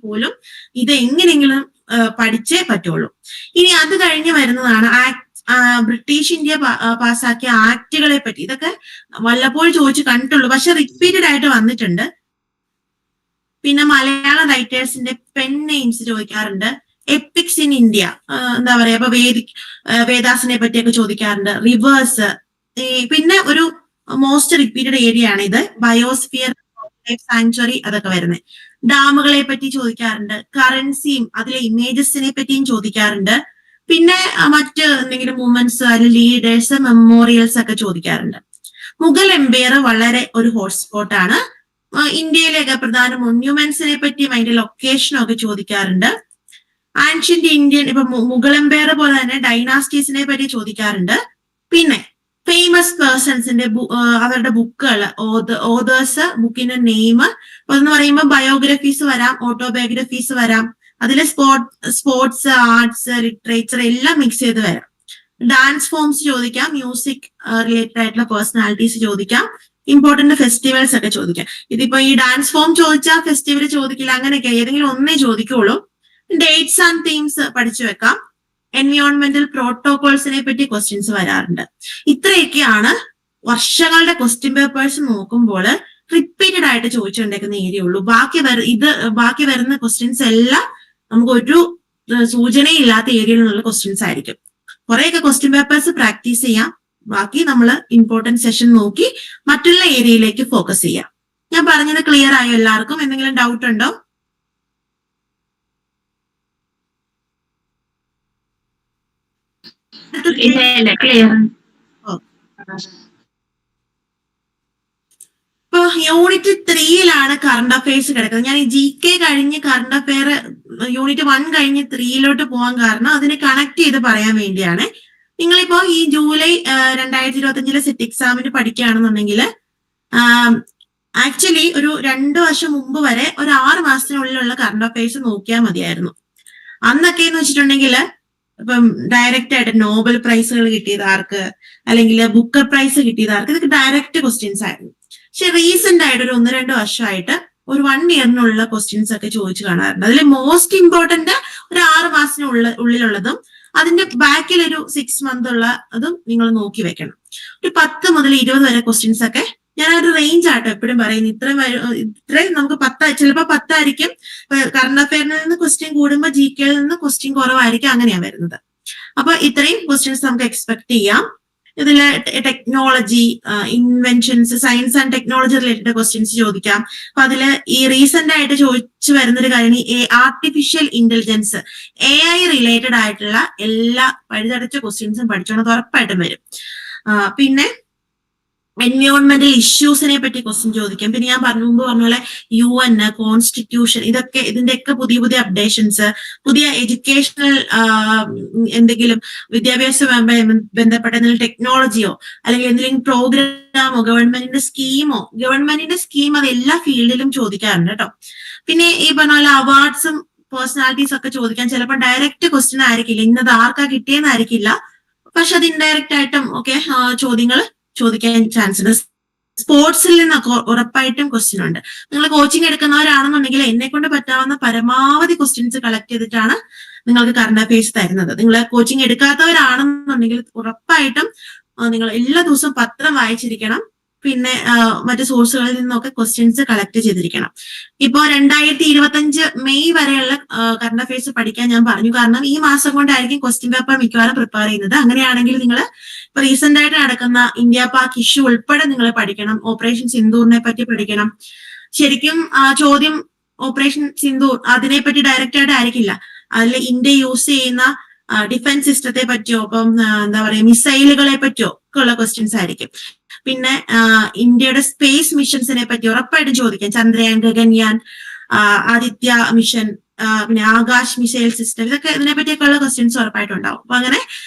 പോലും ഇത് എങ്ങനെയെങ്കിലും പഠിച്ചേ പറ്റുള്ളൂ. ഇനി അത് കഴിഞ്ഞ് വരുന്നതാണ് ബ്രിട്ടീഷ് ഇന്ത്യ പാസ്സാക്കിയ ആക്ടുകളെ പറ്റി. ഇതൊക്കെ വല്ലപ്പോഴും ചോദിച്ചു കണ്ടിട്ടുള്ളൂ, പക്ഷെ റിപ്പീറ്റഡ് ആയിട്ട് വന്നിട്ടുണ്ട്. പിന്നെ മലയാളം റൈറ്റേഴ്സിന്റെ പെൻ നെയിംസ് ചോദിക്കാറുണ്ട്. എപ്പിക്സ് ഇൻ ഇന്ത്യ, എന്താ പറയാ, ഇപ്പൊ വേദാസിനെ പറ്റിയൊക്കെ ചോദിക്കാറുണ്ട്. റിവേഴ്സ്, പിന്നെ ഒരു മോസ്റ്റ് റിപ്പീറ്റഡ് ഏരിയ ആണ് ഇത്, ബയോസ്ഫിയർ, സാങ്ച്വറി, അതൊക്കെ വരുന്നത്. ഡാമുകളെ പറ്റി ചോദിക്കാറുണ്ട്. കറൻസിയും അതിലെ ഇമേജസിനെ പറ്റിയും ചോദിക്കാറുണ്ട്. പിന്നെ മറ്റ് എന്തെങ്കിലും മൂവ്മെന്റ്സ്, അതിൽ ലീഡേഴ്സ്, മെമ്മോറിയൽസ് ഒക്കെ ചോദിക്കാറുണ്ട്. മുഗൾ എംപയർ വളരെ ഒരു ഹോട്ട്സ്പോട്ടാണ്. ഇന്ത്യയിലെയൊക്കെ പ്രധാന മോണ്യുമെന്റ്സിനെ പറ്റിയും അതിന്റെ ലൊക്കേഷനും ഒക്കെ ചോദിക്കാറുണ്ട്. ആൻഷ്യന്റ് ഇന്ത്യൻ, ഇപ്പൊ മുഗൾ എംപയർ പോലെ തന്നെ ഡൈനാസ്റ്റീസിനെ പറ്റി ചോദിക്കാറുണ്ട്. പിന്നെ ഫേമസ് പേഴ്സൺസിന്റെ അവരുടെ ബുക്കുകൾ, ഓതേഴ്സ്, ബുക്കിന്റെ നെയിം എന്ന് പറയുമ്പോൾ ബയോഗ്രഫീസ് വരാം, ഓട്ടോബയോഗ്രഫീസ് വരാം, അതിലെ സ്പോർട്സ്, ആർട്സ്, ലിറ്ററേച്ചർ എല്ലാം മിക്സ് ചെയ്ത് വരാം. ഡാൻസ് ഫോംസ് ചോദിക്കാം, മ്യൂസിക് റിലേറ്റഡ് ആയിട്ടുള്ള പേഴ്സണാലിറ്റീസ് ചോദിക്കാം, ഇമ്പോർട്ടന്റ് ഫെസ്റ്റിവൽസ് ഒക്കെ ചോദിക്കാം. ഇതിപ്പോ ഈ ഡാൻസ് ഫോം ചോദിച്ചാൽ ഫെസ്റ്റിവൽ ചോദിക്കില്ല, അങ്ങനെയൊക്കെ ഏതെങ്കിലും ഒന്നേ ചോദിക്കുള്ളൂ. ഡേറ്റ്സ് ആൻഡ് തീംസ് പഠിച്ചു വെക്കാം. എൻവയോൺമെന്റൽ പ്രോട്ടോകോൾസിനെ പറ്റി ക്വസ്റ്റ്യൻസ് വരാറുണ്ട്. ഇത്രയൊക്കെയാണ് വർഷങ്ങളുടെ ക്വസ്റ്റ്യൻ പേപ്പേഴ്സ് നോക്കുമ്പോൾ റിപ്പീറ്റഡ് ആയിട്ട് ചോദിച്ചുകൊണ്ടേക്കുന്ന ഏരിയ ഉള്ളൂ. ബാക്കി വരുന്ന ക്വസ്റ്റ്യൻസ് എല്ലാം നമുക്ക് ഒരു സൂചനയില്ലാത്ത ഏരിയയിൽ നിന്നുള്ള ക്വസ്റ്റ്യൻസ് ആയിരിക്കും. കുറെയൊക്കെ ക്വസ്റ്റ്യൻ പേപ്പേഴ്സ് പ്രാക്ടീസ് ചെയ്യാം, ബാക്കി നമ്മൾ ഇമ്പോർട്ടന്റ് സെഷൻ നോക്കി മറ്റുള്ള ഏരിയയിലേക്ക് ഫോക്കസ് ചെയ്യാം. ഞാൻ പറഞ്ഞത് ക്ലിയർ ആയോ എല്ലാവർക്കും? എന്തെങ്കിലും ഡൗട്ട് ഉണ്ടോ? ഇപ്പൊ യൂണിറ്റ് 3 കറണ്ട് അഫയേഴ്സ് കിടക്കുന്നത്. ഞാൻ ഈ GK കഴിഞ്ഞ് കറണ്ട് അഫെയർ യൂണിറ്റ് 1 കഴിഞ്ഞ് 3 പോകാൻ കാരണം അതിനെ കണക്ട് ചെയ്ത് പറയാൻ വേണ്ടിയാണ്. നിങ്ങളിപ്പോ ഈ ജൂലൈ 2025 സെറ്റ് എക്സാമിന് പഠിക്കുകയാണെന്നുണ്ടെങ്കിൽ ആക്ച്വലി ഒരു 2 വർഷം മുമ്പ് വരെ ഒരു 6 മാസത്തിനുള്ളിലുള്ള കറണ്ട് അഫയേഴ്സ് നോക്കിയാൽ മതിയായിരുന്നു. അന്നൊക്കെ എന്ന് വെച്ചിട്ടുണ്ടെങ്കിൽ ഇപ്പം ഡയറക്റ്റ് ആയിട്ട് നോബൽ പ്രൈസുകൾ കിട്ടിയത് ആർക്ക്, അല്ലെങ്കിൽ ബുക്കർ പ്രൈസ് കിട്ടിയത് ആർക്ക്, ഇതൊക്കെ ഡയറക്റ്റ് ക്വസ്റ്റ്യൻസ് ആയിരുന്നു. പക്ഷെ റീസെന്റ് ആയിട്ട് ഒരു 1-2 വർഷമായിട്ട് ഒരു 1 ഇയറിനുള്ള ക്വസ്റ്റ്യൻസ് ഒക്കെ ചോദിച്ചു കാണാറുണ്ട്. അതിൽ മോസ്റ്റ് ഇമ്പോർട്ടന്റ് ഒരു 6 മാസത്തിനുള്ളിലുള്ളതും അതിന്റെ ബാക്കിൽ ഒരു 6 മന്ത് ഉള്ള അതും നിങ്ങൾ നോക്കി വെക്കണം. ഒരു 10 മുതൽ 20 വരെ ക്വസ്റ്റ്യൻസ് ഒക്കെ ഞാൻ ഒരു റേഞ്ച് ആട്ടോ എപ്പോഴും പറയുന്നത്. ഇത്രയും നമുക്ക് 10, ചിലപ്പോൾ 10 ആയിരിക്കും. കറണ്ട് അഫെയറിൽ നിന്ന് ക്വസ്റ്റ്യൻ കൂടുമ്പോൾ GKയിൽ നിന്ന് ക്വസ്റ്റ്യൻ കുറവായിരിക്കും, അങ്ങനെയാണ് വരുന്നത്. അപ്പൊ ഇത്രയും ക്വസ്റ്റ്യൻസ് നമുക്ക് എക്സ്പെക്ട് ചെയ്യാം. ഇതില് technology, inventions, science and technology related questions ചോദിക്കാം. അപ്പൊ അതില് ഈ റീസെന്റ് ആയിട്ട് ചോദിച്ചു വരുന്നൊരു കാര്യം ആർട്ടിഫിഷ്യൽ ഇന്റലിജൻസ്, AI റിലേറ്റഡ് ആയിട്ടുള്ള എല്ലാ പഴുതടച്ച ക്വസ്റ്റ്യൻസും പഠിച്ചോണ്ട് ഉറപ്പായിട്ടും വരും. പിന്നെ എൻവയോൺമെന്റൽ ഇഷ്യൂസിനെ പറ്റി ക്വസ്റ്റ്യൻ ചോദിക്കാം. പിന്നെ ഞാൻ മുമ്പ് പറഞ്ഞ പോലെ UN, കോൺസ്റ്റിറ്റ്യൂഷൻ, ഇതൊക്കെ ഇതിന്റെയൊക്കെ പുതിയ അപ്ഡേഷൻസ്, പുതിയ എഡ്യൂക്കേഷണൽ എന്തെങ്കിലും വിദ്യാഭ്യാസവുമായി ബന്ധപ്പെട്ട എന്തെങ്കിലും ടെക്നോളജിയോ അല്ലെങ്കിൽ എന്തെങ്കിലും പ്രോഗ്രാമോ ഗവൺമെന്റിന്റെ സ്കീം അത് എല്ലാ ഫീൽഡിലും ചോദിക്കാറുണ്ട് കേട്ടോ. പിന്നെ ഈ പറഞ്ഞ പോലെ അവാർഡ്സും പേഴ്സണാലിറ്റീസ് ഒക്കെ ചോദിക്കാൻ ചിലപ്പോൾ ഡയറക്റ്റ് ക്വസ്റ്റ്യൻ ആയിരിക്കില്ല, ഇന്നത് ആർക്കാ കിട്ടിയെന്നായിരിക്കില്ല, പക്ഷെ അത് ഇൻഡയറക്റ്റ് ആയിട്ടും ഒക്കെ ചോദ്യങ്ങൾ ചോദിക്കാൻ ചാൻസ് ഉണ്ട്. സ്പോർട്സിൽ നിന്നൊക്കെ ഉറപ്പായിട്ടും ക്വസ്റ്റ്യൻ ഉണ്ട്. നിങ്ങൾ കോച്ചിങ് എടുക്കുന്നവരാണെന്നുണ്ടെങ്കിൽ എന്നെ കൊണ്ട് പറ്റാവുന്ന പരമാവധി ക്വസ്റ്റ്യൻസ് കളക്ട് ചെയ്തിട്ടാണ് നിങ്ങൾക്ക് കറണ്ട് അഫയേഴ്സ് തരുന്നത്. നിങ്ങൾ കോച്ചിങ് എടുക്കാത്തവരാണെന്നുണ്ടെങ്കിൽ ഉറപ്പായിട്ടും നിങ്ങൾ എല്ലാ ദിവസവും പത്രം വായിച്ചിരിക്കണം. പിന്നെ മറ്റു സോഴ്സുകളിൽ നിന്നൊക്കെ ക്വസ്റ്റ്യൻസ് കളക്ട് ചെയ്തിരിക്കണം. ഇപ്പോ 2025 മെയ് വരെയുള്ള കറണ്ട് അഫയേഴ്സ് പഠിക്കാൻ ഞാൻ പറഞ്ഞു. കാരണം ഈ മാസം കൊണ്ടായിരിക്കും ക്വസ്റ്റ്യൻ പേപ്പർ മിക്കവാറും പ്രിപ്പയർ ചെയ്യുന്നത്. അങ്ങനെയാണെങ്കിൽ നിങ്ങൾ ഇപ്പൊ റീസെന്റ് ആയിട്ട് നടക്കുന്ന ഇന്ത്യ പാക് ഇഷ്യൂ ഉൾപ്പെടെ നിങ്ങൾ പഠിക്കണം. ഓപ്പറേഷൻ സിന്ദൂറിനെ പറ്റി പഠിക്കണം. ശരിക്കും ചോദ്യം ഓപ്പറേഷൻ സിന്ദൂർ അതിനെപ്പറ്റി ഡയറക്റ്റ് ആയിട്ട് ആയിരിക്കില്ല, അതിൽ ഇന്ത്യ യൂസ് ചെയ്യുന്ന ഡിഫൻസ് സിസ്റ്റത്തെ പറ്റിയോ ഇപ്പം എന്താ പറയുക മിസൈലുകളെ പറ്റിയോ ഒക്കെ ഉള്ള ക്വസ്റ്റ്യൻസ് ആയിരിക്കും. പിന്നെ ഇന്ത്യയുടെ സ്പേസ് മിഷൻസിനെ പറ്റി ഉറപ്പായിട്ടും ചോദിക്കാം. ചന്ദ്രയാൻ, ഗഗൻയാൻ, ആദിത്യ മിഷൻ, പിന്നെ ആകാശ് മിസൈൽ സിസ്റ്റം, ഇതൊക്കെ ഇതിനെ പറ്റിയൊക്കെ ഉള്ള ക്വസ്റ്റ്യൻസ് ഉറപ്പായിട്ടും ഉണ്ടാവും. അപ്പൊ അങ്ങനെ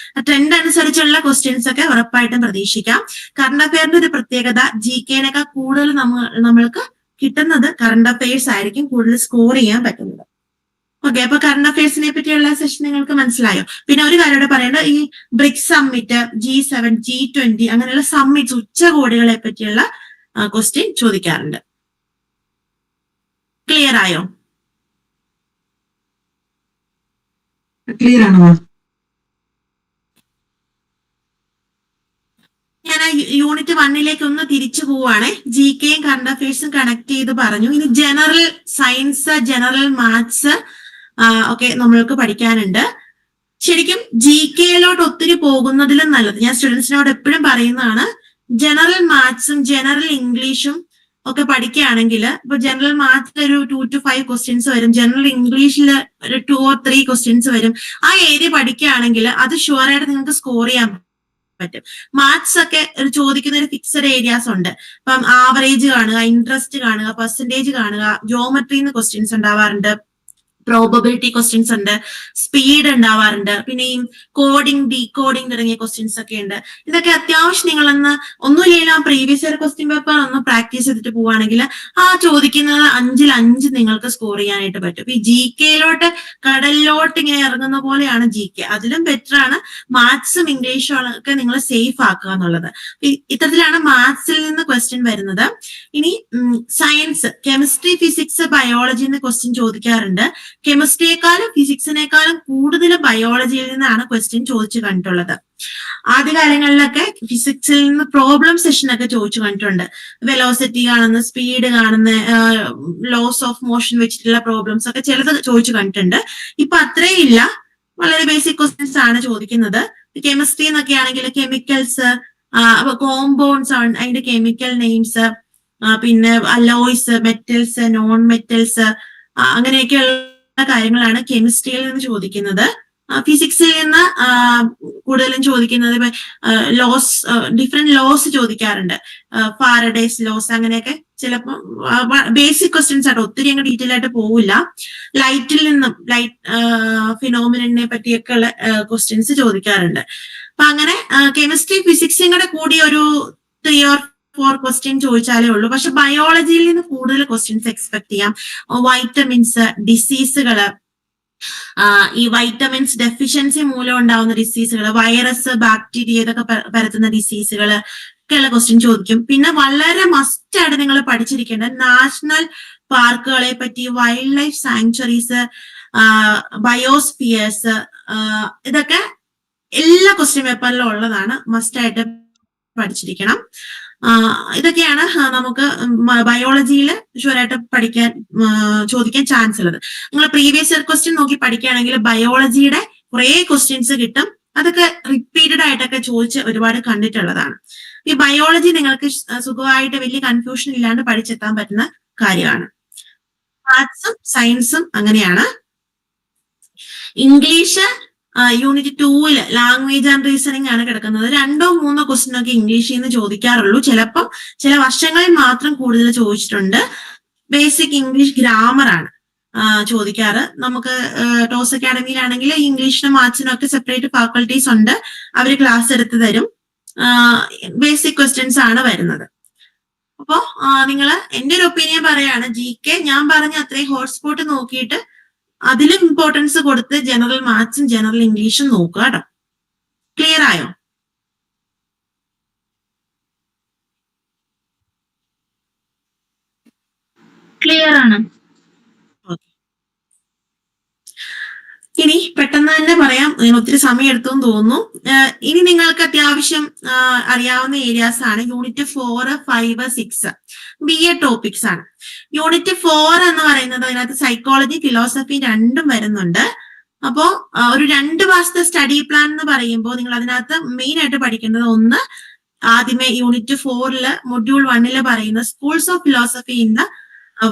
ട്രെൻഡ് അനുസരിച്ചുള്ള ക്വസ്റ്റ്യൻസ് ഒക്കെ ഉറപ്പായിട്ടും പ്രതീക്ഷിക്കാം. കറണ്ട് അഫെയറിന്റെ ഒരു പ്രത്യേകത GKനേക്കാൾ കൂടുതൽ നമ്മൾക്ക് കിട്ടുന്നത് കറണ്ട് അഫെയർസ് ആയിരിക്കും, കൂടുതൽ സ്കോർ ചെയ്യാൻ പറ്റുന്നത്. ഓക്കെ, അപ്പൊ കറണ്ട് അഫെയർസിനെ പറ്റിയുള്ള സെഷൻ നിങ്ങൾക്ക് മനസ്സിലായോ? പിന്നെ ഒരു കാര്യം കൂടെ പറയേണ്ടത്, ഈ ബ്രിക്സ് സമ്മിറ്റ്, G7, G20 അങ്ങനെയുള്ള സമ്മിറ്റ്സ്, ഉച്ചകോടികളെ പറ്റിയുള്ള ക്വസ്റ്റ്യൻ ചോദിക്കാറുണ്ട്. ക്ലിയർ ആയോ? ക്ലിയർ ആണോ? ഞാൻ യൂണിറ്റ് 1 ഒന്ന് തിരിച്ചു പോവാണ്. ജി കെയും കറണ്ട് അഫയേഴ്സും കണക്ട് ചെയ്ത് പറഞ്ഞു. ഇനി ജനറൽ സയൻസ്, ജനറൽ മാത്സ് ഒക്കെ നമ്മൾക്ക് പഠിക്കാനുണ്ട്. ശരിക്കും ജി കെയിലോട്ട് ഒത്തിരി പോകുന്നതിലും നല്ലത്, ഞാൻ സ്റ്റുഡൻസിനോട് എപ്പോഴും പറയുന്നതാണ്, ജനറൽ മാത്സും ജനറൽ ഇംഗ്ലീഷും ഒക്കെ പഠിക്കുകയാണെങ്കിൽ, ഇപ്പൊ ജനറൽ മാത്സിൽ ഒരു 2 to 5 ക്വസ്റ്റ്യൻസ് വരും, ജനറൽ ഇംഗ്ലീഷിൽ ഒരു 2 or 3 ക്വസ്റ്റ്യൻസ് വരും. ആ ഏരിയ പഠിക്കുകയാണെങ്കിൽ അത് ഷുവറായിട്ട് നിങ്ങൾക്ക് സ്കോർ ചെയ്യാൻ പറ്റും. മാത്സ് ഒക്കെ ചോദിക്കുന്ന ഒരു ഫിക്സഡ് ഏരിയാസ് ഉണ്ട്. ഇപ്പം ആവറേജ് കാണുക, ഇൻട്രസ്റ്റ് കാണുക, പെർസെന്റേജ് കാണുക, ജോമെട്രിന്ന് ക്വസ്റ്റ്യൻസ് ഉണ്ടാവാറുണ്ട്, പ്രോബബിലിറ്റി ക്വസ്റ്റ്യൻസ് ഉണ്ട്, സ്പീഡ് ഉണ്ടാവാറുണ്ട്, പിന്നെ ഈ കോഡിംഗ്, ഡീകോഡിംഗ് തുടങ്ങിയ ക്വസ്റ്റ്യൻസ് ഒക്കെ ഉണ്ട്. ഇതൊക്കെ അത്യാവശ്യം നിങ്ങളൊന്ന് ഒന്നുമില്ലെങ്കിലും ആ പ്രീവിയസ് ഇയർ ക്വസ്റ്റ്യൻ പേപ്പർ ഒന്ന് പ്രാക്ടീസ് ചെയ്തിട്ട് പോവുകയാണെങ്കിൽ ആ ചോദിക്കുന്നത് 5-ൽ 5 നിങ്ങൾക്ക് സ്കോർ ചെയ്യാനായിട്ട് പറ്റും. ഈ ജി കെയിലോട്ട് കടലിലോട്ട് ഇങ്ങനെ ഇറങ്ങുന്ന പോലെയാണ് ജി കെ. അതിലും ബെറ്റർ ആണ് മാത്സും ഇംഗ്ലീഷും ഒക്കെ നിങ്ങൾ സേഫ് ആക്കുക എന്നുള്ളത്. ഇത്തരത്തിലാണ് മാത്സിൽ നിന്ന് ക്വസ്റ്റ്യൻ വരുന്നത്. ഇനി സയൻസ്, കെമിസ്ട്രി, ഫിസിക്സ്, ബയോളജി എന്ന് ക്വസ്റ്റ്യൻ ചോദിക്കാറുണ്ട്. കെമിസ്ട്രിയെക്കാളും ഫിസിക്സിനേക്കാളും കൂടുതൽ ബയോളജിയിൽ നിന്നാണ് ക്വസ്റ്റ്യൻ ചോദിച്ചു കണ്ടിട്ടുള്ളത്. ആദ്യകാലങ്ങളിലൊക്കെ ഫിസിക്സിൽ നിന്ന് പ്രോബ്ലം സെഷൻ ഒക്കെ ചോദിച്ചു കണ്ടിട്ടുണ്ട്. വെലോസിറ്റി കാണുന്ന, സ്പീഡ് കാണുന്ന, ലോസ് ഓഫ് മോഷൻ വെച്ചിട്ടുള്ള പ്രോബ്ലംസ് ഒക്കെ ചിലത് ചോദിച്ചു കണ്ടിട്ടുണ്ട്. ഇപ്പൊ അത്രയും ഇല്ല, വളരെ ബേസിക് ക്വസ്റ്റ്യൻസ് ആണ് ചോദിക്കുന്നത്. കെമിസ്ട്രി എന്നൊക്കെ ആണെങ്കിൽ കെമിക്കൽസ്, കോമ്പൗണ്ട്സ് ആണ് അതിന്റെ കെമിക്കൽ നെയിംസ്, പിന്നെ അലോയ്സ്, മെറ്റൽസ്, നോൺ മെറ്റൽസ്, അങ്ങനെയൊക്കെയുള്ള കാര്യങ്ങളാണ് കെമിസ്ട്രിയിൽ നിന്ന് ചോദിക്കുന്നത്. ഫിസിക്സിൽ നിന്ന് കൂടുതലും ചോദിക്കുന്നത് ലോസ്, ഡിഫറെന്റ് ലോസ് ചോദിക്കാറുണ്ട്, ഫാരഡേസ് ലോസ്, അങ്ങനെയൊക്കെ ചിലപ്പോൾ ബേസിക് ക്വസ്റ്റ്യൻസ് ആയിട്ട് ഒത്തിരി അങ്ങ് ഡീറ്റെയിൽ ആയിട്ട് പോവില്ല. ലൈറ്റിൽ നിന്നും, ലൈറ്റ് ഫിനോമിനെ പറ്റിയൊക്കെ ഉള്ള ക്വസ്റ്റ്യൻസ് ചോദിക്കാറുണ്ട്. അപ്പൊ അങ്ങനെ കെമിസ്ട്രി ഫിസിക്സും കൂടെ കൂടി ഒരു 3 or 4 ക്വസ്റ്റ്യൻ ചോദിച്ചാലേ ഉള്ളൂ. പക്ഷെ ബയോളജിയിൽ നിന്ന് കൂടുതൽ ക്വസ്റ്റ്യൻസ് എക്സ്പെക്ട് ചെയ്യാം. വൈറ്റമിൻസ്, ഡിസീസുകള്, ഈ വൈറ്റമിൻസ് ഡെഫിഷ്യൻസി മൂലം ഉണ്ടാവുന്ന ഡിസീസുകൾ, വൈറസ്, ബാക്ടീരിയ ഇതൊക്കെ പരത്തുന്ന ഡിസീസുകൾ ഒക്കെയുള്ള ക്വസ്റ്റ്യൻ ചോദിക്കും. പിന്നെ വളരെ മസ്റ്റ് ആയിട്ട് നിങ്ങൾ പഠിച്ചിരിക്കേണ്ട നാഷണൽ പാർക്കുകളെ പറ്റി, വൈൽഡ് ലൈഫ് സാങ്ച്വറീസ്, ബയോസ്ഫിയേഴ്സ്, ഇതൊക്കെ എല്ലാ ക്വസ്റ്റ്യൻ പേപ്പറിലും ഉള്ളതാണ്, മസ്റ്റ് ആയിട്ട് പഠിച്ചിരിക്കണം. ഇതൊക്കെയാണ് നമുക്ക് ബയോളജിയിൽ ഷുവറായിട്ട് ചോദിക്കാൻ ചാൻസ് ഉള്ളത്. നിങ്ങൾ പ്രീവിയസ് ഇയർ ക്വസ്റ്റ്യൻ നോക്കി പഠിക്കുകയാണെങ്കിൽ ബയോളജിയുടെ കുറെ ക്വസ്റ്റ്യൻസ് കിട്ടും. അതൊക്കെ റിപ്പീറ്റഡ് ആയിട്ടൊക്കെ ചോദിച്ച് ഒരുപാട് കണ്ടിട്ടുള്ളതാണ്. ഈ ബയോളജി നിങ്ങൾക്ക് സുഖമായിട്ട് വലിയ കൺഫ്യൂഷൻ ഇല്ലാണ്ട് പഠിച്ചെത്താൻ പറ്റുന്ന കാര്യമാണ്. മാത്സും സയൻസും അങ്ങനെയാണ്. English unit 2 language and reasoning ആണ് കിടക്കുന്നത്. 2 or 3 ക്വസ്റ്റ്യൻ ഒക്കെ ഇംഗ്ലീഷിൽ നിന്ന് ചോദിക്കാറുള്ളൂ. ചിലപ്പോൾ ചില വർഷങ്ങളിൽ മാത്രം കൂടുതൽ ചോദിച്ചിട്ടുണ്ട്. ബേസിക് ഇംഗ്ലീഷ് ഗ്രാമർ ആണ് ചോദിക്കാറ്. നമുക്ക് ടോസ് അക്കാഡമിയിലാണെങ്കിൽ ഇംഗ്ലീഷിനും മാത്സിനും ഒക്കെ സെപ്പറേറ്റ് ഫാക്കൾട്ടീസ് ഉണ്ട്, അവർ ക്ലാസ് എടുത്ത് തരും. ബേസിക് ക്വസ്റ്റ്യൻസ് ആണ് വരുന്നത്. അപ്പോ നിങ്ങൾ എന്റെ ഒരു ഒപ്പീനിയൻ പറയാണ്, ജി കെ ഞാൻ പറഞ്ഞ അത്രയും ഹോട്ട്സ്പോട്ട് നോക്കിയിട്ട് അതിലും ഇമ്പോർട്ടൻസ് കൊടുത്ത് ജനറൽ മാത്സും ജനറൽ ഇംഗ്ലീഷും നോക്കുക കേട്ടോ. ക്ലിയർ ആയോ? ക്ലിയർ ആണ്. ഇനി പെട്ടെന്ന് തന്നെ പറയാം, ഞാൻ ഒത്തിരി സമയം എടുത്തെന്ന് തോന്നുന്നു. ഇനി നിങ്ങൾക്ക് അത്യാവശ്യം അറിയാവുന്ന ഏരിയാസ് ആണ്. യൂണിറ്റ് 4, 5, 6 BA ടോപ്പിക്സ് ആണ്. യൂണിറ്റ് 4 എന്ന് പറയുന്നത് അതിനകത്ത് സൈക്കോളജി, ഫിലോസഫി രണ്ടും വരുന്നുണ്ട്. അപ്പോ ഒരു 2 മാസത്തെ സ്റ്റഡി പ്ലാൻ എന്ന് പറയുമ്പോൾ നിങ്ങൾ അതിനകത്ത് മെയിൻ ആയിട്ട് പഠിക്കേണ്ടത്, ഒന്ന് ആദ്യമേ യൂണിറ്റ് 4 മൊഡ്യൂൾ 1 പറയുന്ന schools of philosophy in the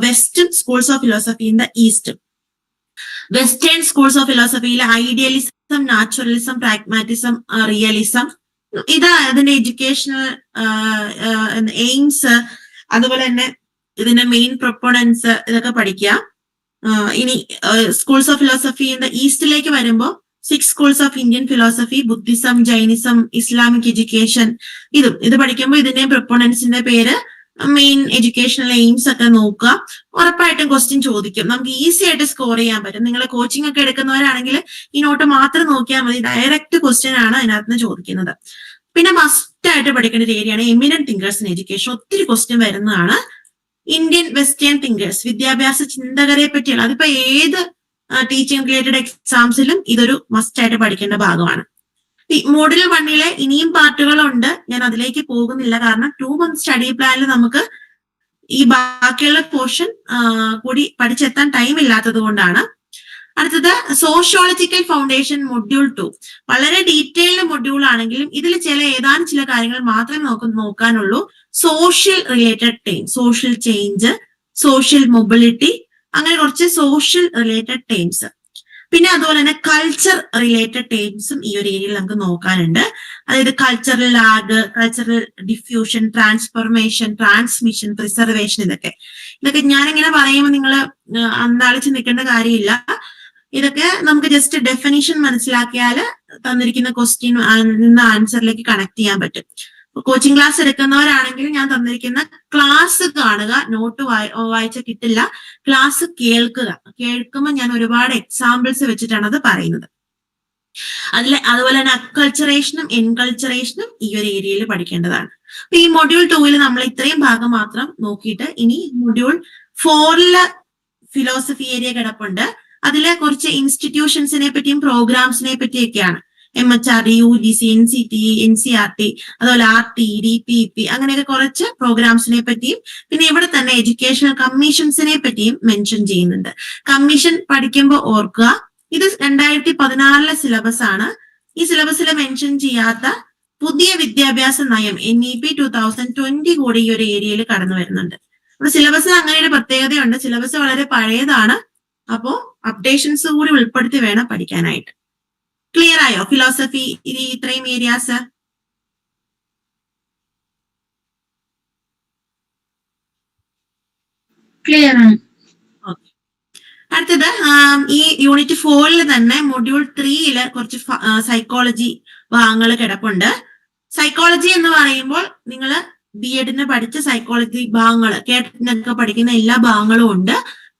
വെസ്റ്റും schools of philosophy in the ഈസ്റ്റും. വെസ്റ്റേൺ സ്കൂൾസ് ഓഫ് ഫിലോസഫിയിലെ ഐഡിയലിസം, നാച്ചുറലിസം, പ്രാഗ്മാറ്റിസം, റിയലിസം, ഇതാ അതിന്റെ എഡ്യൂക്കേഷണൽ എയിംസ്, അതുപോലെ തന്നെ ഇതിന്റെ മെയിൻ പ്രൊപ്പോണൻസ്, ഇതൊക്കെ പഠിക്കുക. ഇനി schools of philosophy in the ഈസ്റ്റിലേക്ക് വരുമ്പോൾ 6 schools of Indian philosophy, Buddhism, Jainism, Islamic education, ഇത് പഠിക്കുമ്പോൾ ഇതിന്റെ പ്രൊപ്പോണൻസിന്റെ പേര്, മെയിൻ എഡ്യൂക്കേഷണൽ എയിംസ് ഒക്കെ നോക്കുക. ഉറപ്പായിട്ടും ക്വസ്റ്റ്യൻ ചോദിക്കും, നമുക്ക് ഈസി ആയിട്ട് സ്കോർ ചെയ്യാൻ പറ്റും. നിങ്ങൾ കോച്ചിങ് ഒക്കെ എടുക്കുന്നവരാണെങ്കിൽ ഈ നോട്ട് മാത്രം നോക്കിയാൽ മതി, ഡയറക്റ്റ് ക്വസ്റ്റ്യൻ ആണ് അതിനകത്ത് ചോദിക്കുന്നത്. പിന്നെ മസ്റ്റ് ആയിട്ട് പഠിക്കേണ്ട ഒരു ഏരിയയാണ് എമിനന്റ് തിങ്കേഴ്സ് ഇൻ എഡ്യൂക്കേഷൻ. ഒത്തിരി ക്വസ്റ്റ്യൻ വരുന്നതാണ്. ഇന്ത്യൻ വെസ്റ്റേൺ തിങ്കേഴ്സ്, വിദ്യാഭ്യാസ ചിന്തകരെ പറ്റിയുള്ള, അതിപ്പോ ഏത് ടീച്ചിങ് റിലേറ്റഡ് എക്സാംസിലും ഇതൊരു മസ്റ്റ് ആയിട്ട് പഠിക്കേണ്ട ഭാഗമാണ്. മോഡ്യൂൾ 1 ഇനിയും പാർട്ടുകളുണ്ട്, ഞാൻ അതിലേക്ക് പോകുന്നില്ല, കാരണം 2 month സ്റ്റഡി പ്ലാനിൽ നമുക്ക് ഈ ബാക്കിയുള്ള പോർഷൻ കൂടി പഠിച്ചെത്താൻ ടൈം ഇല്ലാത്തത് കൊണ്ടാണ്. അടുത്തത് സോഷ്യോളജിക്കൽ ഫൗണ്ടേഷൻ മൊഡ്യൂൾ 2. വളരെ ഡീറ്റെയിൽഡ് മൊഡ്യൂൾ ആണെങ്കിലും ഇതിൽ ഏതാനും ചില കാര്യങ്ങൾ മാത്രമേ നോക്കാനുള്ളൂ. Social related time, social change, social mobility, അങ്ങനെ കുറച്ച് സോഷ്യൽ റിലേറ്റഡ് ടൈംസ്. പിന്നെ അതുപോലെ തന്നെ കൾച്ചർ റിലേറ്റഡ് ടൈംസും ഈ ഒരു ഏരിയയിൽ നമുക്ക് നോക്കാനുണ്ട്. അതായത് cultural lag, cultural diffusion, transformation, transmission, preservation, ഇതൊക്കെ ഞാനിങ്ങനെ പറയുമ്പോൾ നിങ്ങൾ അന്താളിച്ച് നിൽക്കേണ്ട കാര്യമില്ല. ഇതൊക്കെ നമുക്ക് ജസ്റ്റ് ഡെഫിനിഷൻ മനസ്സിലാക്കിയാൽ തന്നിരിക്കുന്ന ക്വസ്റ്റ്യൻ നിന്ന് ആൻസറിലേക്ക് കണക്ട് ചെയ്യാൻ പറ്റും. കോച്ചിങ് ക്ലാസ് എടുക്കുന്നവരാണെങ്കിൽ ഞാൻ തന്നിരിക്കുന്ന ക്ലാസ് കാണുക, നോട്ട് വായിച്ച കിട്ടില്ല, ക്ലാസ് കേൾക്കുമ്പോൾ ഞാൻ ഒരുപാട് എക്സാമ്പിൾസ് വെച്ചിട്ടാണ് അത് പറയുന്നത്. അതുപോലെ തന്നെ അക്കൾച്ചറേഷനും എൻകൾച്ചറേഷനും ഈ ഒരു ഏരിയയിൽ പഠിക്കേണ്ടതാണ്. അപ്പൊ ഈ മൊഡ്യൂൾ 2 നമ്മൾ ഇത്രയും ഭാഗം മാത്രം നോക്കിയിട്ട് ഇനി മൊഡ്യൂൾ 4 ഫിലോസഫി ഏരിയ കിടപ്പുണ്ട്. അതിലെ കുറച്ച് ഇൻസ്റ്റിറ്റ്യൂഷൻസിനെ പറ്റിയും പ്രോഗ്രാംസിനെ പറ്റിയൊക്കെയാണ്. MHRD, UGC, NCT, NCERT, അതുപോലെ RT, DPP, അങ്ങനെയൊക്കെ കുറച്ച് പ്രോഗ്രാംസിനെ പറ്റിയും പിന്നെ ഇവിടെ തന്നെ എഡ്യൂക്കേഷണൽ കമ്മീഷൻസിനെ പറ്റിയും മെൻഷൻ ചെയ്യുന്നുണ്ട്. കമ്മീഷൻ പഠിക്കുമ്പോൾ ഓർക്കുക, ഇത് 2016 സിലബസ് ആണ്. ഈ സിലബസിൽ മെൻഷൻ ചെയ്യാത്ത പുതിയ വിദ്യാഭ്യാസ നയം NEP 2020 കൂടി ഈ ഒരു ഏരിയയിൽ കടന്നു വരുന്നുണ്ട്. അപ്പൊ സിലബസിന് അങ്ങനെ ഒരു പ്രത്യേകതയുണ്ട്, സിലബസ് വളരെ പഴയതാണ്. അപ്പോ അപ്ഡേഷൻസ് കൂടി ഉൾപ്പെടുത്തി വേണം പഠിക്കാനായിട്ട്. ക്ലിയർ ആയോ ഫിലോസഫി ഇത്രയും ഏരിയാസ്? ക്ലിയർ ആണ്. അടുത്തത് ഈ യൂണിറ്റ് 4 തന്നെ മൊഡ്യൂൾ 3 കുറച്ച് സൈക്കോളജി ഭാഗങ്ങൾ കിടപ്പുണ്ട്. സൈക്കോളജി എന്ന് പറയുമ്പോൾ നിങ്ങൾ BEdന് പഠിച്ച സൈക്കോളജി ഭാഗങ്ങൾ, കേട്ടറ്റിനൊക്കെ പഠിക്കുന്ന എല്ലാ ഭാഗങ്ങളും ഉണ്ട്.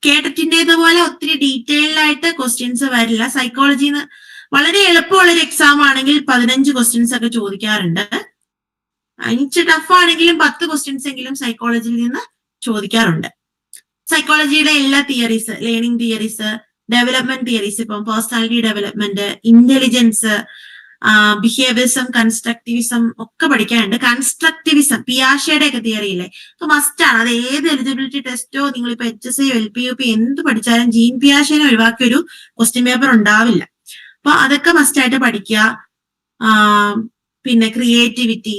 കേട്ടറ്റിൻ്റെതുപോലെ ഒത്തിരി ഡീറ്റെയിൽഡ് ആയിട്ട് ക്വസ്റ്റ്യൻസ് വരില്ല. സൈക്കോളജിന്ന് വളരെ എളുപ്പമുള്ളൊരു എക്സാം ആണെങ്കിൽ 15 ക്വസ്റ്റ്യൻസ് ഒക്കെ ചോദിക്കാറുണ്ട്. ഇച്ചിരി ടഫ് ആണെങ്കിലും 10 ക്വസ്റ്റ്യൻസ് എങ്കിലും സൈക്കോളജിയിൽ നിന്ന് ചോദിക്കാറുണ്ട്. സൈക്കോളജിയുടെ എല്ലാ theories, learning theories, development theories, ഇപ്പം personality development, intelligence, behaviourism, constructivism ഒക്കെ പഠിക്കാനുണ്ട്. കൺസ്ട്രക്റ്റിവിസം പിയാഷയുടെ ഒക്കെ തിയറി ഇല്ലേ, അപ്പൊ മസ്റ്റ് ആണ്. അത് ഏത് എലിജിബിലിറ്റി ടെസ്റ്റോ നിങ്ങളിപ്പോ HSC, LPUP എന്ത് പഠിച്ചാലും ജീൻ പിയാഷേനെ ഒഴിവാക്കിയ ഒരു ക്വസ്റ്റ്യൻ പേപ്പർ ഉണ്ടാവില്ല. അപ്പൊ അതൊക്കെ മസ്റ്റ് ആയിട്ട് പഠിക്കുക. പിന്നെ creativity,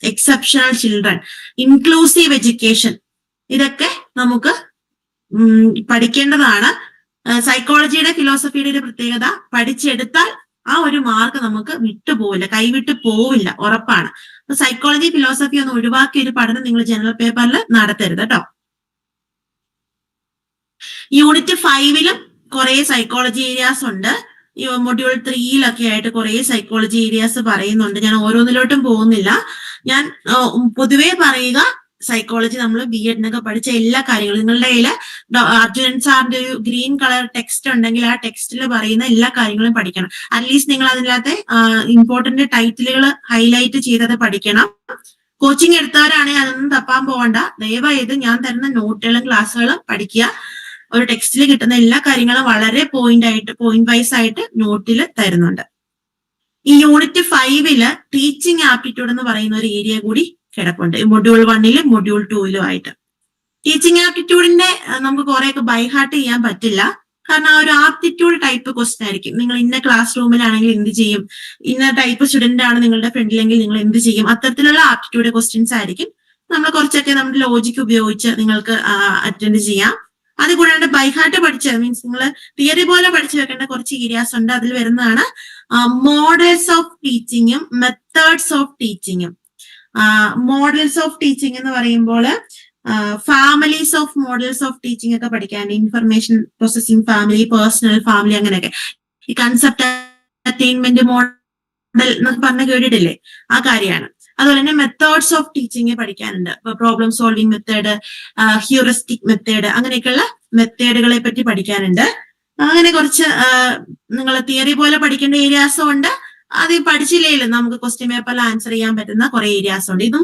exceptional children, inclusive education, ഇതൊക്കെ നമുക്ക് പഠിക്കേണ്ടതാണ്. സൈക്കോളജിയുടെ ഫിലോസഫിയുടെ ഒരു പ്രത്യേകത, പഠിച്ചെടുത്താൽ ആ ഒരു മാർക്ക് നമുക്ക് വിട്ടുപോവില്ല, കൈവിട്ട് പോവില്ല, ഉറപ്പാണ്. അപ്പൊ സൈക്കോളജി ഫിലോസഫി ഒന്ന് ഒഴിവാക്കിയ ഒരു പഠനം നിങ്ങൾ ജനറൽ പേപ്പറിൽ നടത്തരുത് കേട്ടോ. യൂണിറ്റ് 5 കുറെ സൈക്കോളജി ഏരിയാസ് ഉണ്ട്. ഈ മൊഡ്യൂൾ 3 ആയിട്ട് കുറെ സൈക്കോളജി ഏരിയാസ് പറയുന്നുണ്ട്. ഞാൻ ഓരോന്നിലോട്ടും പോകുന്നില്ല. ഞാൻ പൊതുവേ പറയുക, സൈക്കോളജി നമ്മൾ BEdനൊക്കെ പഠിച്ച എല്ലാ കാര്യങ്ങളും, നിങ്ങളുടെ കയ്യിൽ അർജുനൻ സാറിന്റെ ഒരു ഗ്രീൻ കളർ ടെക്സ്റ്റ് ഉണ്ടെങ്കിൽ ആ ടെക്സ്റ്റിൽ പറയുന്ന എല്ലാ കാര്യങ്ങളും പഠിക്കണം. അറ്റ്ലീസ്റ്റ് നിങ്ങൾ അതിനകത്തെ ഇമ്പോർട്ടന്റ് ടൈറ്റിലുകൾ ഹൈലൈറ്റ് ചെയ്തത് പഠിക്കണം. കോച്ചിങ് എടുത്തവരാണെങ്കിൽ അതൊന്നും തപ്പാൻ പോകണ്ട. ദയവായത് ഞാൻ തരുന്ന നോട്ടുകളും ക്ലാസ്സുകളും പഠിക്കുക. ഒരു ടെക്സ്റ്റിൽ കിട്ടുന്ന എല്ലാ കാര്യങ്ങളും വളരെ പോയിന്റ് വൈസ് ആയിട്ട് നോട്ടിൽ തരുന്നുണ്ട്. ഈ യൂണിറ്റ് 5 ടീച്ചിങ് ആപ്റ്റിറ്റ്യൂഡ് എന്ന് പറയുന്ന ഒരു ഏരിയ കൂടി കിടപ്പുണ്ട്. മൊഡ്യൂൾ 1 മൊഡ്യൂൾ 2 ആയിട്ട്. ടീച്ചിങ് ആപ്റ്റിറ്റ്യൂഡിന്റെ നമുക്ക് കുറെയൊക്കെ ബൈഹാർട്ട് ചെയ്യാൻ പറ്റില്ല. കാരണം ആ ഒരു ആപ്റ്റിറ്റ്യൂഡ് ടൈപ്പ് ക്വസ്റ്റൻ ആയിരിക്കും. നിങ്ങൾ ഇന്ന ക്ലാസ് റൂമിലാണെങ്കിൽ എന്ത് ചെയ്യും, ഇന്ന ടൈപ്പ് സ്റ്റുഡന്റ് ആണ് നിങ്ങളുടെ ഫ്രണ്ടിലെങ്കിൽ നിങ്ങൾ എന്ത് ചെയ്യും, അത്തരത്തിലുള്ള ആപ്റ്റിറ്റ്യൂഡ് ക്വസ്റ്റ്യൻസ് ആയിരിക്കും. നമ്മൾ കുറച്ചൊക്കെ നമ്മുടെ ലോജിക്ക് ഉപയോഗിച്ച് നിങ്ങൾക്ക് അറ്റൻഡ് ചെയ്യാം. അത് കൂടാണ്ട് ബൈഹാർട്ട് പഠിച്ച മീൻസ് നിങ്ങൾ തിയറി പോലെ പഠിച്ചു വെക്കേണ്ട കുറച്ച് ഏരിയാസ് ഉണ്ട്. അതിൽ വരുന്നതാണ് മോഡൽസ് ഓഫ് ടീച്ചിങ്ങും മെത്തേഡ്സ് ഓഫ് ടീച്ചിങ്ങും. മോഡൽസ് ഓഫ് ടീച്ചിങ് എന്ന് പറയുമ്പോൾ families of models of teaching ഒക്കെ പഠിക്കാനുണ്ട്. Information processing family, personal family, അങ്ങനെയൊക്കെ. ഈ കൺസെപ്റ്റ് അറ്റൈൻമെന്റ് മോഡൽ എന്നൊക്കെ പറഞ്ഞ കേട്ടിട്ടില്ലേ, ആ കാര്യമാണ്. അതുപോലെ തന്നെ മെത്തേഡ്സ് ഓഫ് ടീച്ചിങ് പഠിക്കാനുണ്ട്. ഇപ്പൊ problem solving method, heuristic method, അങ്ങനെയൊക്കെയുള്ള മെത്തേഡുകളെ പറ്റി പഠിക്കാനുണ്ട്. അങ്ങനെ കുറച്ച് നിങ്ങൾ തിയറി പോലെ പഠിക്കേണ്ട ഏരിയാസും ഉണ്ട്. അത് പഠിച്ചില്ലെങ്കിലും നമുക്ക് ക്വസ്റ്റ്യൻ പേപ്പറിൽ ആൻസർ ചെയ്യാൻ പറ്റുന്ന കുറെ ഏരിയാസ് ഉണ്ട്. ഇതും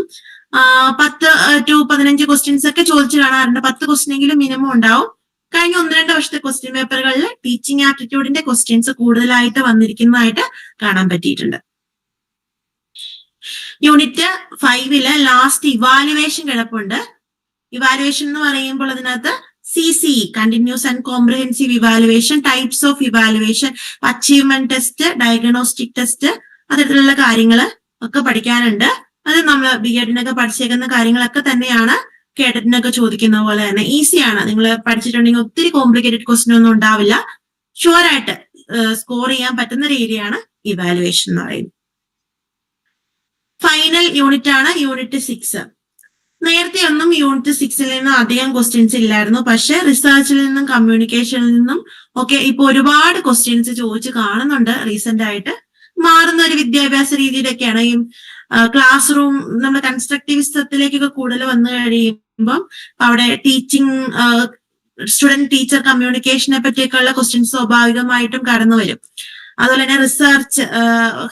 10 to 15 ക്വസ്റ്റ്യൻസ് ഒക്കെ ചോദിച്ചു കാണാറുണ്ട്. 10 ക്വസ്റ്റ്യൻ എങ്കിലും മിനിമം ഉണ്ടാവും. കഴിഞ്ഞ 1-2 വർഷത്തെ ക്വസ്റ്റ്യൻ പേപ്പറുകളിൽ ടീച്ചിങ് ആപ്റ്റിറ്റ്യൂഡിന്റെ ക്വസ്റ്റ്യൻസ് കൂടുതലായിട്ട് വന്നിരിക്കുന്നതായിട്ട് കാണാൻ പറ്റിയിട്ടുണ്ട്. യൂണിറ്റ് 5 ലാസ്റ്റ് ഇവാലുവേഷൻ കിടപ്പുണ്ട്. ഇവാലുവേഷൻ എന്ന് പറയുമ്പോൾ അതിനകത്ത് CCE continuous and comprehensive evaluation, types of evaluation, achievement test, diagnostic test, അത്തരത്തിലുള്ള കാര്യങ്ങൾ ഒക്കെ പഠിക്കാനുണ്ട്. അത് നമ്മൾ BEdനൊക്കെ പഠിച്ചേക്കുന്ന കാര്യങ്ങളൊക്കെ തന്നെയാണ് കേഡറ്റിനൊക്കെ ചോദിക്കുന്ന പോലെ തന്നെ ഈസിയാണ്. നിങ്ങൾ പഠിച്ചിട്ടുണ്ടെങ്കിൽ ഒത്തിരി കോംപ്ലിക്കേറ്റഡ് ക്വസ്റ്റ്യൻ ഒന്നും ഉണ്ടാവില്ല. ഷുവർ ആയിട്ട് സ്കോർ ചെയ്യാൻ പറ്റുന്ന രീതിയാണ് ഇവാലുവേഷൻ എന്ന് പറയുന്നത്. ഫൈനൽ യൂണിറ്റ് ആണ് യൂണിറ്റ് 6. നേരത്തെ ഒന്നും യൂണിറ്റ് 6 നിന്നും അധികം ക്വസ്റ്റ്യൻസ് ഇല്ലായിരുന്നു. പക്ഷെ റിസർച്ചിൽ നിന്നും കമ്മ്യൂണിക്കേഷനിൽ നിന്നും ഒക്കെ ഇപ്പൊ ഒരുപാട് ക്വസ്റ്റ്യൻസ് ചോദിച്ച് കാണുന്നുണ്ട്. റീസെന്റ് ആയിട്ട് മാറുന്ന ഒരു വിദ്യാഭ്യാസ രീതിയിലൊക്കെയാണ് ഈ ക്ലാസ് റൂം നമ്മൾ കൺസ്ട്രക്റ്റിവിസത്തിലേക്കൊക്കെ കൂടുതൽ വന്നു കഴിയുമ്പം അവിടെ ടീച്ചിങ് സ്റ്റുഡന്റ് ടീച്ചർ കമ്മ്യൂണിക്കേഷനെ പറ്റിയൊക്കെയുള്ള ക്വസ്റ്റ്യൻസ് സ്വാഭാവികമായിട്ടും കടന്നു വരും. അതുപോലെ തന്നെ റിസർച്ച്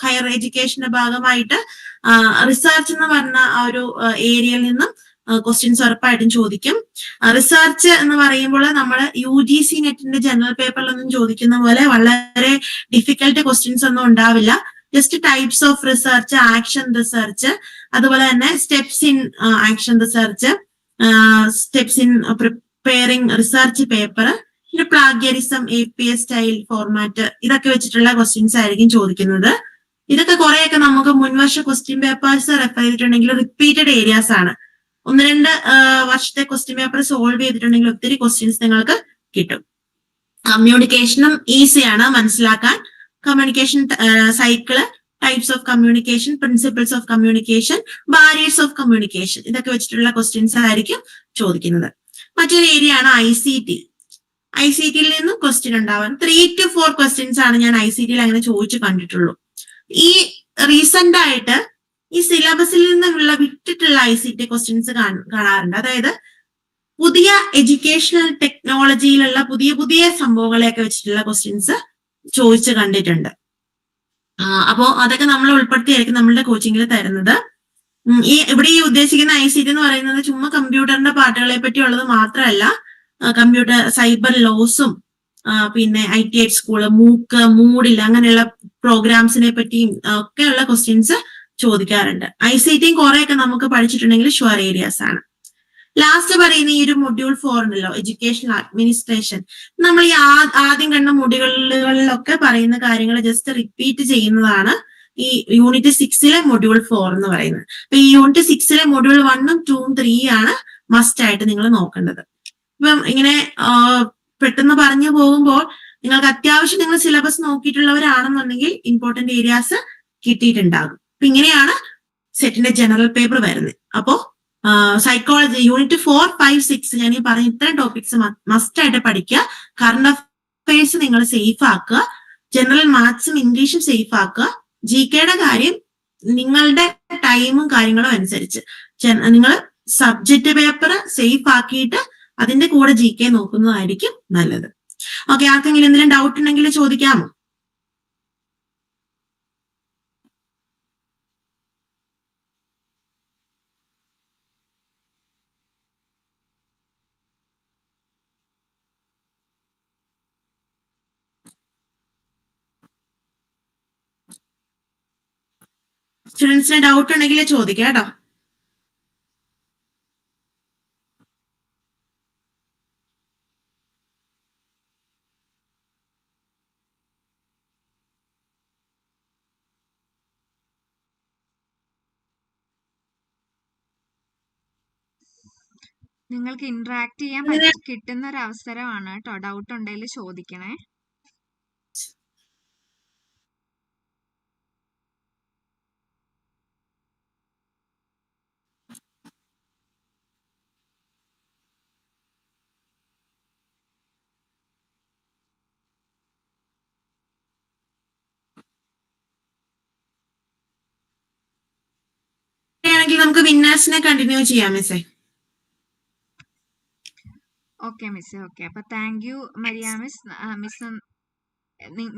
ഹയർ എഡ്യൂക്കേഷന്റെ ഭാഗമായിട്ട് റിസർച്ച് എന്ന് പറഞ്ഞ ആ ഒരു ഏരിയയിൽ നിന്നും ക്വസ്റ്റ്യൻസ് ഉറപ്പായിട്ടും ചോദിക്കും. റിസർച്ച് എന്ന് പറയുമ്പോൾ നമ്മൾ UGC നെറ്റിന്റെ ജനറൽ പേപ്പറിലൊന്നും ചോദിക്കുന്ന പോലെ വളരെ ഡിഫിക്കൽട്ട് ക്വസ്റ്റ്യൻസ് ഒന്നും ഉണ്ടാവില്ല. Just types of research, action research, അതുപോലെ തന്നെ steps in action research, steps in preparing research paper, പിന്നെ പ്ലാഗ്യറിസം, APA സ്റ്റൈൽ ഫോർമാറ്റ്, ഇതൊക്കെ വെച്ചിട്ടുള്ള ക്വസ്റ്റ്യൻസ് ആയിരിക്കും ചോദിക്കുന്നത്. ഇതൊക്കെ കുറെയൊക്കെ നമുക്ക് മുൻവർഷ ക്വസ്റ്റ്യൻ പേപ്പേഴ്സ് റെഫർ ചെയ്തിട്ടുണ്ടെങ്കിൽ റിപ്പീറ്റഡ് ഏരിയാസ് ആണ്. 1-2 വർഷത്തെ ക്വസ്റ്റ്യൻ പേപ്പർ സോൾവ് ചെയ്തിട്ടുണ്ടെങ്കിൽ ഒത്തിരി ക്വസ്റ്റ്യൻസ് നിങ്ങൾക്ക് കിട്ടും. കമ്മ്യൂണിക്കേഷനും ഈസിയാണ് മനസ്സിലാക്കാൻ. Communication cycle, types of communication, principles of communication, barriers of communication, ഇതൊക്കെ വെച്ചിട്ടുള്ള ക്വസ്റ്റ്യൻസ് ആയിരിക്കും ചോദിക്കുന്നത്. മറ്റൊരു ഏരിയ ആണ് ICT. ICTയിൽ നിന്നും ക്വസ്റ്റ്യൻ ഉണ്ടാവാൻ 3 to 4 ക്വസ്റ്റ്യൻസ് ആണ് ഞാൻ ICTയിൽ അങ്ങനെ ചോദിച്ചു കണ്ടിട്ടുള്ളൂ. ഈ റീസെന്റ് ആയിട്ട് ഈ സിലബസിൽ നിന്നുള്ള വിട്ടിട്ടുള്ള ICT ക്വസ്റ്റ്യൻസ് കാണാറുണ്ട്. അതായത് പുതിയ എഡ്യൂക്കേഷണൽ ടെക്നോളജിയിലുള്ള പുതിയ സംഭവങ്ങളെയൊക്കെ വെച്ചിട്ടുള്ള ക്വസ്റ്റ്യൻസ് ചോദിച്ചു കണ്ടിട്ടുണ്ട്. അപ്പോ അതൊക്കെ നമ്മൾ ഉൾപ്പെടുത്തിയായിരിക്കും നമ്മളുടെ കോച്ചിങ്ങിൽ തരുന്നത്. ഇവിടെ ഈ ഉദ്ദേശിക്കുന്ന ICT എന്ന് പറയുന്നത് ചുമ്മാ കമ്പ്യൂട്ടറിന്റെ പാട്ടുകളെ പറ്റിയുള്ളത് മാത്രമല്ല, കമ്പ്യൂട്ടർ സൈബർ ലോസും പിന്നെ ITI സ്കൂള്, MOOC, MOODLE അങ്ങനെയുള്ള പ്രോഗ്രാംസിനെ പറ്റിയും ഒക്കെയുള്ള ക്വസ്റ്റ്യൻസ് ചോദിക്കാറുണ്ട്. ICTയും കുറെയൊക്കെ നമുക്ക് പഠിച്ചിട്ടുണ്ടെങ്കിൽ ഷുവർ ഏരിയാസ് ആണ്. ലാസ്റ്റ് പറയുന്ന ഈ ഒരു മൊഡ്യൂൾ 4 ഉണ്ടല്ലോ, എഡ്യൂക്കേഷണൽ അഡ്മിനിസ്ട്രേഷൻ. നമ്മൾ ഈ ആദ്യം കണ്ട മൊഡ്യൂളുകളിലൊക്കെ പറയുന്ന കാര്യങ്ങൾ ജസ്റ്റ് റിപ്പീറ്റ് ചെയ്യുന്നതാണ് ഈ യൂണിറ്റ് 6 മൊഡ്യൂൾ 4 എന്ന് പറയുന്നത്. അപ്പൊ ഈ യൂണിറ്റ് 6 മൊഡ്യൂൾ 1, 2, 3 ആണ് മസ്റ്റ് ആയിട്ട് നിങ്ങൾ നോക്കേണ്ടത്. ഇപ്പം ഇങ്ങനെ പെട്ടെന്ന് പറഞ്ഞു പോകുമ്പോൾ നിങ്ങൾക്ക് അത്യാവശ്യം നിങ്ങൾ സിലബസ് നോക്കിയിട്ടുള്ളവരാണെന്നുണ്ടെങ്കിൽ ഇമ്പോർട്ടന്റ് ഏരിയാസ് കിട്ടിയിട്ടുണ്ടാകും. അപ്പൊ ഇങ്ങനെയാണ് സെറ്റിന്റെ ജനറൽ പേപ്പർ വരുന്നത്. അപ്പോ സൈക്കോളജി യൂണിറ്റ് 4, 5, 6 ഞാൻ ഈ പറഞ്ഞ ഇത്രയും ടോപ്പിക്സ് മസ്റ്റ് ആയിട്ട് പഠിക്കുക. കറണ്ട് അഫയേഴ്സ് നിങ്ങൾ സേഫ് ആക്കുക. ജനറൽ മാത്സും ഇംഗ്ലീഷും സേഫ് ആക്കുക. GKയുടെ കാര്യം നിങ്ങളുടെ ടൈമും കാര്യങ്ങളും അനുസരിച്ച് നിങ്ങൾ സബ്ജക്ട് പേപ്പർ സേഫ് ആക്കിയിട്ട് അതിന്റെ കൂടെ GK നോക്കുന്നതായിരിക്കും നല്ലത്. ഓക്കെ, ആർക്കെങ്കിലും എന്തെങ്കിലും ഡൗട്ട് ഉണ്ടെങ്കിൽ ചോദിക്കാമോ? സ്റ്റുഡൻസിന് ഡൗട്ട് ഉണ്ടെങ്കിൽ ചോദിക്കാം കേട്ടോ. നിങ്ങൾക്ക് ഇന്ററാക്ട് ചെയ്യാൻ കിട്ടുന്ന ഒരു അവസരമാണ് കേട്ടോ. ഡൗട്ട് ഉണ്ടെങ്കിൽ ചോദിക്കണേ. നമുക്ക് വിന്നേഴ്സിനെ കണ്ടിന്യൂ ചെയ്യാം മിസ്സേ. Okay miss. ഓക്കെ, അപ്പൊ thank you Maria miss. Miss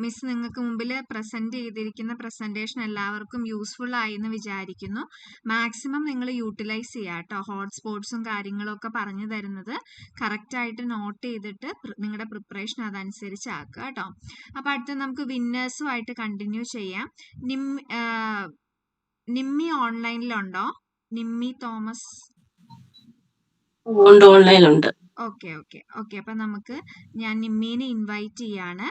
miss നിങ്ങൾക്ക് മുമ്പിൽ പ്രസന്റ് ചെയ്തിരിക്കുന്ന പ്രസന്റേഷൻ എല്ലാവർക്കും യൂസ്ഫുൾ ആയി എന്ന് വിചാരിക്കുന്നു. മാക്സിമം നിങ്ങൾ യൂട്ടിലൈസ് ചെയ്യുക കേട്ടോ. ഹോട്ട്സ്പോട്ട്സും കാര്യങ്ങളും ഒക്കെ പറഞ്ഞു തരുന്നത് കറക്റ്റ് ആയിട്ട് നോട്ട് ചെയ്തിട്ട് നിങ്ങളുടെ പ്രിപ്പറേഷൻ അതനുസരിച്ച് ആക്കുക കേട്ടോ. അപ്പൊ അടുത്ത് നമുക്ക് വിന്നേഴ്സും ആയിട്ട് കണ്ടിന്യൂ ചെയ്യാം. നിമ്മി ഓൺലൈനിലുണ്ടോ? നിമ്മി തോമസ്. ഓൺലൈനിലുണ്ട്. ഓക്കെ. അപ്പൊ ഞാൻ നിമ്മീനെ ഇൻവൈറ്റ് ചെയ്യാണ്.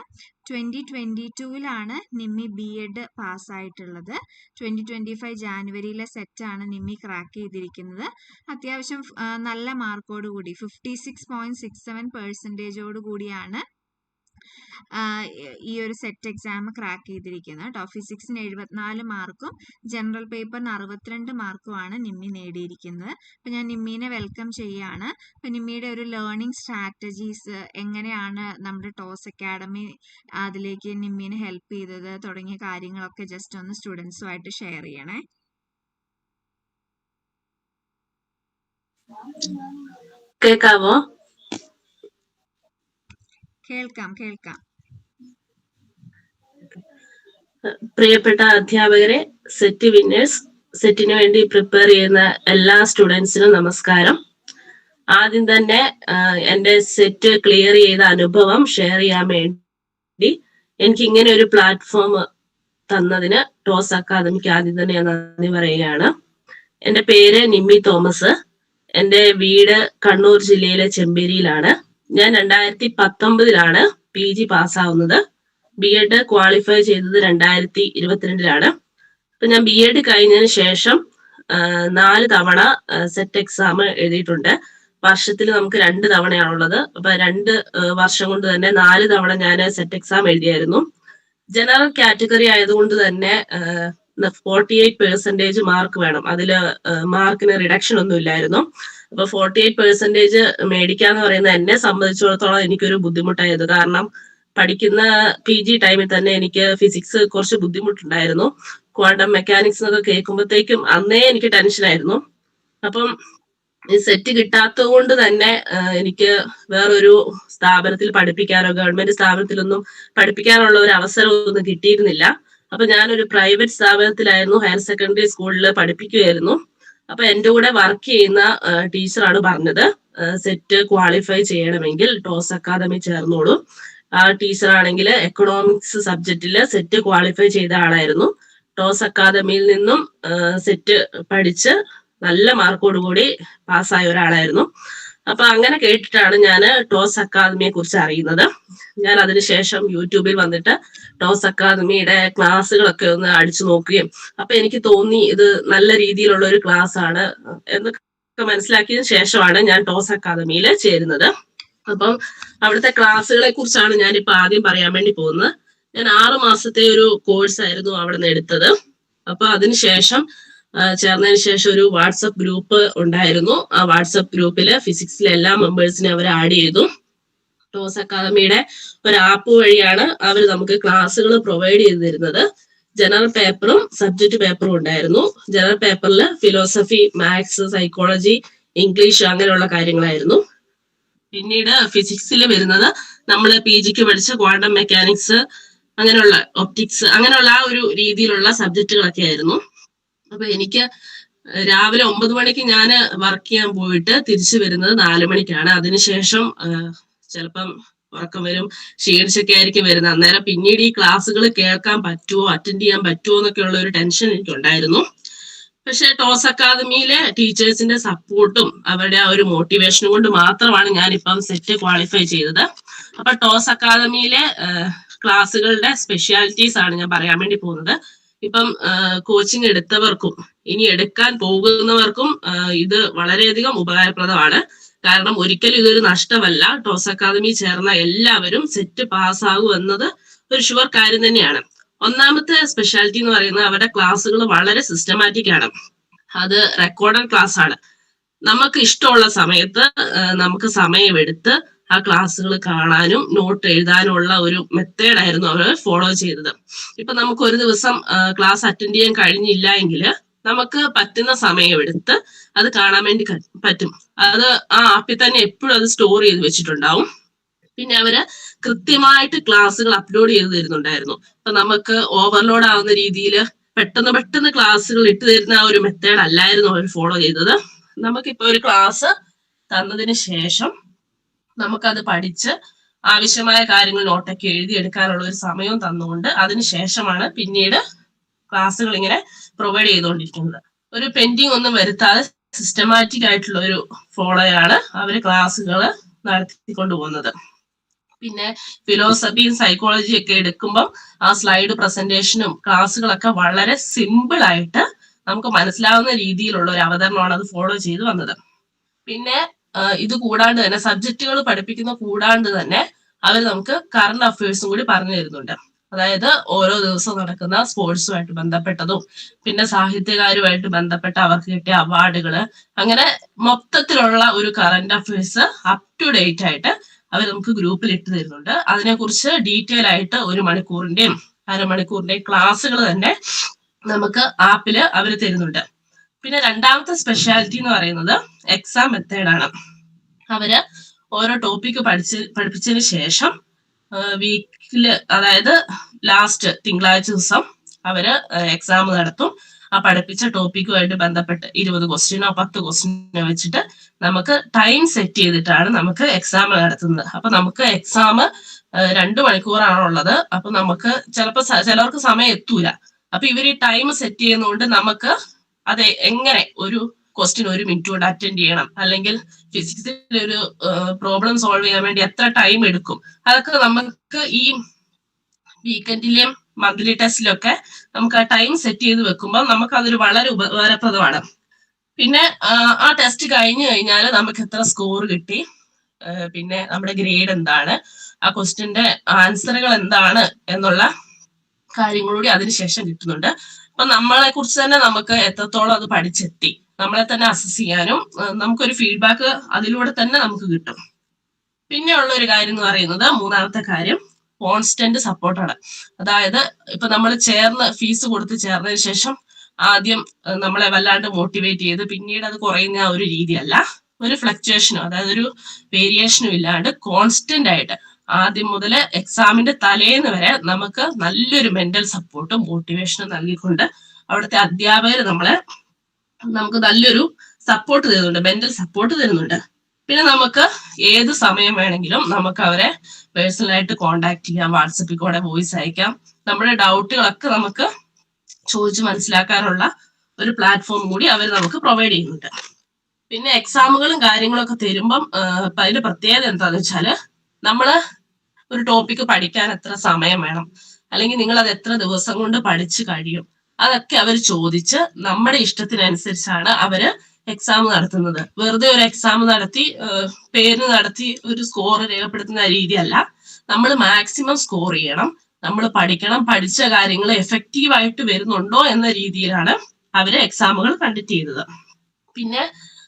2022 നിമ്മി BEd പാസ്സായിട്ടുള്ളത്. 2025 ജാനുവരിയിലെ സെറ്റാണ് നിമ്മി ക്രാക്ക് ചെയ്തിരിക്കുന്നത്. അത്യാവശ്യം നല്ല മാർക്കോട് കൂടി 56.67% കൂടിയാണ് ഈ ഒരു സെറ്റ് എക്സാം ക്രാക്ക് ചെയ്തിരിക്കുന്നത് കേട്ടോ. ഫിസിക്സിന് 74 മാർക്കും ജനറൽ പേപ്പറിന് 62 മാർക്കുമാണ് നിമ്മി നേടിയിരിക്കുന്നത്. അപ്പൊ ഞാൻ നിമ്മീനെ വെൽക്കം ചെയ്യാണ്. അപ്പൊ നിമ്മിയുടെ ഒരു ലേണിംഗ് സ്ട്രാറ്റജീസ്, എങ്ങനെയാണ് നമ്മുടെ ടോസ് അക്കാഡമി അതിലേക്ക് നിമ്മീനെ ഹെൽപ്പ് ചെയ്തത് തുടങ്ങിയ കാര്യങ്ങളൊക്കെ ജസ്റ്റ് ഒന്ന് സ്റ്റുഡൻസുമായിട്ട് ഷെയർ ചെയ്യണേ. കേൾക്കാവോ? കേൾക്കാം. പ്രിയപ്പെട്ട അധ്യാപകരെ, സെറ്റ് വിന്നേഴ്സ്, സെറ്റിന് വേണ്ടി പ്രിപ്പയർ ചെയ്യുന്ന എല്ലാ സ്റ്റുഡൻസിനും നമസ്കാരം. ആദ്യം തന്നെ എന്റെ സെറ്റ് ക്ലിയർ ചെയ്ത അനുഭവം ഷെയർ ചെയ്യാൻ വേണ്ടി എനിക്ക് ഇങ്ങനെ ഒരു പ്ലാറ്റ്ഫോം തന്നതിന് ടോസ് അക്കാദമിക്ക് ആദ്യം തന്നെ ഞാൻ നന്ദി പറയുകയാണ്. എന്റെ പേര് നിമ്മി തോമസ്. എന്റെ വീട് കണ്ണൂർ ജില്ലയിലെ ചെമ്പേരിയിലാണ്. ഞാൻ 2019 PG പാസ്സാവുന്നത്. BEd ക്വാളിഫൈ ചെയ്തത് 2022. അപ്പൊ ഞാൻ BEd കഴിഞ്ഞതിന് ശേഷം 4 തവണ സെറ്റ് എക്സാം എഴുതിയിട്ടുണ്ട്. വർഷത്തിൽ നമുക്ക് 2 തവണയാണുള്ളത്. അപ്പൊ 2 വർഷം കൊണ്ട് തന്നെ 4 തവണ ഞാൻ സെറ്റ് എക്സാം എഴുതിയായിരുന്നു. ജനറൽ കാറ്റഗറി ആയതുകൊണ്ട് തന്നെ 48% മാർക്ക് വേണം. അതില് മാർക്കിന് റിഡക്ഷൻ ഒന്നും ഇല്ലായിരുന്നു. അപ്പൊ 48% മേടിക്കാന്ന് പറയുന്നത് എന്നെ സംബന്ധിച്ചിടത്തോളം എനിക്കൊരു ബുദ്ധിമുട്ടായത്. കാരണം പഠിക്കുന്ന PG ടൈമിൽ തന്നെ എനിക്ക് ഫിസിക്സ് കുറച്ച് ബുദ്ധിമുട്ടുണ്ടായിരുന്നു. ക്വാണ്ടം മെക്കാനിക്സ് എന്നൊക്കെ കേൾക്കുമ്പോഴത്തേക്കും അന്നേ എനിക്ക് ടെൻഷനായിരുന്നു. അപ്പം ഈ സെറ്റ് കിട്ടാത്തത് കൊണ്ട് തന്നെ എനിക്ക് വേറൊരു സ്ഥാപനത്തിൽ പഠിപ്പിക്കാനോ ഗവൺമെന്റ് സ്ഥാപനത്തിലൊന്നും പഠിപ്പിക്കാനുള്ള ഒരു അവസരമൊന്നും കിട്ടിയിരുന്നില്ല. അപ്പൊ ഞാനൊരു പ്രൈവറ്റ് സ്ഥാപനത്തിലായിരുന്നു ഹയർ സെക്കൻഡറി സ്കൂളിൽ പഠിപ്പിക്കുകയായിരുന്നു. അപ്പൊ എന്റെ കൂടെ വർക്ക് ചെയ്യുന്ന ടീച്ചറാണ് പറഞ്ഞത്, സെറ്റ് ക്വാളിഫൈ ചെയ്യണമെങ്കിൽ ടോസ് അക്കാദമി ചേർന്നോളൂ. ആ ടീച്ചറാണെങ്കിൽ എക്കണോമിക്സ് സബ്ജക്റ്റില് സെറ്റ് ക്വാളിഫൈ ചെയ്ത ആളായിരുന്നു. ടോസ് അക്കാദമിയിൽ നിന്നും സെറ്റ് പഠിച്ച് നല്ല മാർക്കോടുകൂടി പാസ്സായ ഒരാളായിരുന്നു. അപ്പൊ അങ്ങനെ കേട്ടിട്ടാണ് ഞാൻ ടോസ് അക്കാദമിയെ കുറിച്ച് അറിയുന്നത്. ഞാൻ അതിനുശേഷം യൂട്യൂബിൽ വന്നിട്ട് ടോസ് അക്കാദമിയുടെ ക്ലാസ്സുകളൊക്കെ ഒന്ന് അടിച്ചു നോക്കുകയും അപ്പൊ എനിക്ക് തോന്നി ഇത് നല്ല രീതിയിലുള്ള ഒരു ക്ലാസ് ആണ് എന്നൊക്കെ മനസ്സിലാക്കിയതിനു ശേഷമാണ് ഞാൻ ടോസ് അക്കാദമിയിൽ ചേരുന്നത്. അപ്പം അവിടുത്തെ ക്ലാസ്സുകളെ കുറിച്ചാണ് ഞാനിപ്പോ ആദ്യം പറയാൻ വേണ്ടി പോകുന്നത്. ഞാൻ 6 മാസത്തെ ഒരു കോഴ്സ് ആയിരുന്നു അവിടെ നിന്ന് എടുത്തത്. അപ്പൊ അതിനുശേഷം ചേർന്നതിന് ശേഷം ഒരു വാട്സപ്പ് ഗ്രൂപ്പ് ഉണ്ടായിരുന്നു. ആ വാട്സപ്പ് ഗ്രൂപ്പില് ഫിസിക്സിലെ എല്ലാ മെമ്പേഴ്സിനെ അവർ ആഡ് ചെയ്തു. ടോസ് അക്കാദമിയുടെ ഒരു ആപ്പ് വഴിയാണ് അവർ നമുക്ക് ക്ലാസ്സുകൾ പ്രൊവൈഡ് ചെയ്തു തരുന്നത്. ജനറൽ പേപ്പറും സബ്ജക്ട് പേപ്പറും ഉണ്ടായിരുന്നു. ജനറൽ പേപ്പറിൽ ഫിലോസഫി, മാത്സ്, സൈക്കോളജി, ഇംഗ്ലീഷ് അങ്ങനെയുള്ള കാര്യങ്ങളായിരുന്നു. പിന്നീട് ഫിസിക്സിൽ വരുന്നത് നമ്മൾ PGക്ക് പഠിച്ച ക്വാണ്ടം മെക്കാനിക്സ്, അങ്ങനെയുള്ള ഒപ്റ്റിക്സ്, അങ്ങനെയുള്ള ആ ഒരു രീതിയിലുള്ള സബ്ജക്റ്റുകളൊക്കെ ആയിരുന്നു. അപ്പൊ എനിക്ക് രാവിലെ 9 മണിക്ക് ഞാൻ വർക്ക് ചെയ്യാൻ പോയിട്ട് തിരിച്ചു വരുന്നത് 4 മണിക്കാണ്. അതിനുശേഷം ചിലപ്പം ഉറക്കം വരും, ക്ഷീണിച്ചൊക്കെ ആയിരിക്കും വരുന്നത്. അന്നേരം പിന്നീട് ഈ ക്ലാസ്സുകൾ കേൾക്കാൻ പറ്റുമോ, അറ്റൻഡ് ചെയ്യാൻ പറ്റുമോ എന്നൊക്കെ ഉള്ള ഒരു ടെൻഷൻ എനിക്കുണ്ടായിരുന്നു. പക്ഷെ ടോസ് അക്കാദമിയിലെ ടീച്ചേഴ്സിന്റെ സപ്പോർട്ടും അവരുടെ ആ ഒരു മോട്ടിവേഷനും കൊണ്ട് മാത്രമാണ് ഞാനിപ്പം സെറ്റ് ക്വാളിഫൈ ചെയ്തത്. അപ്പൊ ടോസ് അക്കാദമിയിലെ ക്ലാസ്സുകളുടെ സ്പെഷ്യാലിറ്റീസ് ആണ് ഞാൻ പറയാൻ വേണ്ടി പോകുന്നത്. ഇപ്പം കോച്ചിങ് എടുത്തവർക്കും ഇനി എടുക്കാൻ പോകുന്നവർക്കും ഇത് വളരെയധികം ഉപകാരപ്രദമാണ്. കാരണം ഒരിക്കലും ഇതൊരു നഷ്ടമല്ല. ടോസ് അക്കാദമി ചേർന്ന എല്ലാവരും സെറ്റ് പാസ്സാകും എന്നത് ഒരു ഷുവർ കാര്യം തന്നെയാണ്. ഒന്നാമത്തെ സ്പെഷ്യാലിറ്റി എന്ന് പറയുന്നത് അവരുടെ ക്ലാസ്സുകൾ വളരെ സിസ്റ്റമാറ്റിക് ആണ്. അത് റെക്കോർഡഡ് ക്ലാസ് ആണ്. നമുക്ക് ഇഷ്ടമുള്ള സമയത്ത് നമുക്ക് സമയമെടുത്ത് ആ ക്ലാസ്സുകൾ കാണാനും നോട്ട് എഴുതാനും ഉള്ള ഒരു മെത്തേഡായിരുന്നു അവർ ഫോളോ ചെയ്തത്. ഇപ്പൊ നമുക്ക് ഒരു ദിവസം ക്ലാസ് അറ്റൻഡ് ചെയ്യാൻ കഴിഞ്ഞില്ല എങ്കിൽ നമുക്ക് പറ്റുന്ന സമയമെടുത്ത് അത് കാണാൻ വേണ്ടി പറ്റും. അത് ആ ആപ്പിൽ തന്നെ എപ്പോഴും അത് സ്റ്റോർ ചെയ്ത് വെച്ചിട്ടുണ്ടാവും. പിന്നെ അവര് കൃത്യമായിട്ട് ക്ലാസ്സുകൾ അപ്ലോഡ് ചെയ്ത് തരുന്നുണ്ടായിരുന്നു. അപ്പൊ നമുക്ക് ഓവർലോഡ് ആവുന്ന രീതിയിൽ പെട്ടെന്ന് ക്ലാസ്സുകൾ ഇട്ട് തരുന്ന ആ ഒരു മെത്തേഡ് അല്ലായിരുന്നു അവർ ഫോളോ ചെയ്തത്. നമുക്കിപ്പോ ഒരു ക്ലാസ് തന്നതിന് ശേഷം നമുക്കത് പഠിച്ച് ആവശ്യമായ കാര്യങ്ങൾ നോട്ടൊക്കെ എഴുതിയെടുക്കാനുള്ള ഒരു സമയവും തന്നുകൊണ്ട് അതിനുശേഷമാണ് പിന്നീട് ക്ലാസ്സുകൾ ഇങ്ങനെ പ്രൊവൈഡ് ചെയ്തുകൊണ്ടിരിക്കുന്നത്. ഒരു പെൻഡിങ് ഒന്നും വരുത്താതെ സിസ്റ്റമാറ്റിക് ആയിട്ടുള്ള ഒരു ഫോളോയാണ് അവര് ക്ലാസ്സുകൾ നടത്തിക്കൊണ്ട് പോകുന്നത്. പിന്നെ ഫിലോസഫിയും സൈക്കോളജിയും ഒക്കെ എടുക്കുമ്പോൾ ആ സ്ലൈഡ് പ്രസന്റേഷനും ക്ലാസ്സുകളൊക്കെ വളരെ സിമ്പിൾ ആയിട്ട് നമുക്ക് മനസ്സിലാവുന്ന രീതിയിലുള്ള ഒരു അവതരണമാണ് അത് ഫോളോ ചെയ്ത് വന്നത്. പിന്നെ ഇത് കൂടാണ്ട് തന്നെ സബ്ജക്റ്റുകൾ പഠിപ്പിക്കുന്ന കൂടാണ്ട് തന്നെ അവർ നമുക്ക് കറണ്ട് അഫയേഴ്സും കൂടി പറഞ്ഞു തരുന്നുണ്ട്. അതായത് ഓരോ ദിവസവും നടക്കുന്ന സ്പോർട്സുമായിട്ട് ബന്ധപ്പെട്ടതും പിന്നെ സാഹിത്യകാരുമായിട്ട് ബന്ധപ്പെട്ട അവർക്ക് കിട്ടിയ അവാർഡുകള്, അങ്ങനെ മൊത്തത്തിലുള്ള ഒരു current affairs up to date ആയിട്ട് അവർ നമുക്ക് ഗ്രൂപ്പിൽ ഇട്ട് തരുന്നുണ്ട്. അതിനെക്കുറിച്ച് ഡീറ്റെയിൽ ആയിട്ട് 1 മണിക്കൂറിന്റെയും അരമണിക്കൂറിന്റെയും ക്ലാസ്സുകൾ തന്നെ നമുക്ക് ആപ്പില് അവർ തരുന്നുണ്ട്. പിന്നെ രണ്ടാമത്തെ സ്പെഷ്യാലിറ്റി എന്ന് പറയുന്നത് എക്സാം മെത്തേഡാണ്. അവര് ഓരോ ടോപ്പിക്ക് പഠിപ്പിച്ചതിന് ശേഷം വീക്കില്, അതായത് ലാസ്റ്റ് തിങ്കളാഴ്ച ദിവസം അവര് എക്സാം നടത്തും. ആ പഠിപ്പിച്ച ടോപ്പിക്കുമായിട്ട് ബന്ധപ്പെട്ട് 20 ക്വസ്റ്റ്യനോ 10 ക്വസ്റ്റ്യനോ വെച്ചിട്ട് നമുക്ക് ടൈം സെറ്റ് ചെയ്തിട്ടാണ് നമുക്ക് എക്സാം നടത്തുന്നത്. അപ്പൊ നമുക്ക് എക്സാം 2 മണിക്കൂറാണുള്ളത്. അപ്പൊ നമുക്ക് ചിലർക്ക് സമയം എത്തൂല. അപ്പൊ ഇവർ ഈ ടൈം സെറ്റ് ചെയ്യുന്നതുകൊണ്ട് നമുക്ക് അത് എങ്ങനെ ഒരു ക്വസ്റ്റ്യൻ 1 മിനിറ്റ് കൊണ്ട് അറ്റൻഡ് ചെയ്യണം, അല്ലെങ്കിൽ ഫിസിക്സിൽ ഒരു പ്രോബ്ലം സോൾവ് ചെയ്യാൻ വേണ്ടി എത്ര ടൈം എടുക്കും, അതൊക്കെ നമുക്ക് ഈ വീക്കെൻഡിലെയും മന്ത്ലി ടെസ്റ്റിലൊക്കെ നമുക്ക് ആ ടൈം സെറ്റ് ചെയ്ത് വെക്കുമ്പോൾ നമുക്ക് അതൊരു വളരെ ഉപകാരപ്രദമാണ്. പിന്നെ ആ ടെസ്റ്റ് കഴിഞ്ഞു കഴിഞ്ഞാൽ നമുക്ക് എത്ര സ്കോർ കിട്ടി, പിന്നെ നമ്മുടെ ഗ്രേഡ് എന്താണ്, ആ ക്വസ്റ്റ്യന്റെ ആൻസറുകൾ എന്താണ് എന്നുള്ള കാര്യങ്ങളൂടി അതിനുശേഷം കിട്ടുന്നുണ്ട്. അപ്പൊ നമ്മളെ കുറിച്ച് തന്നെ നമുക്ക് എത്രത്തോളം അത് പഠിച്ചെത്തി നമ്മളെ തന്നെ അസസ് ചെയ്യാനും നമുക്കൊരു ഫീഡ്ബാക്ക് അതിലൂടെ തന്നെ നമുക്ക് കിട്ടും. പിന്നെ ഉള്ള ഒരു കാര്യം എന്ന് പറയുന്നത്, മൂന്നാമത്തെ കാര്യം കോൺസ്റ്റന്റ് സപ്പോർട്ടാണ്. അതായത് ഇപ്പൊ നമ്മൾ ഫീസ് കൊടുത്ത് ചേർന്നതിന് ശേഷം ആദ്യം നമ്മളെ വല്ലാണ്ട് മോട്ടിവേറ്റ് ചെയ്ത് പിന്നീട് അത് കുറയുന്ന ആ ഒരു രീതിയല്ല. ഒരു ഫ്ലക്ച്വേഷനും, അതായത് ഒരു വേരിയേഷനും ഇല്ലാണ്ട് കോൺസ്റ്റന്റ് ആയിട്ട് ആദ്യം മുതൽ എക്സാമിന്റെ തലേന്ന് വരെ നമുക്ക് നല്ലൊരു മെന്റൽ സപ്പോർട്ടും മോട്ടിവേഷനും നൽകിക്കൊണ്ട് അവിടുത്തെ അധ്യാപകർ നമുക്ക് നല്ലൊരു സപ്പോർട്ട് തരുന്നുണ്ട്, മെന്റൽ സപ്പോർട്ട് തരുന്നുണ്ട്. പിന്നെ നമുക്ക് ഏത് സമയം വേണമെങ്കിലും നമുക്ക് അവരെ പേഴ്സണലായിട്ട് കോണ്ടാക്ട് ചെയ്യാം, വാട്സപ്പിൽ കൂടെ വോയിസ് അയക്കാം, നമ്മുടെ ഡൗട്ടുകളൊക്കെ നമുക്ക് ചോദിച്ച് മനസ്സിലാക്കാനുള്ള ഒരു പ്ലാറ്റ്ഫോം കൂടി അവർ നമുക്ക് പ്രൊവൈഡ് ചെയ്യുന്നുണ്ട്. പിന്നെ എക്സാമുകളും കാര്യങ്ങളൊക്കെ തരുമ്പം അതിന്റെ പ്രത്യേകത എന്താണെന്ന് വെച്ചാല്, നമ്മള് ഒരു ടോപ്പിക്ക് പഠിക്കാൻ എത്ര സമയം വേണം, അല്ലെങ്കിൽ നിങ്ങൾ അത് എത്ര ദിവസം കൊണ്ട് പഠിച്ചു കഴിയും, അതൊക്കെ അവർ ചോദിച്ച് നമ്മുടെ ഇഷ്ടത്തിനനുസരിച്ചാണ് അവര് എക്സാം നടത്തുന്നത്. വെറുതെ ഒരു എക്സാം നടത്തി പേര് നടത്തി ഒരു സ്കോർ രേഖപ്പെടുത്തുന്ന രീതിയല്ല. നമ്മൾ മാക്സിമം സ്കോർ ചെയ്യണം, നമ്മൾ പഠിക്കണം, പഠിച്ച കാര്യങ്ങൾ എഫക്റ്റീവ് ആയിട്ട് വരുന്നുണ്ടോ എന്ന രീതിയിലാണ് അവര് എക്സാമുകൾ കണ്ടക്ട് ചെയ്തത്. പിന്നെ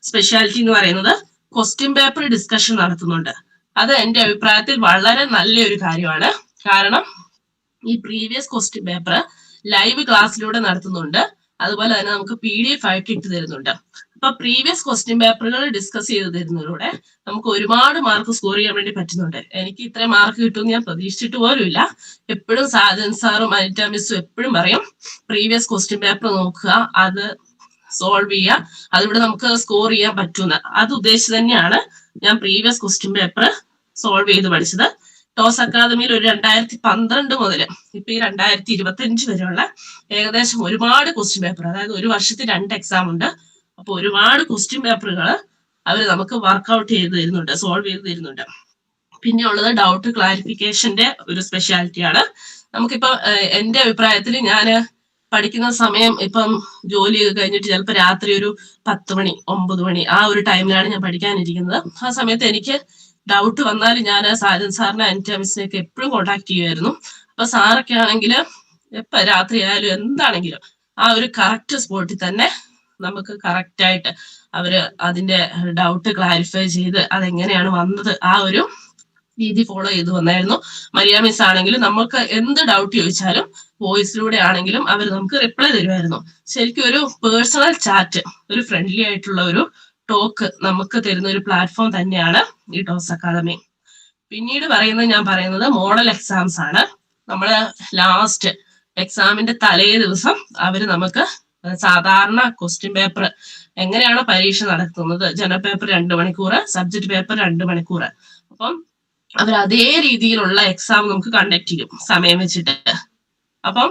സ്പെഷ്യാലിറ്റി എന്ന് പറയുന്നത് ക്വസ്റ്റ്യൻ പേപ്പർ ഡിസ്കഷൻ നടത്തുന്നുണ്ട്. അത് എന്റെ അഭിപ്രായത്തിൽ വളരെ നല്ലൊരു കാര്യമാണ്. കാരണം ഈ പ്രീവിയസ് ക്വസ്റ്റ്യൻ പേപ്പർ ലൈവ് ക്ലാസ്സിലൂടെ നടത്തുന്നുണ്ട്, അതുപോലെ തന്നെ നമുക്ക് PDF ആയിട്ട് ഇട്ട് തരുന്നുണ്ട്. അപ്പൊ പ്രീവിയസ് ക്വസ്റ്റ്യൻ പേപ്പറുകൾ ഡിസ്കസ് ചെയ്ത് തരുന്നതിലൂടെ നമുക്ക് ഒരുപാട് മാർക്ക് സ്കോർ ചെയ്യാൻ വേണ്ടി പറ്റുന്നുണ്ട്. എനിക്ക് ഇത്രയും മാർക്ക് കിട്ടുമെന്ന് ഞാൻ പ്രതീക്ഷിച്ചിട്ട് പോലുമില്ല. എപ്പോഴും സാജൻ സാറും അനിറ്റ മിസ്സും എപ്പോഴും പറയും, പ്രീവിയസ് ക്വസ്റ്റ്യൻ പേപ്പർ നോക്കുക, അത് സോൾവ് ചെയ്യുക, അതിലൂടെ നമുക്ക് സ്കോർ ചെയ്യാൻ പറ്റുന്ന അത് ഉദ്ദേശിച്ച് തന്നെയാണ് ഞാൻ പ്രീവിയസ് ക്വസ്റ്റ്യൻ പേപ്പർ സോൾവ് ചെയ്ത് പഠിച്ചത്. ടോസ് അക്കാദമിയിൽ ഒരു 2012 മുതൽ ഇപ്പൊ ഈ 2025 വരെയുള്ള ഏകദേശം ഒരുപാട് ക്വസ്റ്റ്യൻ പേപ്പർ, അതായത് ഒരു വർഷത്തിൽ 2 എക്സാം ഉണ്ട്. അപ്പൊ ഒരുപാട് ക്വസ്റ്റ്യൻ പേപ്പറുകൾ അവർ നമുക്ക് വർക്ക്ഔട്ട് ചെയ്ത് തരുന്നുണ്ട്, സോൾവ് ചെയ്ത് തരുന്നുണ്ട്. പിന്നെ ഉള്ളത് ഡൗട്ട് ക്ലാരിഫിക്കേഷന്റെ ഒരു സ്പെഷ്യാലിറ്റിയാണ്. നമുക്കിപ്പോ എന്റെ അഭിപ്രായത്തിൽ ഞാൻ പഠിക്കുന്ന സമയം ഇപ്പം ജോലി കഴിഞ്ഞിട്ട് ചിലപ്പോൾ രാത്രി ഒരു 10 മണി 9 മണി ആ ഒരു ടൈമിലാണ് ഞാൻ പഠിക്കാനിരിക്കുന്നത്. ആ സമയത്ത് എനിക്ക് ഡൗട്ട് വന്നാൽ ഞാൻ സാജൻ സാറിനെ അനിറ്റ മിസ്സിനെയൊക്കെ എപ്പോഴും കോണ്ടാക്ട് ചെയ്യുമായിരുന്നു. അപ്പൊ സാറൊക്കെ ആണെങ്കിൽ എപ്പോ രാത്രി ആയാലും എന്താണെങ്കിലും ആ ഒരു കറക്റ്റ് സ്പോട്ടിൽ തന്നെ നമുക്ക് കറക്റ്റ് ആയിട്ട് അവര് അതിന്റെ ഡൗട്ട് ക്ലാരിഫൈ ചെയ്ത് അതെങ്ങനെയാണ് വന്നത് ആ ഒരു രീതി ഫോളോ ചെയ്ത് വന്നായിരുന്നു. മരിയ മിസ് ആണെങ്കിലും നമുക്ക് എന്ത് ഡൗട്ട് ചോദിച്ചാലും വോയിസിലൂടെ ആണെങ്കിലും അവർ നമുക്ക് റിപ്ലൈ തരുമായിരുന്നു. ശരിക്കും ഒരു പേഴ്സണൽ ചാറ്റ്, ഒരു ഫ്രണ്ട്ലി ആയിട്ടുള്ള ഒരു ടോക്ക് നമുക്ക് തരുന്ന ഒരു പ്ലാറ്റ്ഫോം തന്നെയാണ് ഈ ടോസ് അക്കാദമി. പിന്നീട് ഞാൻ പറയുന്നത് മോഡൽ എക്സാംസ് ആണ്. നമ്മള് ലാസ്റ്റ് എക്സാമിന്റെ തലേ ദിവസം അവര് നമുക്ക് സാധാരണ ക്വസ്റ്റ്യൻ പേപ്പർ എങ്ങനെയാണ് പരീക്ഷ നടത്തുന്നത്, ജനറൽ പേപ്പർ 2 മണിക്കൂർ, സബ്ജക്ട് പേപ്പർ 2 മണിക്കൂർ. അപ്പം അവർ അതേ രീതിയിലുള്ള എക്സാം നമുക്ക് കണ്ടക്ട് ചെയ്യും സമയം വെച്ചിട്ട്. അപ്പം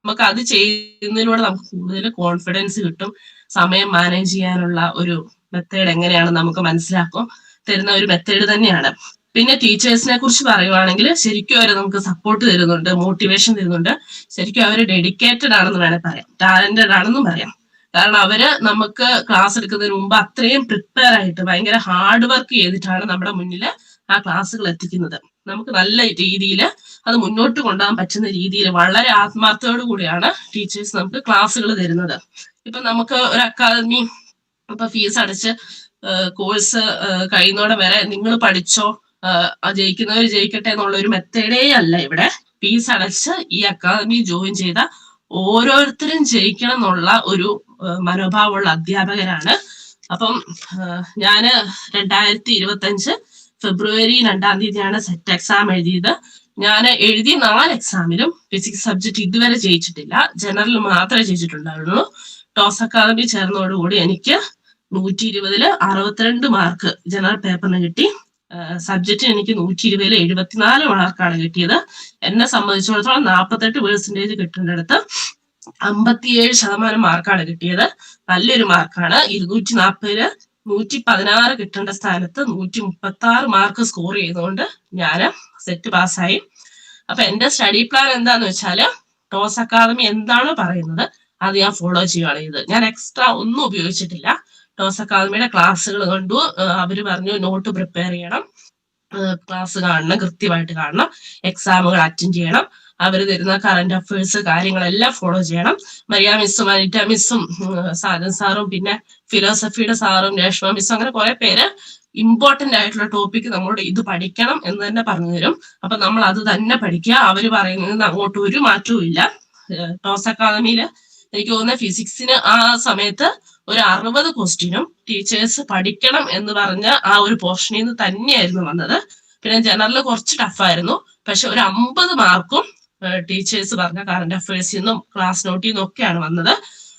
നമുക്ക് അത് ചെയ്യുന്നതിലൂടെ നമുക്ക് കൂടുതൽ കോൺഫിഡൻസ് കിട്ടും. സമയം മാനേജ് ചെയ്യാനുള്ള ഒരു മെത്തേഡ് എങ്ങനെയാണ് നമുക്ക് മനസ്സിലാക്കും തരുന്ന ഒരു മെത്തേഡ് തന്നെയാണ്. പിന്നെ ടീച്ചേഴ്സിനെ കുറിച്ച് പറയുവാണെങ്കിൽ ശരിക്കും അവർ നമുക്ക് സപ്പോർട്ട് തരുന്നുണ്ട്, മോട്ടിവേഷൻ തരുന്നുണ്ട്. ശരിക്കും അവർ ഡെഡിക്കേറ്റഡ് ആണെന്ന് വേണേൽ പറയാം, ടാലന്റഡ് ആണെന്നും പറയാം. കാരണം അവര് നമുക്ക് ക്ലാസ് എടുക്കുന്നതിന് മുമ്പ് അത്രയും പ്രിപ്പയർ ആയിട്ട് ഭയങ്കര ഹാർഡ് വർക്ക് ചെയ്തിട്ടാണ് നമ്മുടെ മുന്നിൽ ആ ക്ലാസ്സുകൾ എത്തിക്കുന്നത്. നമുക്ക് നല്ല രീതിയിൽ അത് മുന്നോട്ട് കൊണ്ടുപോകാൻ പറ്റുന്ന രീതിയിൽ വളരെ ആത്മാർത്ഥതയോടു കൂടിയാണ് ടീച്ചേഴ്സ് നമുക്ക് ക്ലാസ്സുകൾ തരുന്നത്. ഇപ്പൊ നമുക്ക് ഒരു അക്കാദമി ഇപ്പൊ ഫീസ് അടച്ച് കോഴ്സ് കഴിയുന്നോടെ വരെ നിങ്ങൾ പഠിച്ചോ, ജയിക്കുന്നവർ ജയിക്കട്ടെ എന്നുള്ള ഒരു മെത്തേഡേ അല്ല ഇവിടെ. ഫീസ് അടച്ച് ഈ അക്കാദമി ജോയിൻ ചെയ്ത ഓരോരുത്തരും ജയിക്കണം എന്നുള്ള ഒരു മനോഭാവമുള്ള അധ്യാപകരാണ്. അപ്പം ഞാന് 2025 ഫെബ്രുവരി 2-ാം തീയതിയാണ് സെറ്റ് എക്സാം എഴുതിയത്. ഞാൻ എഴുതിയ 4 എക്സാമിലും ഫിസിക്സ് സബ്ജക്ട് ഇതുവരെ ജയിച്ചിട്ടില്ല, ജനറൽ മാത്രമേ ജയിച്ചിട്ടുണ്ടായിരുന്നുള്ളൂ. ടോസ് അക്കാദമി ചേർന്നതോടുകൂടി എനിക്ക് 120-ൽ 62 മാർക്ക് ജനറൽ പേപ്പറിന് കിട്ടി. സബ്ജക്റ്റിന് എനിക്ക് 120-ൽ 74 മാർക്കാണ് കിട്ടിയത്. എന്നെ സംബന്ധിച്ചിടത്തോളം 48% കിട്ടേണ്ടടുത്ത് 57% മാർക്കാണ് കിട്ടിയത്. നല്ലൊരു മാർക്കാണ്. 240-ൽ 116 കിട്ടേണ്ട സ്ഥാനത്ത് 136 മാർക്ക് സ്കോർ ചെയ്തുകൊണ്ട് ഞാൻ സെറ്റ് പാസ്സായി. അപ്പൊ എന്റെ സ്റ്റഡി പ്ലാൻ എന്താന്ന് വെച്ചാല് ടോസ് അക്കാദമി എന്താണോ പറയുന്നത് അത് ഞാൻ ഫോളോ ചെയ്യുകയാണ് ചെയ്തത്. ഞാൻ എക്സ്ട്രാ ഒന്നും ഉപയോഗിച്ചിട്ടില്ല. ടോസ് അക്കാദമിയുടെ ക്ലാസ്സുകൾ കണ്ടു, അവര് പറഞ്ഞു നോട്ട് പ്രിപ്പയർ ചെയ്യണം, ക്ലാസ് കാണണം, കൃത്യമായിട്ട് കാണണം, എക്സാമുകൾ അറ്റൻഡ് ചെയ്യണം, അവർ തരുന്ന കറന്റ് അഫയേഴ്സ് കാര്യങ്ങളെല്ലാം ഫോളോ ചെയ്യണം. മരിയ മിസ്സും അനിറ്റ മിസ്സും സാജൻ സാറും പിന്നെ ഫിലോസഫിയുടെ സാറും രേഷ്മ മിസ്സും അങ്ങനെ കുറെ പേര് ഇമ്പോർട്ടന്റ് ആയിട്ടുള്ള ടോപ്പിക് നമ്മളോട് ഇത് പഠിക്കണം എന്ന് തന്നെ പറഞ്ഞു തരും. അപ്പൊ നമ്മൾ അത് തന്നെ പഠിക്കുക. അവര് പറയുന്നതിന് അങ്ങോട്ട് ഒരു മാറ്റവും ഇല്ല. ടോസ് അക്കാദമിയിൽ എനിക്ക് തോന്നുന്നത് ഫിസിക്സിന് ആ സമയത്ത് ഒരു 60 ക്വസ്റ്റ്യനും ടീച്ചേഴ്സ് പഠിക്കണം എന്ന് പറഞ്ഞ ആ ഒരു പോർഷനിൽ നിന്ന് തന്നെയായിരുന്നു വന്നത്. പിന്നെ ജനറൽ കുറച്ച് ടഫായിരുന്നു, പക്ഷെ ഒരു 50 മാർക്കും ടീച്ചേഴ്സ് പറഞ്ഞ കറന്റ് അഫയേഴ്സിൽ നിന്നും ക്ലാസ് നോട്ടിൽ നിന്നും ഒക്കെയാണ് വന്നത്.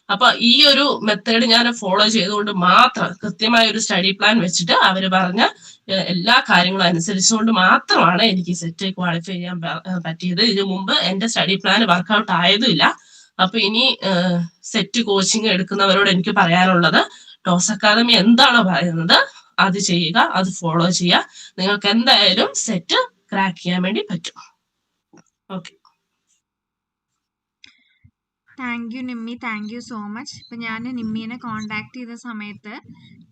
അപ്പൊ ഈ ഒരു മെത്തേഡ് ഞാൻ ഫോളോ ചെയ്തുകൊണ്ട് മാത്രം, കൃത്യമായ ഒരു സ്റ്റഡി പ്ലാൻ വെച്ചിട്ട് അവര് പറഞ്ഞ എല്ലാ കാര്യങ്ങളും അനുസരിച്ചുകൊണ്ട് മാത്രമാണ് എനിക്ക് സെറ്റ് ക്വാളിഫൈ ചെയ്യാൻ പറ്റിയത്. ഇതിനു മുമ്പ് എന്റെ സ്റ്റഡി പ്ലാൻ വർക്ക്ഔട്ട് ആയതുമില്ല. അപ്പൊ ഇനി സെറ്റ് കോച്ചിങ് എടുക്കുന്നവരോട് എനിക്ക് പറയാനുള്ളത്, ടോസ് അക്കാദമി എന്താണോ പറയുന്നത് അത് ചെയ്യുക, അത് ഫോളോ ചെയ്യുക. നിങ്ങൾക്ക് എന്തായാലും സെറ്റ് ക്രാക്ക് ചെയ്യാൻ വേണ്ടി പറ്റും. Okay, thank U Nimmi, thank you so much. ഇപ്പം ഞാൻ നിമ്മീനെ കോണ്ടാക്ട് ചെയ്ത സമയത്ത്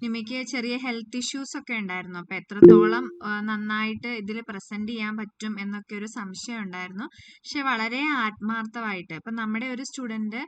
നിമ്മിക്ക് ചെറിയ ഹെൽത്ത് ഇഷ്യൂസ് ഒക്കെ ഉണ്ടായിരുന്നു. അപ്പം എത്രത്തോളം നന്നായിട്ട് ഇതിൽ പ്രസന്റ് ചെയ്യാൻ പറ്റും എന്നൊക്കെ ഒരു സംശയം ഉണ്ടായിരുന്നു. പക്ഷെ വളരെ ആത്മാർത്ഥമായിട്ട് ഇപ്പം നമ്മുടെ ഒരു സ്റ്റുഡൻറ്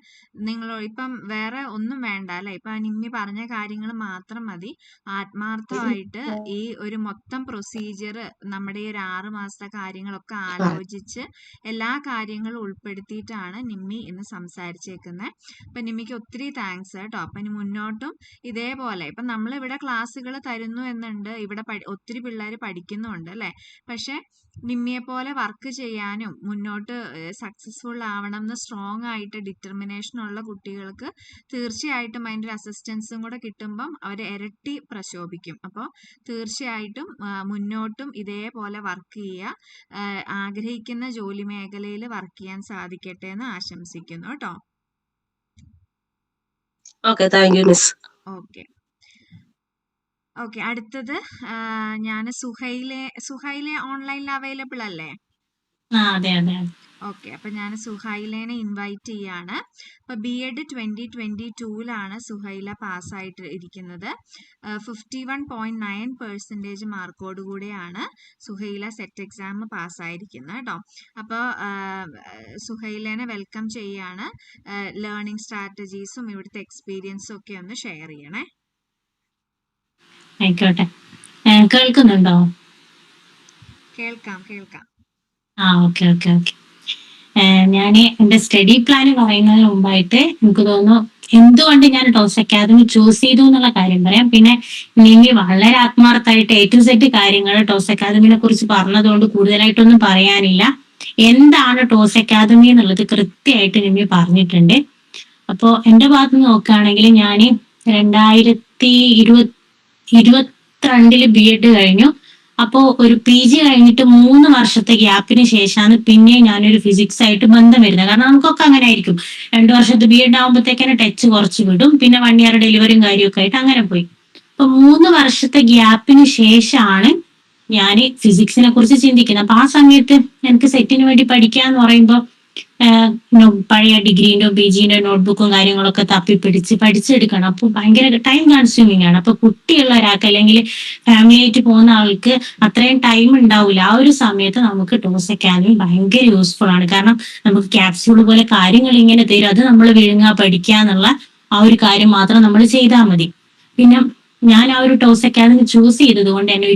നിങ്ങൾ ഇപ്പം വേറെ ഒന്നും വേണ്ട അല്ലേ, ഇപ്പം നിമ്മി പറഞ്ഞ കാര്യങ്ങൾ മാത്രം മതി. ആത്മാർത്ഥമായിട്ട് ഈ ഒരു മൊത്തം പ്രൊസീജിയർ നമ്മുടെ ഈ ഒരു 6 മാസത്തെ കാര്യങ്ങളൊക്കെ ആലോചിച്ച് എല്ലാ കാര്യങ്ങളും ഉൾപ്പെടുത്തിയിട്ടാണ് നിമ്മി ഇന്ന് സംസാരിച്ചേക്കുന്നത്. അപ്പൊ നിമ്മിക്ക് ഒത്തിരി താങ്ക്സ് കേട്ടോ. അപ്പൊ ഇനി മുന്നോട്ടും ഇതേപോലെ ഇപ്പൊ നമ്മളിവിടെ ക്ലാസ്സുകൾ തരുന്നു എന്നുണ്ട്, ഇവിടെ ഒത്തിരി പിള്ളേർ പഠിക്കുന്നുണ്ട് അല്ലെ. പക്ഷെ നിമ്മിയെ പോലെ വർക്ക് ചെയ്യാനും മുന്നോട്ട് സക്സസ്ഫുൾ ആവണം എന്ന് സ്ട്രോങ് ആയിട്ട് ഡിറ്റർമിനേഷൻ ഉള്ള കുട്ടികൾക്ക് തീർച്ചയായിട്ടും അതിൻ്റെ ഒരു അസിസ്റ്റൻസും കൂടെ കിട്ടുമ്പം അവർ ഇരട്ടി പ്രശോഭിക്കും. അപ്പോൾ തീർച്ചയായിട്ടും മുന്നോട്ടും ഇതേപോലെ വർക്ക് ചെയ്യുക, ആഗ്രഹിക്കുന്ന ജോലി മേഖലയിൽ വർക്ക് ചെയ്യാൻ സാധിക്കട്ടെ എന്ന് ആശംസിക്കുന്നു കേട്ടോ. Okay, thank you miss. Okay, അടുത്തത് ഞാൻ സുഹൈലെ ഓൺലൈനിൽ അവൈലബിൾ അല്ലേ? അതെ അതെ. ഓക്കെ, അപ്പൊ ഞാൻ സുഹൈലേനെ ഇൻവൈറ്റ് ചെയ്യാണ്. അപ്പൊ BEd 2022 സുഹൈല പാസ്സായിട്ട് ഇരിക്കുന്നത്. 51.9% മാർക്കോട് കൂടെയാണ് സുഹൈല സെറ്റ് എക്സാം പാസ്സായിരിക്കുന്നത് കേട്ടോ. അപ്പോൾ സുഹൈലേനെ വെൽക്കം ചെയ്യാണ്. ലേണിംഗ് സ്ട്രാറ്റജീസും ഇവിടുത്തെ എക്സ്പീരിയൻസും ഒക്കെ ഒന്ന് ഷെയർ ചെയ്യണേ. ആയിക്കോട്ടെ. കേൾക്കുന്നുണ്ടോ? കേൾക്കാം. ഓക്കെ. ഞാൻ എന്റെ സ്റ്റഡി പ്ലാൻ പറയുന്നതിന് മുമ്പായിട്ട് എനിക്ക് തോന്നുന്നു എന്തുകൊണ്ട് ഞാൻ ടോസ് അക്കാദമി ചൂസ് ചെയ്തു എന്നുള്ള കാര്യം പറയാം. പിന്നെ നിമി വളരെ ആത്മാർത്ഥമായിട്ട് A to Z കാര്യങ്ങൾ ടോസ് അക്കാദമിനെ കുറിച്ച് പറഞ്ഞതുകൊണ്ട് കൂടുതലായിട്ടൊന്നും പറയാനില്ല. എന്താണ് ടോസ് അക്കാദമി എന്നുള്ളത് കൃത്യമായിട്ട് നിമി പറഞ്ഞിട്ടുണ്ട്. അപ്പോ എന്റെ ഭാഗത്ത് നിന്ന് നോക്കുകയാണെങ്കിൽ ഞാൻ 2022 BEd കഴിഞ്ഞു. അപ്പോ ഒരു PG കഴിഞ്ഞിട്ട് 3 വർഷത്തെ ഗ്യാപ്പിന് ശേഷമാണ് പിന്നെ ഞാനൊരു ഫിസിക്സ് ആയിട്ട് ബന്ധം വരുന്നത്. കാരണം നമുക്കൊക്കെ അങ്ങനെ ആയിരിക്കും, 2 വർഷത്തെ BEd ആകുമ്പോഴത്തേക്കാണ് ടച്ച് കുറച്ച് വിടും, പിന്നെ 1 ഇയർ ഡെലിവറിയും കാര്യമൊക്കെ ആയിട്ട് അങ്ങനെ പോയി. അപ്പൊ 3 വർഷത്തെ ഗ്യാപ്പിന് ശേഷമാണ് ഞാൻ ഫിസിക്സിനെ കുറിച്ച് ചിന്തിക്കുന്നത്. അപ്പൊ ആ സമയത്ത് എനിക്ക് സെറ്റിന് വേണ്ടി പഠിക്കാന്ന് പറയുമ്പോൾ പഴയ ഡിഗ്രീന്റെ PGന്റെ നോട്ട്ബുക്കും കാര്യങ്ങളൊക്കെ തപ്പിപ്പിടിച്ച് പഠിച്ചെടുക്കണം. അപ്പൊ ഭയങ്കര ടൈം കൺസ്യൂമിങ് ആണ്. അപ്പൊ കുട്ടിയുള്ള ഒരാൾക്ക് അല്ലെങ്കിൽ ഫാമിലി ആയിട്ട് പോകുന്ന ആൾക്ക് അത്രയും ടൈം ഉണ്ടാവില്ല. ആ ഒരു സമയത്ത് നമുക്ക് ടോസ് അക്കാദമി ഭയങ്കര യൂസ്ഫുൾ ആണ്. കാരണം നമുക്ക് ക്യാപ്സ്യൂൾ പോലെ കാര്യങ്ങൾ ഇങ്ങനെ തരും, അത് നമ്മൾ വിഴുങ്ങുക പഠിക്കുക എന്നുള്ള ആ ഒരു കാര്യം മാത്രം നമ്മൾ ചെയ്താൽ മതി. പിന്നെ ഞാൻ ആ ഒരു ടോസ് അക്കാദമി ചൂസ് ചെയ്തത് കൊണ്ട് എന്നെ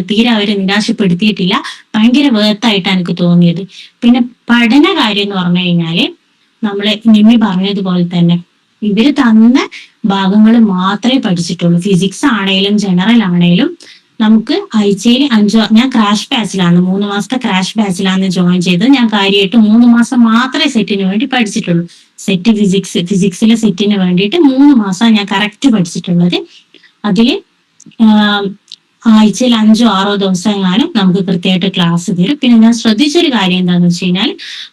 തീരെ അവരെ നിരാശപ്പെടുത്തിയിട്ടില്ല. ഭയങ്കര വേർത്തായിട്ടാണ് എനിക്ക് തോന്നിയത്. പിന്നെ പഠന കാര്യം എന്ന് പറഞ്ഞു കഴിഞ്ഞാല് നമ്മള് നിമ്മി പറഞ്ഞതുപോലെ തന്നെ ഇവര് തന്ന ഭാഗങ്ങൾ മാത്രമേ പഠിച്ചിട്ടുള്ളൂ. ഫിസിക്സ് ആണെങ്കിലും ജനറൽ ആണെങ്കിലും നമുക്ക് ആഴ്ചയിൽ 5 ഞാൻ ക്രാഷ് ബാച്ചിലാണ് 3 മാസത്തെ ക്രാഷ് ബാച്ചിലാണ് ജോയിൻ ചെയ്തത്. ഞാൻ കാര്യമായിട്ട് 3 മാസം മാത്രമേ സെറ്റിന് വേണ്ടി പഠിച്ചിട്ടുള്ളൂ. സെറ്റ് ഫിസിക്സിലെ സെറ്റിന് വേണ്ടിയിട്ട് 3 മാസം ഞാൻ കറക്റ്റ് പഠിച്ചിട്ടുള്ളത്. അതില് ആഴ്ചയിൽ 5 or 6 ദിവസം എങ്ങാനും നമുക്ക് കൃത്യമായിട്ട് ക്ലാസ് തരും. പിന്നെ ഞാൻ ശ്രദ്ധിച്ചൊരു കാര്യം എന്താണെന്ന് വെച്ച് കഴിഞ്ഞാൽ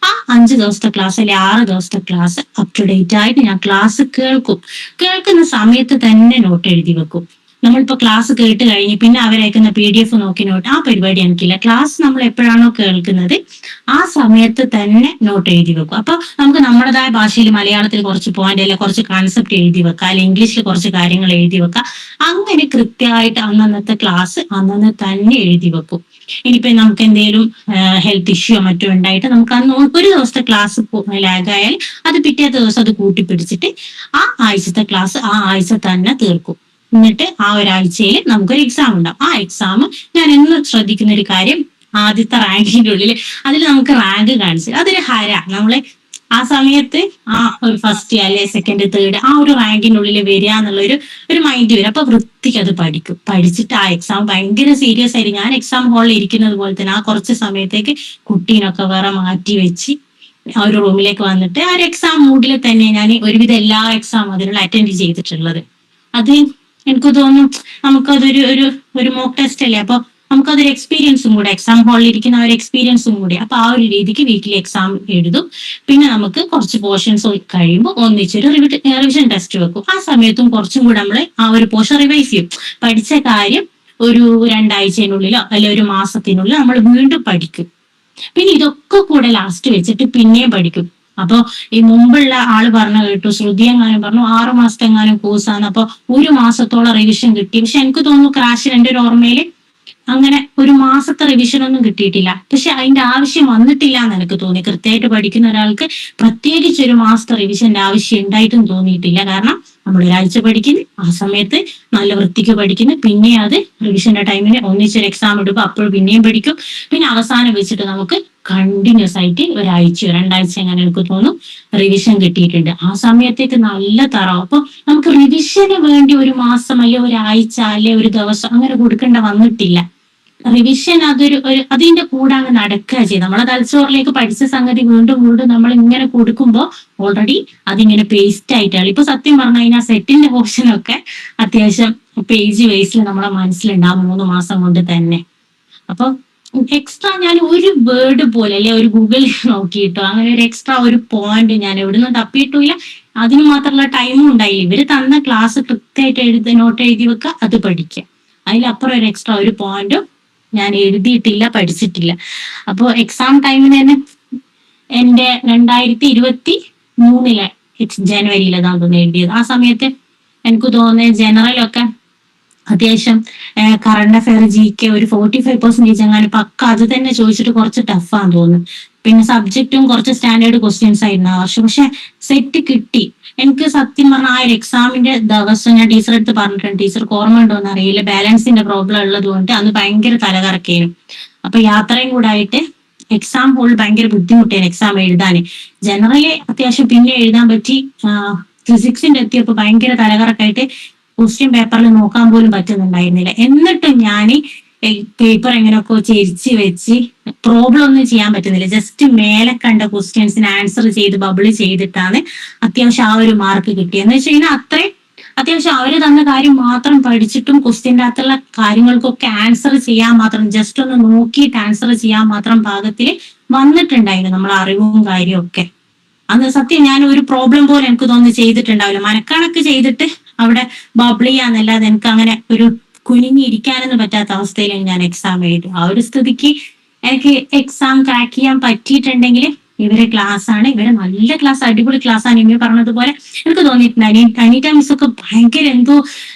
ആ 5 ദിവസത്തെ ക്ലാസ് അല്ലെങ്കിൽ 6 ദിവസത്തെ ക്ലാസ് അപ് ടു ഡേറ്റ് ആയിട്ട് ഞാൻ ക്ലാസ് കേൾക്കുന്ന സമയത്ത് തന്നെ നോട്ട് എഴുതി വെക്കും. നമ്മളിപ്പോ ക്ലാസ് കേട്ട് കഴിഞ്ഞ് പിന്നെ അവരയക്കുന്ന PDF നോക്കി നോട്ട്, ആ പരിപാടി എനിക്കില്ല. ക്ലാസ് നമ്മൾ എപ്പോഴാണോ കേൾക്കുന്നത് ആ സമയത്ത് തന്നെ നോട്ട് എഴുതി വെക്കും. അപ്പൊ നമുക്ക് നമ്മുടേതായ ഭാഷയിൽ മലയാളത്തിൽ കുറച്ച് പോയിന്റ് അല്ലെങ്കിൽ കുറച്ച് കോൺസെപ്റ്റ് എഴുതി വെക്കാം, അല്ലെങ്കിൽ ഇംഗ്ലീഷിൽ കുറച്ച് കാര്യങ്ങൾ എഴുതി വെക്കാം. അങ്ങനെ കൃത്യമായിട്ട് അന്നത്തെ ക്ലാസ് അന്നന്ന് തന്നെ എഴുതി വെക്കും. ഇനിയിപ്പോ നമുക്ക് എന്തെങ്കിലും ഹെൽത്ത് ഇഷ്യൂ മറ്റോ ഉണ്ടായിട്ട് നമുക്ക് അന്ന് ഒരു ദിവസത്തെ ക്ലാസ് ലാഗായാൽ അത് പിറ്റേ ദിവസം അത് കൂട്ടിപ്പിടിച്ചിട്ട് ആ ആഴ്ചത്തെ ക്ലാസ് ആ ആഴ്ച തന്നെ തീർക്കും. എന്നിട്ട് ആ ഒരാഴ്ചയിൽ നമുക്കൊരു എക്സാം ഉണ്ടാവും. ആ എക്സാം ഞാൻ എന്നും ശ്രദ്ധിക്കുന്ന ഒരു കാര്യം, ആദ്യത്തെ റാങ്കിന്റെ ഉള്ളിൽ അതിൽ നമുക്ക് റാങ്ക് കാണിച്ചു അതൊരു ഹര. നമ്മളെ ആ സമയത്ത് ആ ഒരു ഫസ്റ്റ് അല്ലെ സെക്കൻഡ് തേർഡ് ആ ഒരു റാങ്കിന്റെ ഉള്ളിൽ വരിക എന്നുള്ള ഒരു മൈൻഡ് വരും. അപ്പൊ വൃത്തിക്ക് അത് പഠിച്ചിട്ട് ആ എക്സാം ഭയങ്കര സീരിയസ് ആയിട്ട് ഞാൻ എക്സാം ഹാളിൽ ഇരിക്കുന്നത് പോലെ തന്നെ ആ കുറച്ച് സമയത്തേക്ക് കുട്ടീനൊക്കെ വേറെ മാറ്റി വെച്ച് ആ ഒരു റൂമിലേക്ക് വന്നിട്ട് ആ ഒരു എക്സാം മൂഡിൽ തന്നെ ഞാൻ ഒരുവിധം എല്ലാ എക്സാം അതിനുള്ള അറ്റൻഡ് ചെയ്തിട്ടുള്ളത്. അത് എനിക്ക് തോന്നുന്നു നമുക്കതൊരു മോക്ക് ടെസ്റ്റ് അല്ലേ, അപ്പൊ നമുക്കതൊരു എക്സ്പീരിയൻസും കൂടെ, എക്സാം ഹാളിൽ ഇരിക്കുന്ന ആ ഒരു എക്സ്പീരിയൻസും കൂടി. അപ്പൊ ആ ഒരു രീതിക്ക് വീക്കിലി എക്സാം എഴുതും. പിന്നെ നമുക്ക് കുറച്ച് പോർഷൻസ് കഴിയുമ്പോൾ ഒന്നിച്ചൊരു റിവിഷൻ ടെസ്റ്റ് വെക്കും. ആ സമയത്തും കുറച്ചും കൂടെ നമ്മൾ ആ ഒരു പോർഷൻ റിവൈസ് ചെയ്യും. പഠിച്ച കാര്യം ഒരു 2 ആഴ്ചയിനുള്ളിലോ അല്ലെ ഒരു മാസത്തിനുള്ളിൽ നമ്മൾ വീണ്ടും പഠിക്കും. പിന്നെ ഇതൊക്കെ കൂടെ ലാസ്റ്റ് വെച്ചിട്ട് പിന്നെയും പഠിക്കും. അപ്പൊ ഈ മുമ്പുള്ള ആള് പറഞ്ഞു കേട്ടു, ശ്രുതി എങ്ങാനും പറഞ്ഞു 6 മാസത്തെ എങ്ങാനും കോഴ്സാണ്, അപ്പൊ 1 മാസത്തോളം റിവിഷൻ കിട്ടി. പക്ഷെ എനിക്ക് തോന്നുന്നു ക്രാഷിൽ എന്റെ ഒരു ഓർമ്മയില് അങ്ങനെ 1 മാസത്തെ റിവിഷൻ ഒന്നും കിട്ടിയിട്ടില്ല. പക്ഷെ അതിന്റെ ആവശ്യം വന്നിട്ടില്ല എന്ന് എനിക്ക് തോന്നി. കൃത്യമായിട്ട് പഠിക്കുന്ന ഒരാൾക്ക് പ്രത്യേകിച്ച് 1 മാസത്തെ റിവിഷന്റെ ആവശ്യം ഉണ്ടായിട്ടും തോന്നിയിട്ടില്ല. കാരണം നമ്മൾ ഒരാഴ്ച പഠിക്കുന്നു, ആ സമയത്ത് നല്ല വൃത്തിക്ക് പഠിക്കുന്നു, പിന്നെ അത് റിവിഷന്റെ ടൈമിന് ഒന്നിച്ചൊരു എക്സാം എടുക്കും, അപ്പോൾ പിന്നെയും പഠിക്കും. പിന്നെ അവസാനം വെച്ചിട്ട് നമുക്ക് കണ്ടിന്യൂസ് ആയിട്ട് 1 ആഴ്ചയോ 2 ആഴ്ച അങ്ങനെ എനിക്ക് തോന്നുന്നു റിവിഷൻ കിട്ടിയിട്ടുണ്ട്. ആ സമയത്തേക്ക് നല്ല തറവ്. അപ്പൊ നമുക്ക് റിവിഷന് വേണ്ടി 1 മാസം അല്ലെ 1 ആഴ്ച അല്ലെ 1 ദിവസം അങ്ങനെ കൊടുക്കേണ്ട വന്നിട്ടില്ല. റിവിഷൻ അതിന്റെ കൂടെ അങ്ങ് നടക്കുക ചെയ്ത് നമ്മളെ തലച്ചോറിലേക്ക് പഠിച്ച സംഗതി വീണ്ടും നമ്മൾ ഇങ്ങനെ കൊടുക്കുമ്പോൾ ഓൾറെഡി അതിങ്ങനെ പേസ്റ്റ് ആയിട്ടാണ്. ഇപ്പൊ സത്യം പറഞ്ഞു കഴിഞ്ഞാൽ സെറ്റിന്റെ പോർഷനൊക്കെ അത്യാവശ്യം പേജ് വൈസിൽ നമ്മളെ മനസ്സിലുണ്ടാവും 3 മാസം കൊണ്ട് തന്നെ. അപ്പൊ എക്സ്ട്രാ ഞാൻ ഒരു വേർഡ് പോലെ അല്ലെ ഒരു ഗൂഗിളിൽ നോക്കിയിട്ടോ അങ്ങനെ ഒരു എക്സ്ട്രാ ഒരു പോയിന്റ് ഞാൻ എവിടുന്നും തപ്പിയിട്ടില്ല. അതിന് മാത്രമുള്ള ടൈമും ഉണ്ടായില്ല. ഇവര് തന്ന ക്ലാസ് കൃത്യമായിട്ട് നോട്ട് എഴുതി വെക്കുക, അത് പഠിക്കുക. അതിലപ്പുറം ഒരു എക്സ്ട്രാ ഒരു പോയിന്റും ഞാൻ എഴുതിയിട്ടില്ല, പഠിച്ചിട്ടില്ല. അപ്പൊ എക്സാം ടൈമിന് തന്നെ എന്റെ 2023 ജനുവരിയിലാണ് തോന്നുന്നു എഴുതിയത്. ആ സമയത്ത് എനിക്ക് തോന്നുന്നത് ജനറലൊക്കെ അത്യാവശ്യം കറണ്ട് അഫയർ GK ഒരു 45% എങ്ങാനും പക്ക അത് തന്നെ ചോദിച്ചിട്ട് കുറച്ച് ടഫാന്ന് തോന്നുന്നു. പിന്നെ സബ്ജക്റ്റും കുറച്ച് സ്റ്റാൻഡേർഡ് ക്വസ്റ്റ്യൻസ് ആയിരുന്നു ആ വർഷം. പക്ഷെ സെറ്റ് കിട്ടി. എനിക്ക് സത്യം പറഞ്ഞാൽ ആ ഒരു എക്സാമിന്റെ ദിവസം ഞാൻ ടീച്ചറെ അടുത്ത് പറഞ്ഞിട്ടുണ്ട്, ടീച്ചർക്ക് ഓർമ്മ ഉണ്ടോന്ന് അറിയില്ല, ബാലൻസിന്റെ പ്രോബ്ലം ഉള്ളത് കൊണ്ട് അന്ന് ഭയങ്കര തലകറക്കേനും. അപ്പൊ യാത്രയും കൂടെ ആയിട്ട് എക്സാം ഹോൾ ഭയങ്കര ബുദ്ധിമുട്ടാണ് എക്സാം എഴുതാൻ. ജനറലി അത്യാവശ്യം പിന്നെ എഴുതാൻ പറ്റി. ഫിസിക്സിന്റെ എത്തിയപ്പോ ഭയങ്കര തലകറക്കായിട്ട് ക്വസ്റ്റ്യൻ പേപ്പറിൽ നോക്കാൻ പോലും പറ്റുന്നുണ്ടായിരുന്നില്ല. എന്നിട്ടും ഞാൻ പേപ്പർ എങ്ങനെയൊക്കെ ചെരിച്ച് വെച്ച് പ്രോബ്ലം ഒന്നും ചെയ്യാൻ പറ്റുന്നില്ല. ജസ്റ്റ് മേലെ കണ്ട ക്വസ്റ്റ്യൻസിന് ആൻസർ ചെയ്ത് ബബിൾ ചെയ്തിട്ടാണ് അത്യാവശ്യം ആ ഒരു മാർക്ക് കിട്ടിയത്. എന്ന് വെച്ച് കഴിഞ്ഞാൽ അത്രയും അത്യാവശ്യം അവര് തന്ന കാര്യം മാത്രം പഠിച്ചിട്ടും ക്വസ്റ്റ്യൻ്റെ അകത്തുള്ള കാര്യങ്ങൾക്കൊക്കെ ആൻസർ ചെയ്യാൻ മാത്രം, ജസ്റ്റ് ഒന്ന് നോക്കിയിട്ട് ആൻസർ ചെയ്യാൻ മാത്രം പാകത്തിൽ വന്നിട്ടുണ്ടായിരുന്നു നമ്മൾ അറിവും കാര്യവും ഒക്കെ. അന്ന് സത്യം ഞാൻ ഒരു പ്രോബ്ലം പോലെ എനിക്ക് തോന്നുന്നു ചെയ്തിട്ടുണ്ടാവില്ല. മനക്കണക്ക് ചെയ്തിട്ട് അവിടെ ബബിൾ ചെയ്യാന്നല്ലാതെ എനിക്ക് അങ്ങനെ ഒരു കുനിഞ്ഞിരിക്കാനൊന്നും പറ്റാത്ത അവസ്ഥയിലാണ് ഞാൻ എക്സാം എഴുതി. ആ ഒരു സ്ഥിതിക്ക് എനിക്ക് എക്സാം ക്രാക്ക് ചെയ്യാൻ പറ്റിയിട്ടുണ്ടെങ്കിൽ ഇവരെ ക്ലാസ് ആണ്, ഇവരെ നല്ല ക്ലാസ്, അടിപൊളി ക്ലാസ് ആണ്. ഇനി പറഞ്ഞതുപോലെ എനിക്ക് തോന്നിയിട്ടുണ്ട് അനീറ്റ മിസ് ഒക്കെ ഭയങ്കര എന്തോ,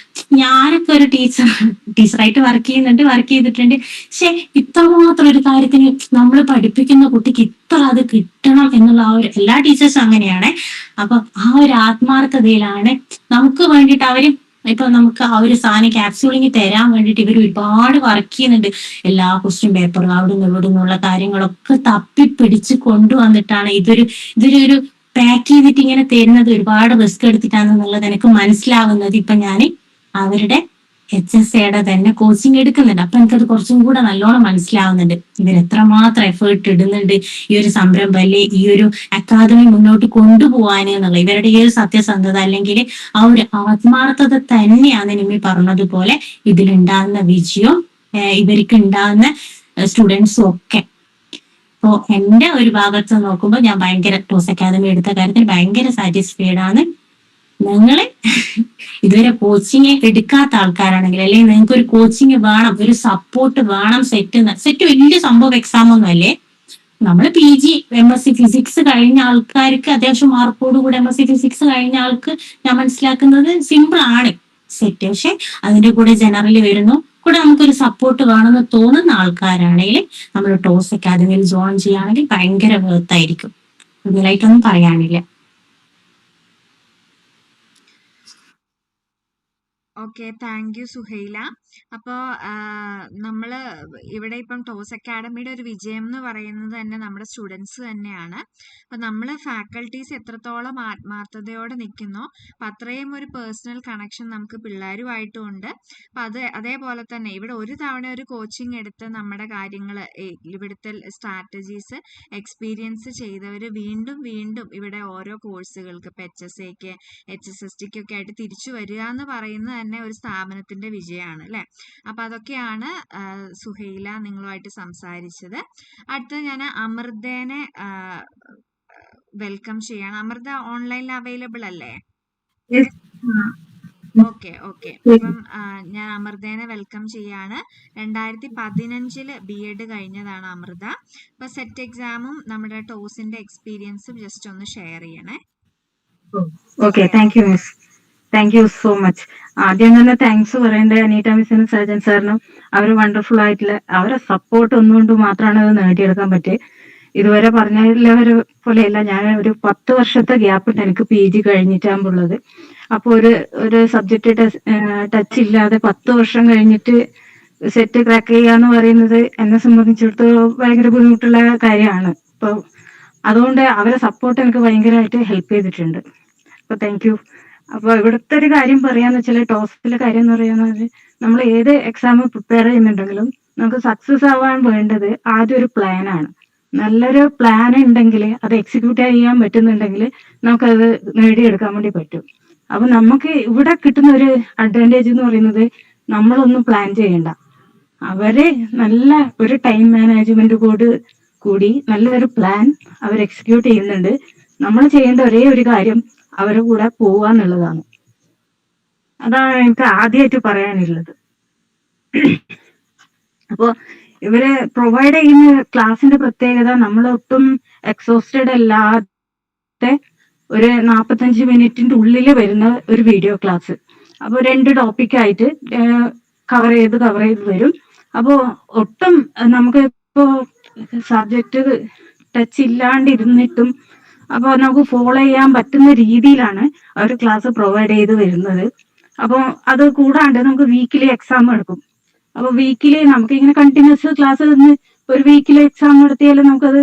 ഞാനൊക്കെ ഒരു ടീച്ചറായിട്ട് വർക്ക് ചെയ്തിട്ടുണ്ട്. പക്ഷെ ഇത്രമാത്രം ഒരു കാര്യത്തിന് നമ്മൾ പഠിപ്പിക്കുന്ന കുട്ടിക്ക് ഇത്ര അത് കിട്ടണം എന്നുള്ള ആ ഒരു, എല്ലാ ടീച്ചേഴ്സും അങ്ങനെയാണ്. അപ്പൊ ആ ഒരു ആത്മാർത്ഥതയിലാണ് നമുക്ക് വേണ്ടിയിട്ട് അവര് ഇപ്പൊ നമുക്ക് ആ ഒരു സാധനം ക്യാപ്സ്യൂളിങ് തരാൻ വേണ്ടിയിട്ട് ഇവർ ഒരുപാട് വർക്ക് ചെയ്യുന്നുണ്ട്. എല്ലാ ക്വസ്റ്റ്യൻ പേപ്പറും അവിടെ നിന്ന് ഇവിടെ നിന്നുള്ള കാര്യങ്ങളൊക്കെ തപ്പിപ്പിടിച്ച് കൊണ്ടുവന്നിട്ടാണ് ഇതൊരു പാക്ക് ചെയ്തിട്ട് ഇങ്ങനെ തരുന്നത്. ഒരുപാട് റിസ്ക് എടുത്തിട്ടാണെന്നുള്ളത് എനിക്ക് മനസ്സിലാവുന്നത് ഇപ്പൊ ഞാൻ അവരുടെ HSAയുടെ തന്നെ കോച്ചിങ് എടുക്കുന്നുണ്ട്. അപ്പൊ എനിക്കത് കുറച്ചും കൂടെ നല്ലോണം മനസ്സിലാവുന്നുണ്ട് ഇവർ എത്രമാത്രം എഫേർട്ട് ഇടുന്നുണ്ട് ഈ ഒരു സംരംഭം അല്ലെ ഈ ഒരു അക്കാദമി മുന്നോട്ട് കൊണ്ടുപോകാന് എന്നുള്ള ഇവരുടെ ഈ ഒരു സത്യസന്ധത അല്ലെങ്കിൽ ആ ഒരു ആത്മാർത്ഥത തന്നെയാണ് നിമ്മി പറഞ്ഞതുപോലെ ഇതിലുണ്ടാകുന്ന വിജയവും ഇവർക്ക് ഉണ്ടാകുന്ന സ്റ്റുഡൻസും ഒക്കെ. അപ്പോ എന്റെ ഒരു ഭാഗത്ത് നോക്കുമ്പോൾ ഞാൻ ഭയങ്കര ടോസ് അക്കാദമി എടുത്ത കാര്യത്തിൽ ഭയങ്കര സാറ്റിസ്ഫൈഡ് ആണ്. നിങ്ങള് ഇതുവരെ കോച്ചിങ് എടുക്കാത്ത ആൾക്കാരാണെങ്കിൽ, അല്ലെങ്കിൽ നിങ്ങൾക്ക് ഒരു കോച്ചിങ് വേണം, ഒരു സപ്പോർട്ട് വേണം, സെറ്റ് വലിയ സംഭവം എക്സാം ഒന്നും അല്ലേ. നമ്മൾ PG MSc ഫിസിക്സ് കഴിഞ്ഞ ആൾക്കാർക്ക് അത്യാവശ്യം മാർക്കോടുകൂടി MSc ഫിസിക്സ് കഴിഞ്ഞ ആൾക്ക് ഞാൻ മനസ്സിലാക്കുന്നത് സിമ്പിൾ ആണ് സെറ്റ്. പക്ഷെ അതിന്റെ കൂടെ ജനറൽ വരുന്നു, കൂടെ നമുക്കൊരു സപ്പോർട്ട് വേണമെന്ന് തോന്നുന്ന ആൾക്കാരാണെങ്കിൽ നമ്മൾ ടോസ് അക്കാദമിയിൽ ജോയിൻ ചെയ്യുകയാണെങ്കിൽ ഭയങ്കര വേർത്തായിരിക്കും. കൂടുതലായിട്ടൊന്നും പറയാനില്ല. Okay, thank U Suhaila. അപ്പോൾ നമ്മൾ ഇവിടെ ഇപ്പം ടോസ് അക്കാഡമിയുടെ ഒരു വിജയം എന്ന് പറയുന്നത് തന്നെ നമ്മുടെ സ്റ്റുഡൻസ് തന്നെയാണ്. അപ്പം നമ്മൾ ഫാക്കൽറ്റീസ് എത്രത്തോളം ആത്മാർത്ഥതയോടെ നിൽക്കുന്നോ അപ്പം അത്രയും ഒരു പേഴ്സണൽ കണക്ഷൻ നമുക്ക് പിള്ളേരുമായിട്ടും ഉണ്ട്. അപ്പം അതേപോലെ തന്നെ ഇവിടെ ഒരു തവണ ഒരു കോച്ചിങ് എടുത്ത് നമ്മുടെ കാര്യങ്ങൾ ഇവിടുത്തെ സ്ട്രാറ്റജീസ് എക്സ്പീരിയൻസ് ചെയ്തവർ വീണ്ടും വീണ്ടും ഇവിടെ ഓരോ കോഴ്സുകൾക്ക് ഇപ്പം HSAക്ക് HSSTക്കൊക്കെ ആയിട്ട് തിരിച്ചു വരിക എന്ന് പറയുന്നത് തന്നെ ഒരു സ്ഥാപനത്തിന്റെ വിജയമാണ് അല്ലെ. അപ്പൊ അതൊക്കെയാണ് സുഹൈല നിങ്ങളുമായിട്ട് സംസാരിച്ചത്. അടുത്തത് ഞാൻ അമൃതേനെ വെൽക്കം ചെയ്യാണ്. അമൃത ഓൺലൈനിൽ അവൈലബിൾ അല്ലേ? ഓക്കെ. അപ്പം ഞാൻ അമൃതേനെ വെൽക്കം ചെയ്യാണ്. 2015 B.Ed കഴിഞ്ഞതാണ് അമൃത. അപ്പൊ സെറ്റ് എക്സാമും നമ്മുടെ ടോസിന്റെ എക്സ്പീരിയൻസും ജസ്റ്റ് ഒന്ന് ഷെയർ ചെയ്യണേ. Okay, thank you miss. Thank you so much. ആദ്യം തന്നെ താങ്ക്സ് പറയേണ്ടത് അനീറ്റ മിസ്സിനും സജൻ സാറിനും. അവർ വണ്ടർഫുൾ ആയിട്ടുള്ള അവരെ സപ്പോർട്ട് ഒന്നുകൊണ്ട് മാത്രമാണ് അത് നേടിയെടുക്കാൻ പറ്റിയത്. ഇതുവരെ പറഞ്ഞവരെ പോലെയല്ല, ഞാൻ ഒരു 10 വർഷത്തെ ഗ്യാപ്പ് ഉണ്ട് എനിക്ക് PG കഴിഞ്ഞിട്ടാകുമ്പോഴുള്ളത്. അപ്പൊ ഒരു സബ്ജക്റ്റ് ടച്ച് ഇല്ലാതെ 10 വർഷം കഴിഞ്ഞിട്ട് സെറ്റ് ക്രാക്ക് ചെയ്യാന്ന് പറയുന്നത് എന്നെ സംബന്ധിച്ചിടത്തോളം ഭയങ്കര ബുദ്ധിമുട്ടുള്ള കാര്യമാണ്. അപ്പൊ അതുകൊണ്ട് അവരെ സപ്പോർട്ട് എനിക്ക് ഭയങ്കരമായിട്ട് ഹെൽപ്പ് ചെയ്തിട്ടുണ്ട്. അപ്പൊ താങ്ക് യു. അപ്പൊ ഇവിടുത്തെ ഒരു കാര്യം പറയാന്ന് വെച്ചാൽ ടോസിലെ കാര്യം എന്ന് പറയുന്നത് നമ്മൾ ഏത് എക്സാം പ്രിപ്പയർ ചെയ്യുന്നുണ്ടെങ്കിലും നമുക്ക് സക്സസ് ആവാൻ വേണ്ടത് ആദ്യം ഒരു പ്ലാനാണ്. നല്ലൊരു പ്ലാൻ ഉണ്ടെങ്കിൽ അത് എക്സിക്യൂട്ട് ചെയ്യാൻ പറ്റുന്നുണ്ടെങ്കിൽ നമുക്കത് നേടിയെടുക്കാൻ വേണ്ടി പറ്റും. അപ്പൊ നമുക്ക് ഇവിടെ കിട്ടുന്ന ഒരു അഡ്വാൻറ്റേജ് എന്ന് പറയുന്നത് നമ്മളൊന്നും പ്ലാൻ ചെയ്യണ്ട. അവര് നല്ല ഒരു ടൈം മാനേജ്മെന്റ് കൂടി നല്ലൊരു പ്ലാൻ അവർ എക്സിക്യൂട്ട് ചെയ്യുന്നുണ്ട്. നമ്മൾ ചെയ്യേണ്ട ഒരേ ഒരു കാര്യം അവരുടെ കൂടെ പോവാന്നുള്ളതാണ്. അതാണ് എനിക്ക് ആദ്യമായിട്ട് പറയാനുള്ളത്. അപ്പോ ഇവര് പ്രൊവൈഡ് ചെയ്യുന്ന ക്ലാസിന്റെ പ്രത്യേകത നമ്മളൊട്ടും എക്സോസ്റ്റഡ് അല്ലാതെ ഒരു 45 മിനിറ്റിന്റെ ഉള്ളിൽ വരുന്ന ഒരു വീഡിയോ ക്ലാസ്. അപ്പൊ 2 ടോപ്പിക്കായിട്ട് കവർ ചെയ്ത് വരും. അപ്പോ ഒട്ടും നമുക്ക് ഇപ്പോ സബ്ജക്റ്റ് ടച്ച് ഇല്ലാണ്ടിരുന്നിട്ടും അപ്പൊ നമുക്ക് ഫോളോ ചെയ്യാൻ പറ്റുന്ന രീതിയിലാണ് അവർ ക്ലാസ് പ്രൊവൈഡ് ചെയ്ത് വരുന്നത്. അപ്പൊ അത് കൂടാണ്ട് നമുക്ക് വീക്കിലി എക്സാം എടുക്കും. അപ്പൊ വീക്കിലി നമുക്ക് ഇങ്ങനെ കണ്ടിന്യൂസ് ക്ലാസ് ഒരു വീക്കിൽ എക്സാം നടത്തിയാലും നമുക്കത്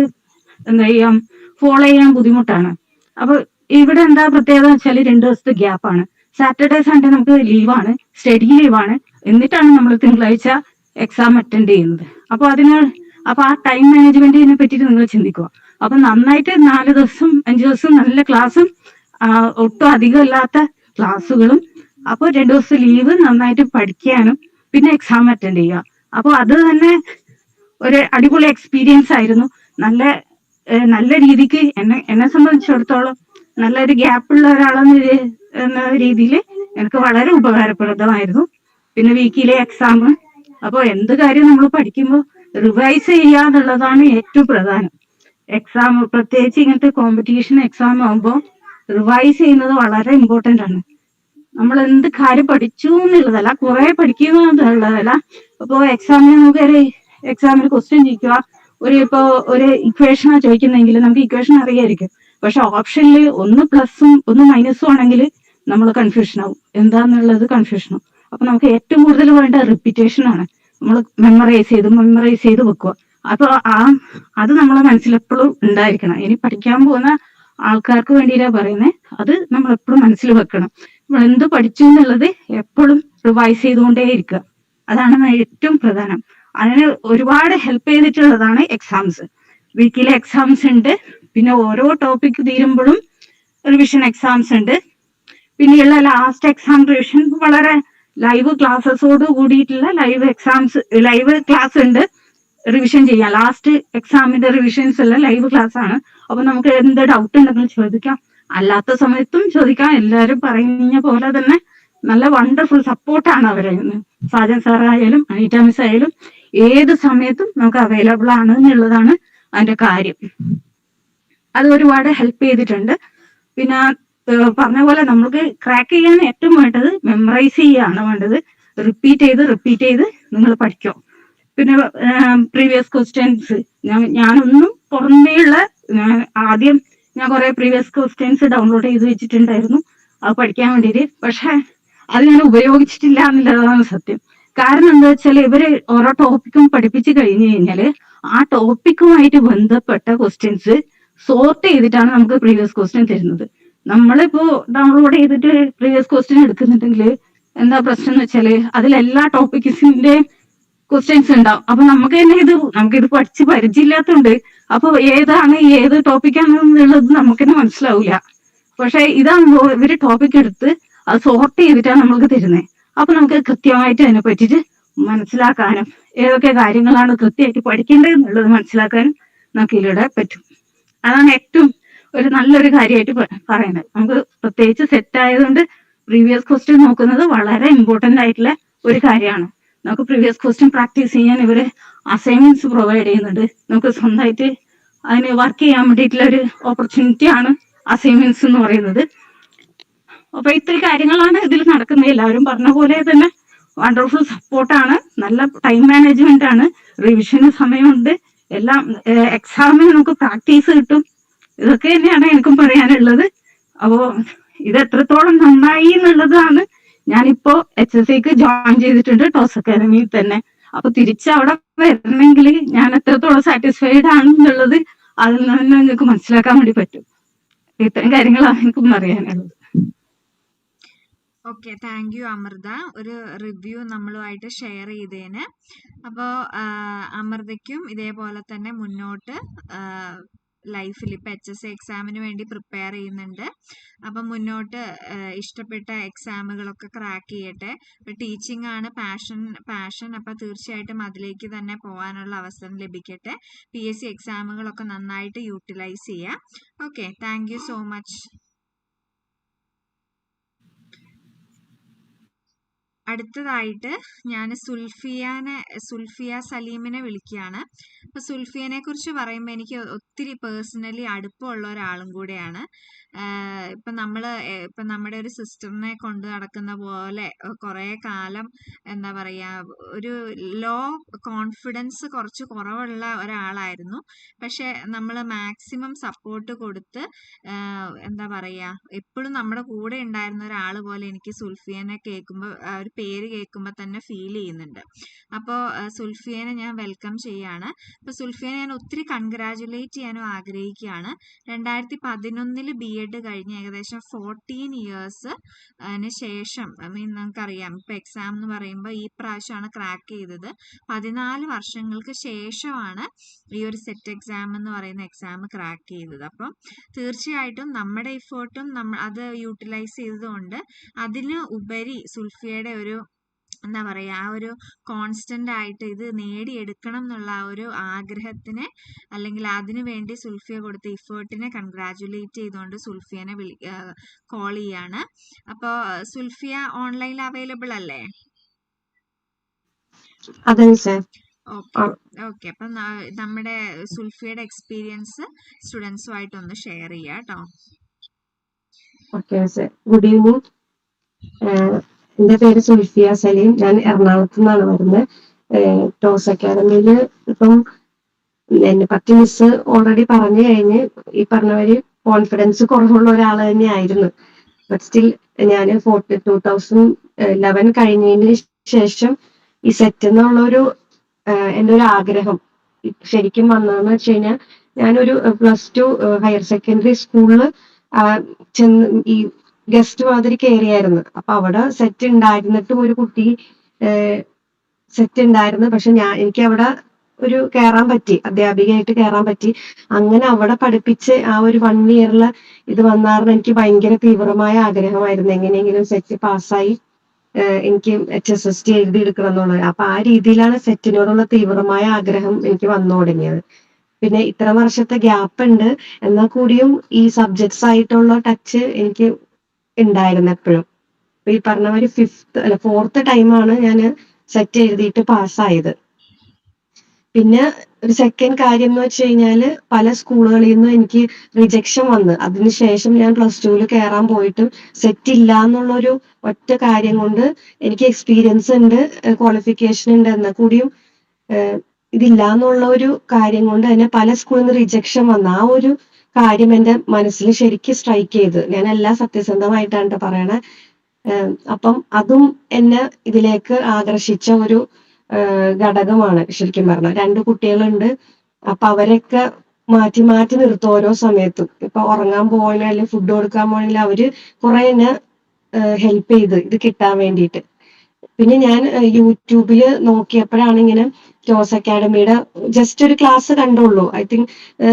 എന്താ ചെയ്യാം, ഫോളോ ചെയ്യാൻ ബുദ്ധിമുട്ടാണ്. അപ്പൊ ഇവിടെ എന്താ പ്രത്യേകത വെച്ചാൽ 2 ദിവസത്തെ ഗ്യാപ്പാണ്. സാറ്റർഡേ സൺഡേ നമുക്ക് ലീവാണ്, സ്റ്റഡി ലീവാണ്. എന്നിട്ടാണ് നമ്മൾ തിങ്കളാഴ്ച എക്സാം അറ്റൻഡ് ചെയ്യുന്നത്. അപ്പൊ ആ ടൈം മാനേജ്മെന്റിനെ പറ്റിയിട്ട് നിങ്ങൾ ചിന്തിക്കുക. അപ്പൊ നന്നായിട്ട് 4 ദിവസം 5 ദിവസം നല്ല ക്ലാസ്സും ഒട്ടും അധികമില്ലാത്ത ക്ലാസ്സുകളും, അപ്പൊ 2 ദിവസം ലീവ്, നന്നായിട്ട് പഠിക്കാനും പിന്നെ എക്സാം അറ്റൻഡ് ചെയ്യുക. അപ്പൊ അത് തന്നെ ഒരു അടിപൊളി എക്സ്പീരിയൻസ് ആയിരുന്നു. നല്ല രീതിക്ക് എന്നെ സംബന്ധിച്ചിടത്തോളം നല്ലൊരു ഗ്യാപ്പുള്ള എന്ന രീതിയിൽ എനിക്ക് വളരെ ഉപകാരപ്രദമായിരുന്നു. പിന്നെ വീക്കിലെ എക്സാം, അപ്പൊ എന്ത് കാര്യം നമ്മൾ പഠിക്കുമ്പോൾ റിവൈസ് ചെയ്യുക എന്നുള്ളതാണ് ഏറ്റവും പ്രധാനം. എക്സാം, പ്രത്യേകിച്ച് ഇങ്ങനത്തെ കോമ്പറ്റീഷൻ എക്സാം ആകുമ്പോൾ റിവൈസ് ചെയ്യുന്നത് വളരെ ഇമ്പോർട്ടന്റ് ആണ്. നമ്മൾ എന്ത് കാര്യം പഠിച്ചു എന്നുള്ളതല്ല, കുറെ പഠിക്കുക എന്നുള്ളതല്ല. ഇപ്പോ എക്സാമിന് ക്വസ്റ്റ്യൻ ചോദിക്കുക, ഒരു ഇക്വേഷനാ ചോദിക്കുന്നെങ്കിൽ നമുക്ക് ഇക്വേഷൻ അറിയായിരിക്കും. പക്ഷെ ഓപ്ഷനിൽ ഒന്ന് പ്ലസും ഒന്ന് മൈനസും ആണെങ്കിൽ നമ്മൾ കൺഫ്യൂഷൻ ആവും, എന്താന്നുള്ളത് കൺഫ്യൂഷൻ ആവും. അപ്പൊ നമുക്ക് ഏറ്റവും കൂടുതൽ വേണ്ട റിപ്പീറ്റേഷൻ ആണ്. നമ്മൾ മെമ്മറൈസ് ചെയ്ത് വെക്കുക. അപ്പൊ അത് നമ്മളെ മനസ്സിൽ എപ്പോഴും ഉണ്ടായിരിക്കണം. ഇനി പഠിക്കാൻ പോകുന്ന ആൾക്കാർക്ക് വേണ്ടിയിട്ടാ പറയുന്നത്, അത് നമ്മൾ എപ്പോഴും മനസ്സിൽ വെക്കണം. നമ്മൾ എന്ത് പഠിച്ചു എന്നുള്ളത് എപ്പോഴും റിവൈസ് ചെയ്തുകൊണ്ടേയിരിക്കുക. അതാണ് ഏറ്റവും പ്രധാനം. അതിന് ഒരുപാട് ഹെൽപ്പ് ചെയ്തിട്ടുള്ളതാണ് എക്സാംസ്. വീക്കിലെ എക്സാംസ് ഉണ്ട്, പിന്നെ ഓരോ ടോപ്പിക് തീരുമ്പോഴും റിവിഷൻ എക്സാംസ് ഉണ്ട്. പിന്നെയുള്ള ലാസ്റ്റ് എക്സാം റിവിഷൻ വളരെ ലൈവ് ക്ലാസ്സസോട് കൂടിയിട്ടുള്ള ലൈവ് ക്ലാസ് ഉണ്ട് റിവിഷൻ ചെയ്യാം. ലാസ്റ്റ് എക്സാമിന്റെ റിവിഷൻസ് എല്ലാം ലൈവ് ക്ലാസ് ആണ്. അപ്പൊ നമുക്ക് എന്ത് ഡൗട്ട് ഉണ്ടെങ്കിലും ചോദിക്കാം, അല്ലാത്ത സമയത്തും ചോദിക്കാം. എല്ലാവരും പറയുന്ന പോലെ തന്നെ നല്ല വണ്ടർഫുൾ സപ്പോർട്ടാണ് അവരെ. സാജൻ സാർ ആയാലും അനീറ്റ മിസ് ആയാലും ഏത് സമയത്തും നമുക്ക് അവൈലബിൾ ആണ് എന്നുള്ളതാണ് അതിന്റെ കാര്യം. അത് ഒരുപാട് ഹെൽപ്പ് ചെയ്തിട്ടുണ്ട്. പിന്നെ പറഞ്ഞ പോലെ നമുക്ക് ക്രാക്ക് ചെയ്യാൻ ഏറ്റവും വേണ്ടത് മെമ്മറൈസ് ചെയ്യുകയാണ് വേണ്ടത്. റിപ്പീറ്റ് ചെയ്ത് നിങ്ങൾ പഠിക്കും. പിന്നെ പ്രീവിയസ് ക്വസ്റ്റ്യൻസ് ഞാനൊന്നും പുറമേയുള്ള ആദ്യം ഞാൻ കുറെ പ്രീവിയസ് ക്വസ്റ്റ്യൻസ് ഡൗൺലോഡ് ചെയ്ത് വെച്ചിട്ടുണ്ടായിരുന്നു അത് പഠിക്കാൻ വേണ്ടിയിട്ട്. പക്ഷെ അത് ഞാൻ ഉപയോഗിച്ചിട്ടില്ല എന്നുള്ളതാണ് സത്യം. കാരണം എന്താ വെച്ചാൽ ഇവര് ഓരോ ടോപ്പിക്കും പഠിപ്പിച്ചു കഴിഞ്ഞു കഴിഞ്ഞാല് ആ ടോപ്പിക്കുമായിട്ട് ബന്ധപ്പെട്ട ക്വസ്റ്റ്യൻസ് സോർട്ട് ചെയ്തിട്ടാണ് നമുക്ക് പ്രീവിയസ് ക്വസ്റ്റ്യൻ തരുന്നത്. നമ്മളിപ്പോ ഡൗൺലോഡ് ചെയ്തിട്ട് പ്രീവിയസ് ക്വസ്റ്റ്യൻ എടുക്കുന്നുണ്ടെങ്കിൽ എന്താ പ്രശ്നം എന്ന് വെച്ചാല് അതിലെല്ലാ ടോപ്പിക്സിന്റെ ക്വസ്റ്റ്യൻസ് ഉണ്ടാവും. അപ്പൊ നമുക്കിത് പഠിച്ച് പരിചയമില്ലാത്തതുകൊണ്ട് അപ്പൊ ഏത് ടോപ്പിക്കാണെന്നുള്ളത് നമുക്ക് തന്നെ മനസ്സിലാവില്ല. പക്ഷെ ഇതാകുമ്പോ ഇവര് ടോപ്പിക് എടുത്ത് അത് സോർട്ട് ചെയ്തിട്ടാണ് നമ്മൾക്ക് തരുന്നത്. അപ്പൊ നമുക്ക് കൃത്യമായിട്ട് അതിനെ പറ്റിയിട്ട് മനസ്സിലാക്കാനും ഏതൊക്കെ കാര്യങ്ങളാണ് കൃത്യമായിട്ട് പഠിക്കേണ്ടത് എന്നുള്ളത് മനസ്സിലാക്കാനും നമുക്ക് ഇതിലൂടെ പറ്റും. അതാണ് ഏറ്റവും ഒരു നല്ലൊരു കാര്യമായിട്ട് പറയുന്നത്. നമുക്ക് പ്രത്യേകിച്ച് സെറ്റ് ആയതുകൊണ്ട് പ്രീവിയസ് ക്വസ്റ്റ്യൻ നോക്കുന്നത് വളരെ ഇമ്പോർട്ടന്റ് ആയിട്ടുള്ള ഒരു കാര്യമാണ്. നമുക്ക് പ്രീവിയസ് ക്വസ്റ്റ്യൻ പ്രാക്ടീസ് ചെയ്യാൻ ഇവര് അസൈൻമെന്റ്സ് പ്രൊവൈഡ് ചെയ്യുന്നുണ്ട്. നമുക്ക് സ്വന്തമായിട്ട് അതിന് വർക്ക് ചെയ്യാൻ വേണ്ടിയിട്ടുള്ള ഒരു ഓപ്പർച്യൂണിറ്റി ആണ് അസൈൻമെന്റ്സ് എന്ന് പറയുന്നത്. അപ്പൊ ഇത്രയും കാര്യങ്ങളാണ് ഇതിൽ നടക്കുന്നത്. എല്ലാവരും പറഞ്ഞ പോലെ തന്നെ വണ്ടർഫുൾ സപ്പോർട്ടാണ്, നല്ല ടൈം മാനേജ്മെന്റ് ആണ്, റിവിഷന് സമയമുണ്ട്, എല്ലാം എക്സാമിന് നമുക്ക് പ്രാക്ടീസ് കിട്ടും. ഇതൊക്കെ തന്നെയാണ് എനിക്കും പറയാനുള്ളത്. അപ്പോ ഇത് എത്രത്തോളം നന്നായി എന്നുള്ളതാണ്. ഞാനിപ്പോ HSCക്ക് ജോയിൻ ചെയ്തിട്ടുണ്ട് ടോസ് അക്കാദമിയിൽ തന്നെ. അപ്പൊ തിരിച്ച് അവിടെ വരണമെങ്കിൽ ഞാൻ എത്രത്തോളം സാറ്റിസ്ഫൈഡ് ആണെന്നുള്ളത് അതിൽ നിന്ന് നിങ്ങൾക്ക് മനസ്സിലാക്കാൻ വേണ്ടി പറ്റും. ഇത്തരം കാര്യങ്ങളാണ് എനിക്കും പറയാനുള്ളത്. ഓക്കെ, താങ്ക് യു അമൃത, ഒരു റിവ്യൂ നമ്മളുമായിട്ട് ഷെയർ ചെയ്തതിന്. അപ്പോൾ അമൃതയ്ക്കും ഇതേപോലെ തന്നെ മുന്നോട്ട് ലൈഫിൽ ഇപ്പം HSC എക്സാമിന് വേണ്ടി പ്രിപ്പയർ ചെയ്യുന്നുണ്ട്. അപ്പം മുന്നോട്ട് ഇഷ്ടപ്പെട്ട എക്സാമുകളൊക്കെ ക്രാക്ക് ചെയ്യട്ടെ. ഇപ്പം ടീച്ചിങ് ആണ് പാഷൻ. അപ്പം തീർച്ചയായിട്ടും അതിലേക്ക് തന്നെ പോകാനുള്ള അവസരം ലഭിക്കട്ടെ. PSC എക്സാമുകളൊക്കെ നന്നായിട്ട് യൂട്ടിലൈസ് ചെയ്യുക. Okay, thank you so much. അടുത്തതായിട്ട് ഞാൻ സുൽഫിയ സലീമിനെ വിളിക്കുകയാണ്. അപ്പോൾ സുൽഫിയനെ കുറിച്ച് പറയുമ്പോൾ എനിക്ക് ഒത്തിരി പേഴ്സണലി അടുപ്പമുള്ള ഒരാളും കൂടെയാണ്. ഇപ്പം നമ്മുടെ ഒരു സിസ്റ്ററിനെ കൊണ്ട് നടക്കുന്ന പോലെ കുറേ കാലം എന്താ പറയുക, ഒരു ലോ കോൺഫിഡൻസ് കുറച്ച് കുറവുള്ള ഒരാളായിരുന്നു. പക്ഷെ നമ്മൾ മാക്സിമം സപ്പോർട്ട് കൊടുത്ത് എന്താ പറയുക, എപ്പോഴും നമ്മുടെ കൂടെ ഉണ്ടായിരുന്ന ഒരാൾ പോലെ എനിക്ക് സുൽഫിയനെ കേൾക്കുമ്പോൾ ഒരു പേര് കേൾക്കുമ്പോൾ തന്നെ ഫീൽ ചെയ്യുന്നുണ്ട്. അപ്പോൾ സുൽഫിയനെ ഞാൻ വെൽക്കം ചെയ്യാണ്. അപ്പോൾ സുൽഫിയനെ ഞാൻ ഒത്തിരി കൺഗ്രാജുലേറ്റ് ചെയ്യാനും ആഗ്രഹിക്കുകയാണ്. 2011 BEd കഴിഞ്ഞ് ഏകദേശം 14 ഇയേഴ്സ് ശേഷം നമുക്കറിയാം ഇപ്പൊ എക്സാം എന്ന് പറയുമ്പോൾ ഈ പ്രാവശ്യമാണ് ക്രാക്ക് ചെയ്തത്. 14 വർഷങ്ങൾക്ക് ശേഷമാണ് ഈ ഒരു സെറ്റ് എക്സാം എന്ന് പറയുന്ന എക്സാം ക്രാക്ക് ചെയ്തത്. അപ്പം തീർച്ചയായിട്ടും നമ്മുടെ എഫേർട്ടും അത് യൂട്ടിലൈസ് ചെയ്തതുകൊണ്ട് അതിന് ഉപരി സുൽഫിയയുടെ ഒരു എന്താ പറയുക ആ ഒരു കോൺസ്റ്റന്റ് ആയിട്ട് ഇത് നേടിയെടുക്കണം എന്നുള്ള ആ ഒരു ആഗ്രഹത്തിനെ അല്ലെങ്കിൽ അതിനു വേണ്ടി സുൽഫിയ കൊടുത്ത ഇഫേർട്ടിനെ കൺഗ്രാജുലേറ്റ് ചെയ്തുകൊണ്ട് സുൽഫിയനെ കോൾ ചെയ്യാണ്. അപ്പോൾ സുൽഫിയ ഓൺലൈനിൽ അവൈലബിൾ അല്ലേ? അതെ സർ. ഓക്കെ. അപ്പം നമ്മുടെ സുൽഫിയയുടെ എക്സ്പീരിയൻസ് സ്റ്റുഡൻസുമായിട്ടൊന്ന് ഷെയർ ചെയ്യാം കേട്ടോ. Okay sir. Good evening. എന്റെ പേര് സുൽഫിയ സലീം. ഞാൻ എറണാകുളത്ത് നിന്നാണ് വരുന്നത്. ടോസ് അക്കാഡമിയില് ഇപ്പം എന്നെ പറ്റി മിസ് ഓൾറെഡി പറഞ്ഞു കഴിഞ്ഞ് ഈ പറഞ്ഞവര് കോൺഫിഡൻസ് കുറവുള്ള ഒരാൾ തന്നെയായിരുന്നു. ബട്ട് സ്റ്റിൽ ഞാൻ 2011 കഴിഞ്ഞതിന് ശേഷം ഈ സെറ്റ് എന്നുള്ളൊരു എൻ്റെ ഒരു ആഗ്രഹം ശരിക്കും വന്നതെന്ന് വെച്ച് കഴിഞ്ഞാൽ ഞാനൊരു +2 ഹയർ സെക്കൻഡറി സ്കൂളിൽ ചെന്ന് ഈ ഗസ്റ്റ് മാതിരി കയറിയായിരുന്നു. അപ്പൊ അവിടെ സെറ്റ് ഉണ്ടായിരുന്നിട്ടും ഒരു കുട്ടി സെറ്റ് ഉണ്ടായിരുന്നു. പക്ഷെ എനിക്ക് അവിടെ ഒരു കയറാൻ പറ്റി, അധ്യാപികയായിട്ട് കയറാൻ പറ്റി. അങ്ങനെ അവിടെ പഠിപ്പിച്ച് ആ ഒരു 1 ഇയറിൽ ഇത് വന്നാറിന് എനിക്ക് ഭയങ്കര തീവ്രമായ ആഗ്രഹമായിരുന്നു എങ്ങനെയെങ്കിലും സെറ്റ് പാസ്സായി എനിക്ക് HSST എഴുതിയെടുക്കണം എന്നുള്ളത്. അപ്പൊ ആ രീതിയിലാണ് സെറ്റിനോടുള്ള തീവ്രമായ ആഗ്രഹം എനിക്ക് വന്നു തുടങ്ങിയത്. പിന്നെ ഇത്ര വർഷത്തെ ഗ്യാപ്പ് ഉണ്ട്, എന്നാൽ കൂടിയും ഈ സബ്ജക്ട്സ് ആയിട്ടുള്ള ടച്ച് എനിക്ക് ഉണ്ടായിരുന്നു എപ്പോഴും. ഈ പറഞ്ഞ 4th ടൈമാണ് ഞാൻ സെറ്റ് എഴുതിയിട്ട് പാസ്സായത്. പിന്നെ ഒരു സെക്കൻഡ് കാര്യം എന്ന് വെച്ച് കഴിഞ്ഞാല് പല സ്കൂളുകളിൽ നിന്നും എനിക്ക് റിജക്ഷൻ വന്ന് അതിനുശേഷം ഞാൻ +2 കയറാൻ പോയിട്ട് സെറ്റ് ഇല്ല എന്നുള്ളൊരു ഒറ്റ കാര്യം കൊണ്ട് എനിക്ക് എക്സ്പീരിയൻസ് ഉണ്ട്, ക്വാളിഫിക്കേഷൻ ഉണ്ട്, എന്നാൽ കൂടിയും ഇതില്ല എന്നുള്ള ഒരു കാര്യം കൊണ്ട് തന്നെ പല സ്കൂളിൽ നിന്ന് റിജക്ഷൻ വന്ന ആ ഒരു കാര്യം എൻ്റെ മനസ്സിൽ ശരിക്കും സ്ട്രൈക്ക് ചെയ്ത്. ഞാൻ എല്ലാം സത്യസന്ധമായിട്ടാണ് പറയണേ. അപ്പം അതും എന്നെ ഇതിലേക്ക് ആകർഷിച്ച ഒരു ഘടകമാണ് ശരിക്കും പറഞ്ഞാൽ. 2 കുട്ടികളുണ്ട്. അപ്പൊ അവരൊക്കെ മാറ്റി മാറ്റി നിർത്തും ഓരോ സമയത്തും. ഇപ്പൊ ഉറങ്ങാൻ പോകണേ അല്ലെങ്കിൽ ഫുഡ് കൊടുക്കാൻ പോകണമെങ്കിൽ അവര് കുറെ എന്നെ ഹെൽപ്പ് ചെയ്ത് ഇത് കിട്ടാൻ വേണ്ടിയിട്ട്. പിന്നെ ഞാൻ യൂട്യൂബിൽ നോക്കിയപ്പോഴാണ് ഇങ്ങനെ ടോസ് അക്കാഡമിയുടെ ജസ്റ്റ് ഒരു ക്ലാസ് കണ്ടുള്ളൂ. ഐ തിങ്ക്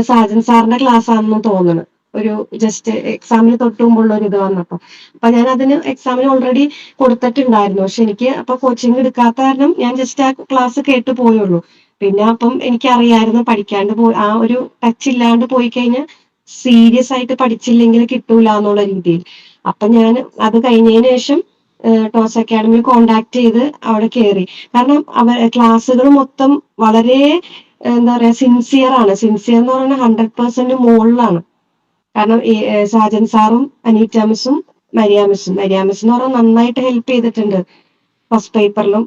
സാജൻ സാറിന്റെ ക്ലാസ് ആണെന്ന് തോന്നുന്നു. ഒരു ജസ്റ്റ് എക്സാമിന് തൊട്ടുമുമ്പുള്ള ഒരു ഇത് വന്നപ്പോ അപ്പൊ ഞാൻ അതിന് എക്സാമിന് ഓൾറെഡി കൊടുത്തിട്ടുണ്ടായിരുന്നു. പക്ഷെ എനിക്ക് അപ്പൊ കോച്ചിങ് എടുക്കാത്ത കാരണം ഞാൻ ജസ്റ്റ് ആ ക്ലാസ് കേട്ട് പോയുള്ളൂ. പിന്നെ അപ്പം എനിക്കറിയായിരുന്നു പഠിക്കാണ്ട് ആ ഒരു ടച്ച് ഇല്ലാണ്ട് പോയി കഴിഞ്ഞാൽ സീരിയസ് ആയിട്ട് പഠിച്ചില്ലെങ്കിൽ കിട്ടൂല എന്നുള്ള രീതിയിൽ. അപ്പൊ ഞാൻ അത് കഴിഞ്ഞതിന് ശേഷം ടോസ് അക്കാഡമി കോണ്ടാക്ട് ചെയ്ത് അവിടെ കയറി. കാരണം ക്ലാസ്സുകൾ മൊത്തം വളരെ എന്താ പറയാ സിൻസിയർ ആണ്. സിൻസിയർ എന്ന് പറയുന്നത് 100% മുകളിലാണ്. കാരണം ഈ സാജൻ സാറും അനീറ്റ മിസ്സും മരിയ മിസ്സും എന്ന് പറഞ്ഞാൽ നന്നായിട്ട് ഹെൽപ്പ് ചെയ്തിട്ടുണ്ട് ഫസ്റ്റ് പേപ്പറിലും.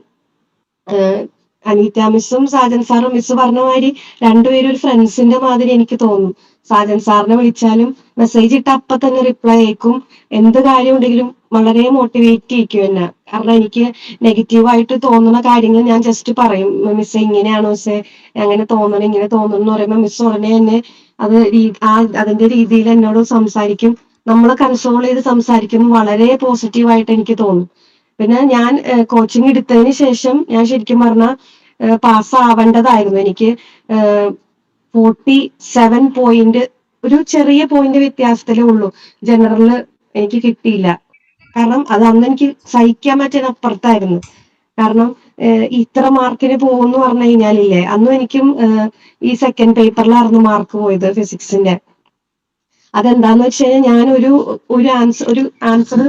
അനീറ്റ മിസ്സും സാജൻ സാറും മിസ് പറഞ്ഞ മാതിരി രണ്ടുപേരും ഒരു ഫ്രണ്ട്സിന്റെ മാതിരി എനിക്ക് തോന്നുന്നു. സാജൻ സാറിനെ വിളിച്ചാലും മെസ്സേജ് ഇട്ട അപ്പൊ തന്നെ റിപ്ലൈ അയക്കും. എന്ത് കാര്യം ഉണ്ടെങ്കിലും വളരെ മോട്ടിവേറ്റ് ചെയ്യിക്കും എന്നെ. കാരണം എനിക്ക് നെഗറ്റീവായിട്ട് തോന്നുന്ന കാര്യങ്ങൾ ഞാൻ ജസ്റ്റ് പറയും, മിസ്സേ ഇങ്ങനെയാണോ മിസ്സേ അങ്ങനെ തോന്നണം ഇങ്ങനെ തോന്നണം എന്ന് പറയുമ്പോൾ മിസ് ഉടനെ തന്നെ അതിന്റെ രീതിയിൽ എന്നോട് സംസാരിക്കും. നമ്മളെ കൺസോൾ ചെയ്ത് സംസാരിക്കുമ്പോൾ വളരെ പോസിറ്റീവായിട്ട് എനിക്ക് തോന്നും. പിന്നെ ഞാൻ കോച്ചിങ് എടുത്തതിന് ശേഷം ഞാൻ ശരിക്കും പറഞ്ഞാൽ പാസ്സാവേണ്ടതായിരുന്നു. എനിക്ക് 47 പോയിന്റ് ഒരു ചെറിയ പോയിന്റ് വ്യത്യാസത്തിലേ ഉള്ളൂ. ജനറലില് എനിക്ക് കിട്ടിയില്ല. കാരണം അത് അന്ന് എനിക്ക് സഹിക്കാൻ പറ്റുന്ന അപ്പുറത്തായിരുന്നു. കാരണം ഇത്ര മാർക്കിന് പോകുമെന്ന് പറഞ്ഞു കഴിഞ്ഞാലില്ലേ, അന്നും എനിക്കും ഈ സെക്കൻഡ് പേപ്പറിലായിരുന്നു മാർക്ക് പോയത് ഫിസിക്സിന്റെ. അതെന്താന്ന് വെച്ച് കഴിഞ്ഞാൽ ഞാൻ ഒരു ആൻസർ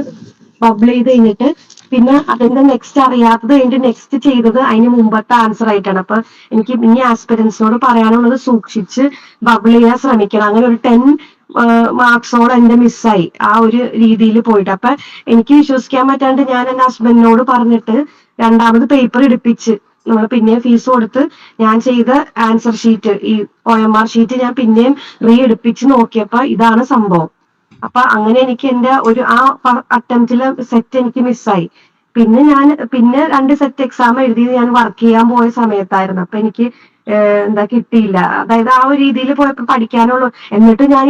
ബബിൾ ചെയ്ത് കഴിഞ്ഞിട്ട് പിന്നെ അതിന്റെ നെക്സ്റ്റ് അറിയാത്തത് കഴിഞ്ഞിട്ട് നെക്സ്റ്റ് ചെയ്തത് അതിന് മുമ്പത്തെ ആൻസർ ആയിട്ടാണ്. അപ്പൊ എനിക്ക് ഇനി ആസ്പിരൻസിനോട് പറയാനുള്ളത് സൂക്ഷിച്ച് ബബിൾ ചെയ്യാൻ ശ്രമിക്കണം. അങ്ങനെ ഒരു 10 മാർക്സോടെ എന്റെ മിസ്സായി ആ ഒരു രീതിയിൽ പോയിട്ട്. അപ്പൊ എനിക്ക് വിശ്വസിക്കാൻ പറ്റാണ്ട് ഞാൻ എന്റെ ഹസ്ബൻഡിനോട് പറഞ്ഞിട്ട് 2ാമത് പേപ്പർ എടുപ്പിച്ച് നമ്മൾ പിന്നെയും ഫീസ് കൊടുത്ത് ഞാൻ ചെയ്ത ആൻസർ ഷീറ്റ് ഈ OMR ഷീറ്റ് ഞാൻ പിന്നെയും എടുപ്പിച്ച് നോക്കിയപ്പോ ഇതാണ് സംഭവം. അപ്പൊ അങ്ങനെ എനിക്ക് എന്റെ ആ അറ്റംപ്റ്റിലെ സെറ്റ് എനിക്ക് മിസ്സായി. പിന്നെ 2 സെറ്റ് എക്സാം എഴുതി ഞാൻ വർക്ക് ചെയ്യാൻ പോയ സമയത്തായിരുന്നു. അപ്പൊ എനിക്ക് എന്താ കിട്ടിയില്ല. അതായത് ആ ഒരു രീതിയിൽ പോയപ്പോ പഠിക്കാനുള്ളൂ. എന്നിട്ട് ഞാൻ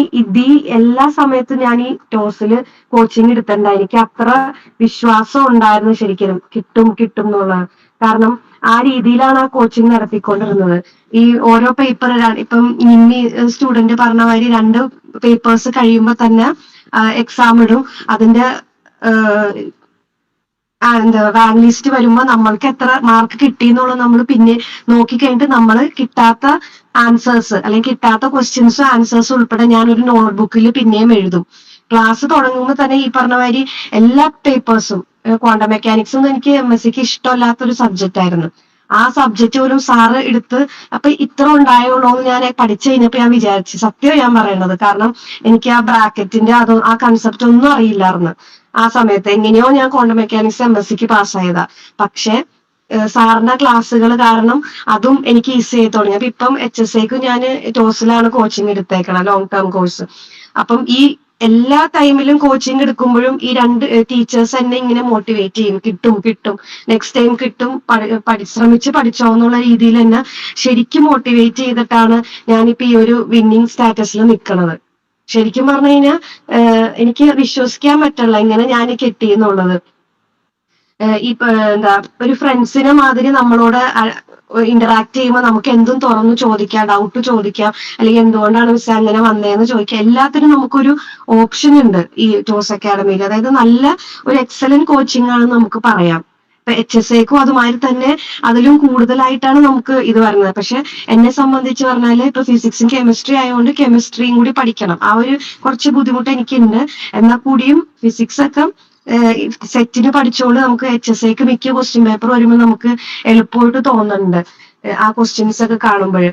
എല്ലാ സമയത്തും ഞാൻ ഈ ടോസിൽ കോച്ചിങ് എടുത്തിട്ടുണ്ടായി. എനിക്ക് അത്ര വിശ്വാസം ഉണ്ടായിരുന്നു ശരിക്കും കിട്ടും എന്നുള്ളത്. കാരണം ആ രീതിയിലാണ് ആ കോച്ചിങ് നടത്തിക്കൊണ്ടിരുന്നത്. ഈ ഓരോ പേപ്പർ ഇപ്പം നിമ്മി സ്റ്റുഡന്റ് പറഞ്ഞ മാതിരി 2 പേപ്പേഴ്സ് കഴിയുമ്പോ തന്നെ എക്സാം ഇടും. അതിന്റെ എന്താ റാങ്ക് ലിസ്റ്റ് വരുമ്പോ നമ്മൾക്ക് എത്ര മാർക്ക് കിട്ടി എന്നുള്ളത് നമ്മൾ പിന്നെ നോക്കി കഴിഞ്ഞിട്ട് നമ്മൾ കിട്ടാത്ത ആൻസേഴ്സ് അല്ലെങ്കിൽ കിട്ടാത്ത ക്വസ്റ്റ്യൻസും ആൻസേഴ്സും ഉൾപ്പെടെ ഞാൻ ഒരു നോട്ട്ബുക്കിൽ പിന്നെയും എഴുതും. ക്ലാസ് തുടങ്ങുമ്പോൾ തന്നെ ഈ പറഞ്ഞ മാതിരി എല്ലാ പേപ്പേഴ്സും ക്വാണ്ടം മെക്കാനിക്സ് ഒന്നും എനിക്ക് MSc ഇഷ്ടമല്ലാത്തൊരു സബ്ജക്റ്റ് ആയിരുന്നു. ആ സബ്ജക്റ്റ് പോലും സാറ് എടുത്ത് അപ്പൊ ഇത്ര ഉണ്ടായുള്ളൂ എന്ന് ഞാൻ പഠിച്ചു കഴിഞ്ഞപ്പോ ഞാൻ വിചാരിച്ചു. സത്യം ഞാൻ പറയണത്. കാരണം എനിക്ക് ആ ബ്രാക്കറ്റിന്റെ ആ കൺസെപ്റ്റ് ഒന്നും അറിയില്ലായിരുന്നു ആ സമയത്ത്. എങ്ങനെയോ ഞാൻ ക്വാണ്ടം മെക്കാനിക്സ് MSc പാസ്സായതാ. പക്ഷെ സാറിന്റെ ക്ലാസ്സുകൾ കാരണം അതും എനിക്ക് ഈസി ആയി തുടങ്ങി. അപ്പൊ ഇപ്പം HSAക്ക് ഞാൻ ടോസിലാണ് കോച്ചിങ് എടുത്തേക്കണം, ലോങ് ടേം കോഴ്സ്. അപ്പം ഈ എല്ലാ ടൈമിലും കോച്ചിങ് എടുക്കുമ്പോഴും ഈ 2 ടീച്ചേഴ്സ് എന്നെ ഇങ്ങനെ മോട്ടിവേറ്റ് ചെയ്യും. കിട്ടും നെക്സ്റ്റ് ടൈം കിട്ടും, പരിശ്രമിച്ച് പഠിച്ചോ എന്നുള്ള രീതിയിൽ എന്നെ ശരിക്കും മോട്ടിവേറ്റ് ചെയ്തിട്ടാണ് ഞാനിപ്പോ ഈ ഒരു വിന്നിങ് സ്റ്റാറ്റസിൽ നിൽക്കുന്നത്. ശരിക്കും പറഞ്ഞു കഴിഞ്ഞാൽ എനിക്ക് വിശ്വസിക്കാൻ പറ്റില്ല ഇങ്ങനെ ഞാൻ കിട്ടിയെന്നുള്ളത്. എന്താ ഒരു ഫ്രണ്ട്സിനെ മാതിരി നമ്മളോട് ഇന്ററാക്ട് ചെയ്യുമ്പോൾ നമുക്ക് എന്തും തുറന്നു ചോദിക്കാം, ഡൗട്ട് ചോദിക്കാം, അല്ലെങ്കിൽ എന്തുകൊണ്ടാണ് മിസ് അങ്ങനെ വന്നതെന്ന് ചോദിക്കാം. എല്ലാത്തിനും നമുക്കൊരു ഓപ്ഷൻ ഉണ്ട് ഈ ടോസ് അക്കാഡമിയിൽ. അതായത് നല്ല ഒരു എക്സലന്റ് കോച്ചിങ് ആണെന്ന് നമുക്ക് പറയാം. ഇപ്പൊ HSAക്കും അതുമാതിരി തന്നെ അതിലും കൂടുതലായിട്ടാണ് നമുക്ക് ഇത് വരുന്നത്. പക്ഷെ എന്നെ സംബന്ധിച്ച് പറഞ്ഞാല് ഇപ്പൊ ഫിസിക്സും കെമിസ്ട്രി ആയതുകൊണ്ട് കെമിസ്ട്രിയും കൂടി പഠിക്കണം. ആ ഒരു കുറച്ച് ബുദ്ധിമുട്ട് എനിക്കുണ്ട്. എന്നാൽ കൂടിയും ഫിസിക്സ് ഒക്കെ സെറ്റിന് പഠിച്ചോണ്ട് നമുക്ക് HSAക്ക് മിക്ക ക്വസ്റ്റ്യൻ പേപ്പർ വരുമ്പോൾ നമുക്ക് എളുപ്പമായിട്ട് തോന്നുന്നുണ്ട് ആ ക്വസ്റ്റ്യൻസ് ഒക്കെ കാണുമ്പോൾ.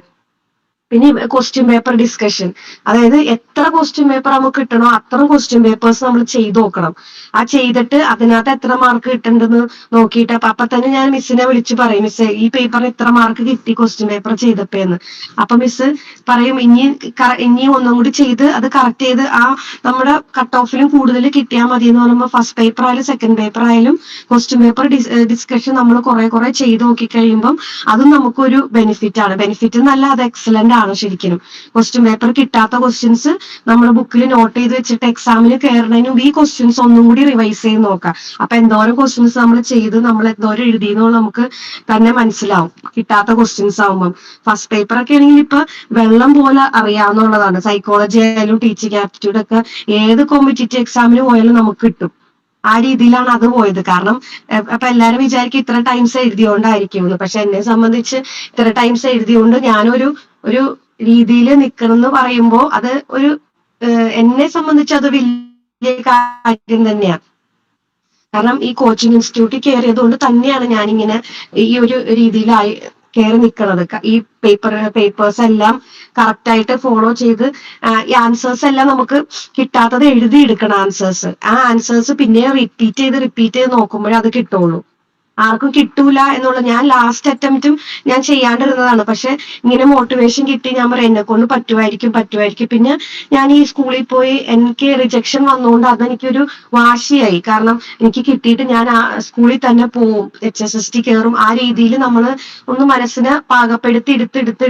പിന്നെ ക്വസ്റ്റ്യൻ പേപ്പർ ഡിസ്കഷൻ, അതായത് എത്ര ക്വസ്റ്റ്യൻ പേപ്പർ നമുക്ക് കിട്ടണോ അത്ര ക്വസ്റ്റ്യൻ പേപ്പേഴ്സ് നമ്മൾ ചെയ്ത് നോക്കണം. ആ ചെയ്തിട്ട് അതിനകത്ത് എത്ര മാർക്ക് കിട്ടുന്നുണ്ടെന്ന് നോക്കിയിട്ട് അപ്പൊ തന്നെ ഞാൻ മിസ്സിനെ വിളിച്ച് പറയും, മിസ് ഈ പേപ്പറിന് ഇത്ര മാർക്ക് കിട്ടി ക്വസ്റ്റ്യൻ പേപ്പർ ചെയ്തപ്പോന്ന്. അപ്പൊ മിസ് പറയും ഇനി ഒന്നും കൂടി ചെയ്ത് അത് കറക്റ്റ് ചെയ്ത് ആ നമ്മുടെ കട്ട് ഓഫിലും കൂടുതൽ കിട്ടിയാൽ മതി എന്ന് പറയുമ്പോൾ ഫസ്റ്റ് പേപ്പർ ആയാലും സെക്കൻഡ് പേപ്പർ ആയാലും ക്വസ്റ്റ്യൻ പേപ്പർ ഡിസ്കഷൻ നമ്മൾ കുറെ ചെയ്ത് നോക്കി കഴിയുമ്പം അതും നമുക്കൊരു ബെനിഫിറ്റ് ആണ്. ബെനിഫിറ്റ് എന്നല്ല, അത് എക്സലന്റ് ആണ് ശരിക്കും. ക്വസ്റ്റ്യൻ പേപ്പർ കിട്ടാത്ത ക്വസ്റ്റ്യൻസ് നമ്മുടെ ബുക്കിൽ നോട്ട് ചെയ്ത് വെച്ചിട്ട് എക്സാമിന് കയറുന്നതിന് മുമ്പ് ഈ ക്വസ്റ്റ്യൻസ് ഒന്നും കൂടി റിവൈസ് ചെയ്ത് നോക്കാം. അപ്പൊ എന്തോരം ക്വസ്റ്റ്യൻസ് നമ്മൾ ചെയ്ത് നമ്മൾ എന്തോരം എഴുതിയെന്നുള്ള നമുക്ക് തന്നെ മനസ്സിലാവും കിട്ടാത്ത ക്വസ്റ്റ്യൻസ് ആവുമ്പം. ഫസ്റ്റ് പേപ്പർ ഒക്കെ ആണെങ്കിൽ ഇപ്പൊ വെള്ളം പോലെ അറിയാവുന്നതാണ്. സൈക്കോളജി ആയാലും ടീച്ചിങ് ആപ്റ്റിറ്റ്യൂഡ് ഒക്കെ ഏത് കോമ്പറ്റീറ്റീവ് എക്സാമിന് പോയാലും നമുക്ക് കിട്ടും. ആ രീതിയിലാണ് അത് പോയത്. കാരണം അപ്പൊ എല്ലാരും വിചാരിക്കും ഇത്ര ടൈംസ് എഴുതിയോണ്ടായിരിക്കും എന്ന്. പക്ഷെ എന്നെ സംബന്ധിച്ച് ഇത്ര ടൈംസ് എഴുതിയോണ്ട് ഞാനൊരു രീതിയിൽ നിൽക്കണം എന്ന് പറയുമ്പോൾ അത് എന്നെ സംബന്ധിച്ച് അത് വലിയ കാര്യം തന്നെയാണ്. കാരണം ഈ കോച്ചിങ് ഇൻസ്റ്റിറ്റ്യൂട്ടിൽ കയറിയത് കൊണ്ട് തന്നെയാണ് ഞാനിങ്ങനെ ഈ ഒരു രീതിയിലായി കയറി നിൽക്കുന്നത്. ഈ പേപ്പേഴ്സ് എല്ലാം കറക്റ്റ് ആയിട്ട് ഫോളോ ചെയ്ത് ഈ ആൻസേഴ്സ് എല്ലാം നമുക്ക് കിട്ടാത്തത് എഴുതിയെടുക്കണം. ആ ആൻസേഴ്സ് പിന്നെ റിപ്പീറ്റ് ചെയ്ത് നോക്കുമ്പോഴേ അത് കിട്ടുള്ളൂ. ആർക്കും കിട്ടൂല എന്നുള്ള ഞാൻ ലാസ്റ്റ് അറ്റംപ്റ്റും ഞാൻ ചെയ്യാണ്ടിരുന്നതാണ്. പക്ഷെ ഇങ്ങനെ മോട്ടിവേഷൻ കിട്ടി. ഞാൻ പറയാം എന്നെ കൊണ്ട് പറ്റുമായിരിക്കും. പിന്നെ ഞാൻ ഈ സ്കൂളിൽ പോയി എനിക്ക് റിജക്ഷൻ വന്നുകൊണ്ട് അതെനിക്കൊരു വാശിയായി. കാരണം എനിക്ക് കിട്ടിയിട്ട് ഞാൻ ആ സ്കൂളിൽ തന്നെ പോവും, HSST കയറും. ആ രീതിയിൽ നമ്മൾ ഒന്ന് മനസ്സിനെ പാകപ്പെടുത്തി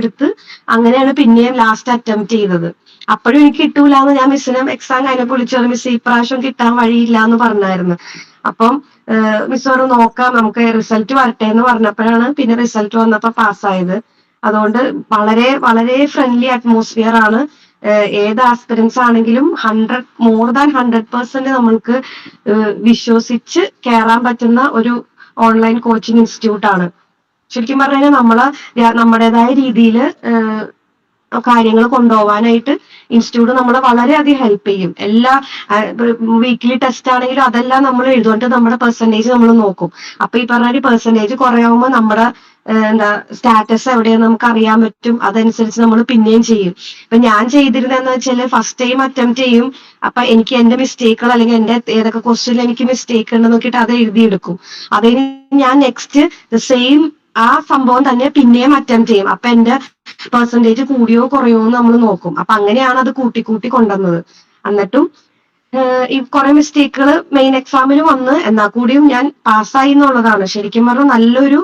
എടുത്ത് അങ്ങനെയാണ് പിന്നെയും ലാസ്റ്റ് അറ്റംപ്റ്റ് ചെയ്തത്. അപ്പോഴും എനിക്ക് കിട്ടൂല എന്ന് ഞാൻ മിസ്സിനെ എക്സാം കഴിഞ്ഞപ്പോൾ വിളിച്ചു, മിസ് ഈ പ്രാവശ്യം കിട്ടാൻ വഴിയില്ല എന്ന് പറഞ്ഞായിരുന്നു. അപ്പം മിസ് പറഞ്ഞു നോക്കാം, നമുക്ക് റിസൾട്ട് വരട്ടെ എന്ന് പറഞ്ഞപ്പോഴാണ് പിന്നെ റിസൾട്ട് വന്നപ്പോ പാസ്സായത്. അതുകൊണ്ട് വളരെ വളരെ ഫ്രണ്ട്ലി അറ്റ്മോസ്ഫിയർ ആണ്. ഏത് ആസ്പിറൻസ് ആണെങ്കിലും മോർ ദാൻ 100% നമ്മൾക്ക് വിശ്വസിച്ച് കയറാൻ പറ്റുന്ന ഒരു ഓൺലൈൻ കോച്ചിങ് ഇൻസ്റ്റിറ്റ്യൂട്ട് ആണ്. ശരിക്കും പറഞ്ഞു കഴിഞ്ഞാൽ നമ്മുടേതായ രീതിയിൽ കാര്യങ്ങൾ കൊണ്ടുപോകാനായിട്ട് ഇൻസ്റ്റിറ്റ്യൂട്ട് നമ്മളെ വളരെയധികം ഹെൽപ്പ് ചെയ്യും. എല്ലാ വീക്ക്ലി ടെസ്റ്റ് ആണെങ്കിലും അതെല്ലാം നമ്മൾ എഴുതുകൊണ്ട് നമ്മുടെ പെർസെന്റേജ് നമ്മൾ നോക്കും. അപ്പൊ ഈ പറഞ്ഞ പെർസെന്റേജ് കുറയാവുമ്പോൾ നമ്മുടെ സ്റ്റാറ്റസ് എവിടെയാന്ന് നമുക്ക് അറിയാൻ പറ്റും. അതനുസരിച്ച് നമ്മൾ പിന്നെയും ചെയ്യും. ഇപ്പൊ ഞാൻ ചെയ്തിരുന്നതെന്ന് വെച്ചാൽ ഫസ്റ്റ് ടൈം അറ്റംപ്റ്റ് ചെയ്യും. അപ്പൊ എനിക്ക് എന്റെ മിസ്റ്റേക്കുകൾ അല്ലെങ്കിൽ എന്റെ ഏതൊക്കെ ക്വസ്റ്റ്യനിൽ എനിക്ക് മിസ്റ്റേക്ക് ഉണ്ടെന്ന് നോക്കിയിട്ട് അത് എഴുതിയെടുക്കും. അതിന് ഞാൻ നെക്സ്റ്റ് സെയിം ആ സംഭവം തന്നെ പിന്നെയും അറ്റംപ്റ്റ് ചെയ്യും. അപ്പൊ എന്റെ പെർസെന്റേജ് കൂടിയോ കുറയോ എന്ന് നമ്മൾ നോക്കും. അപ്പൊ അങ്ങനെയാണ് അത് കൂട്ടി കൊണ്ടുവന്നത്. എന്നിട്ടും ഈ കുറെ മിസ്റ്റേക്കുകൾ മെയിൻ എക്സാമിന് വന്ന് എന്നാൽ കൂടിയും ഞാൻ പാസ്സായി എന്നുള്ളതാണ്. ശരിക്കും പറഞ്ഞാൽ നല്ലൊരു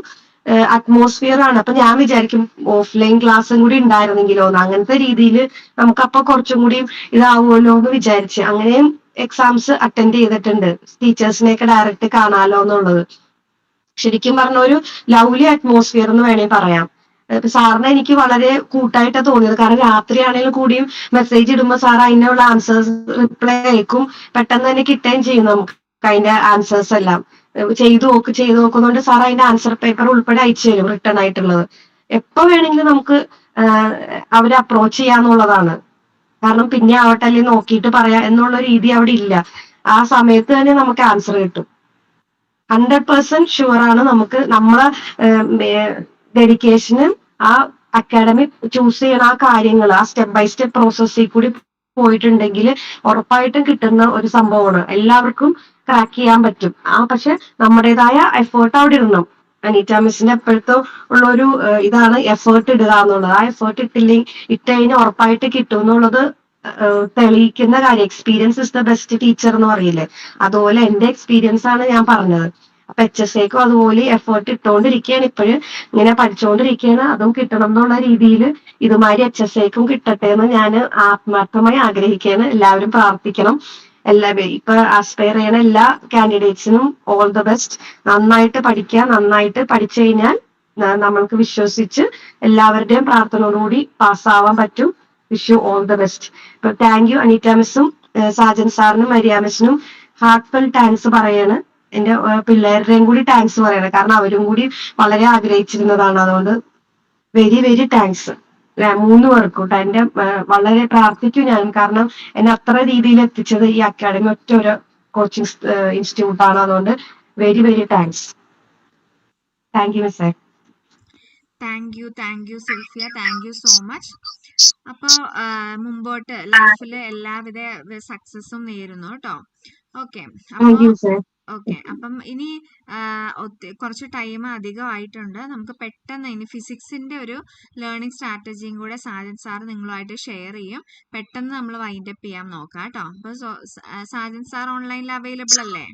അറ്റ്മോസ്ഫിയർ ആണ്. അപ്പൊ ഞാൻ വിചാരിക്കും ഓഫ്ലൈൻ ക്ലാസ്സും കൂടി ഉണ്ടായിരുന്നെങ്കിലോ എന്ന്. അങ്ങനത്തെ രീതിയിൽ നമുക്കപ്പൊ കുറച്ചും കൂടി ഇതാവുമല്ലോ എന്ന് വിചാരിച്ച് അങ്ങനെയും എക്സാംസ് അറ്റൻഡ് ചെയ്തിട്ടുണ്ട്, ടീച്ചേഴ്സിനെയൊക്കെ ഡയറക്റ്റ് കാണാലോ എന്നുള്ളത്. ശരിക്കും പറഞ്ഞ ഒരു ലവ്ലി അറ്റ്മോസ്ഫിയർ എന്ന് വേണേൽ പറയാം. സാറിന് എനിക്ക് വളരെ കൂട്ടായിട്ടാണ് തോന്നിയത്. കാരണം രാത്രിയാണെങ്കിലും കൂടിയും മെസ്സേജ് ഇടുമ്പോൾ സാർ അതിനുള്ള ആൻസേഴ്സ് റിപ്ലൈ അയക്കും, പെട്ടെന്ന് തന്നെ കിട്ടുകയും ചെയ്യും നമുക്ക് അതിന്റെ ആൻസേഴ്സ് എല്ലാം. ചെയ്തു നോക്കുന്നതുകൊണ്ട് സാർ അതിന്റെ ആൻസർ പേപ്പർ ഉൾപ്പെടെ അയച്ചു തരും റിട്ടേൺ ആയിട്ടുള്ളത്. എപ്പോ വേണമെങ്കിലും നമുക്ക് അവരെ അപ്രോച്ച് ചെയ്യാന്നുള്ളതാണ്. കാരണം പിന്നെ ആവട്ടെ അല്ലെങ്കിൽ നോക്കിയിട്ട് പറയാം എന്നുള്ള രീതി അവിടെ ഇല്ല. ആ സമയത്ത് തന്നെ നമുക്ക് ആൻസർ കിട്ടും. 100% ഷുവർ ആണ്. നമുക്ക് നമ്മളെ ഡെഡിക്കേഷനും ആ അക്കാഡമി ചൂസ് ചെയ്യണ ആ കാര്യങ്ങൾ ആ സ്റ്റെപ്പ് ബൈ സ്റ്റെപ്പ് പ്രോസസ്സിൽ കൂടി പോയിട്ടുണ്ടെങ്കിൽ ഉറപ്പായിട്ടും കിട്ടുന്ന ഒരു സംഭവമാണ്. എല്ലാവർക്കും ക്രാക്ക് ചെയ്യാൻ പറ്റും. പക്ഷെ നമ്മുടേതായ എഫേർട്ട് അവിടെ ഇടണം. അനീറ്റ മിസ്സിന്റെ എപ്പോഴത്തെ ഉള്ള ഒരു ഇതാണ് എഫേർട്ട് ഇടുക എന്നുള്ളത്. ആ എഫേർട്ട് ഇട്ട് കഴിഞ്ഞാൽ ഉറപ്പായിട്ട് കിട്ടും എന്നുള്ളത് തെളിയിക്കുന്ന കാര്യം. Experience is the best teacher എന്ന് പറയില്ലേ, അതുപോലെ എന്റെ എക്സ്പീരിയൻസ് ആണ് ഞാൻ പറഞ്ഞത്. അപ്പൊ HSAക്കും അതുപോലെ എഫേർട്ട് ഇട്ടുകൊണ്ടിരിക്കുകയാണ്, ഇപ്പോഴും ഇങ്ങനെ പഠിച്ചുകൊണ്ടിരിക്കുകയാണ്. അതും കിട്ടണം എന്നുള്ള രീതിയിൽ ഇതുമാതിരി HSAക്കും കിട്ടട്ടെ എന്ന് ഞാൻ ആത്മാർത്ഥമായി ആഗ്രഹിക്കുകയാണ്. എല്ലാവരും പ്രാർത്ഥിക്കണം. ഇപ്പൊ ആസ്പയർ ചെയ്യണ എല്ലാ കാൻഡിഡേറ്റ്സിനും ഓൾ ദ ബെസ്റ്റ്. നന്നായിട്ട് പഠിക്കുക. നന്നായിട്ട് പഠിച്ചു കഴിഞ്ഞാൽ നമ്മൾക്ക് വിശ്വസിച്ച് എല്ലാവരുടെയും പ്രാർത്ഥനയോടുകൂടി പാസ്സാവാൻ പറ്റും. Wish you all the best. ഇപ്പൊ താങ്ക് യു അനീറ്റ മിസ്സും സാജൻ സാറിനും മരിയ മിസ്സിനും ഹാർട്ട്ഫുൾ താങ്ക്സ് പറയാണ്. എന്റെ പിള്ളേരുടെയും കൂടി താങ്ക്സ് പറയണം. കാരണം അവരും കൂടി വളരെ ആഗ്രഹിച്ചിരുന്നതാണ്. അതുകൊണ്ട് വെരി വെരി താങ്ക്സ് 3 പേർക്കും. എന്റെ വളരെ പ്രാർത്ഥിക്കും ഞാൻ. കാരണം എന്നെ അത്ര രീതിയിൽ എത്തിച്ചത് ഈ അക്കാഡമി ഒറ്റ ഒരു കോച്ചിങ് ഇൻസ്റ്റിറ്റ്യൂട്ടാണ്. അതുകൊണ്ട് very very thanks. Thank you മിസ്സേ. Thank you Silfiya, thank you so much. അപ്പോൾ മുമ്പോട്ട് ലൈഫിൽ എല്ലാവിധ സക്സസും നേരുന്നു കേട്ടോ. ഓക്കെ, താങ്ക് യു മിസ്സേ. ഓക്കെ. അപ്പം ഇനി കുറച്ച് ടൈം അധികമായിട്ടുണ്ട്. നമുക്ക് പെട്ടെന്ന് ഇനി ഫിസിക്സിന്റെ ഒരു ലേണിംഗ് സ്ട്രാറ്റജിയും കൂടെ സാജൻ സാർ നിങ്ങളുമായിട്ട് ഷെയർ ചെയ്യും. പെട്ടെന്ന് നമ്മൾ വൈൻഡ് അപ്പ് ചെയ്യാൻ നോക്കാം കേട്ടോ. അപ്പൊ സാജൻ സാർ ഓൺലൈനിൽ അവൈലബിൾ അല്ലേ?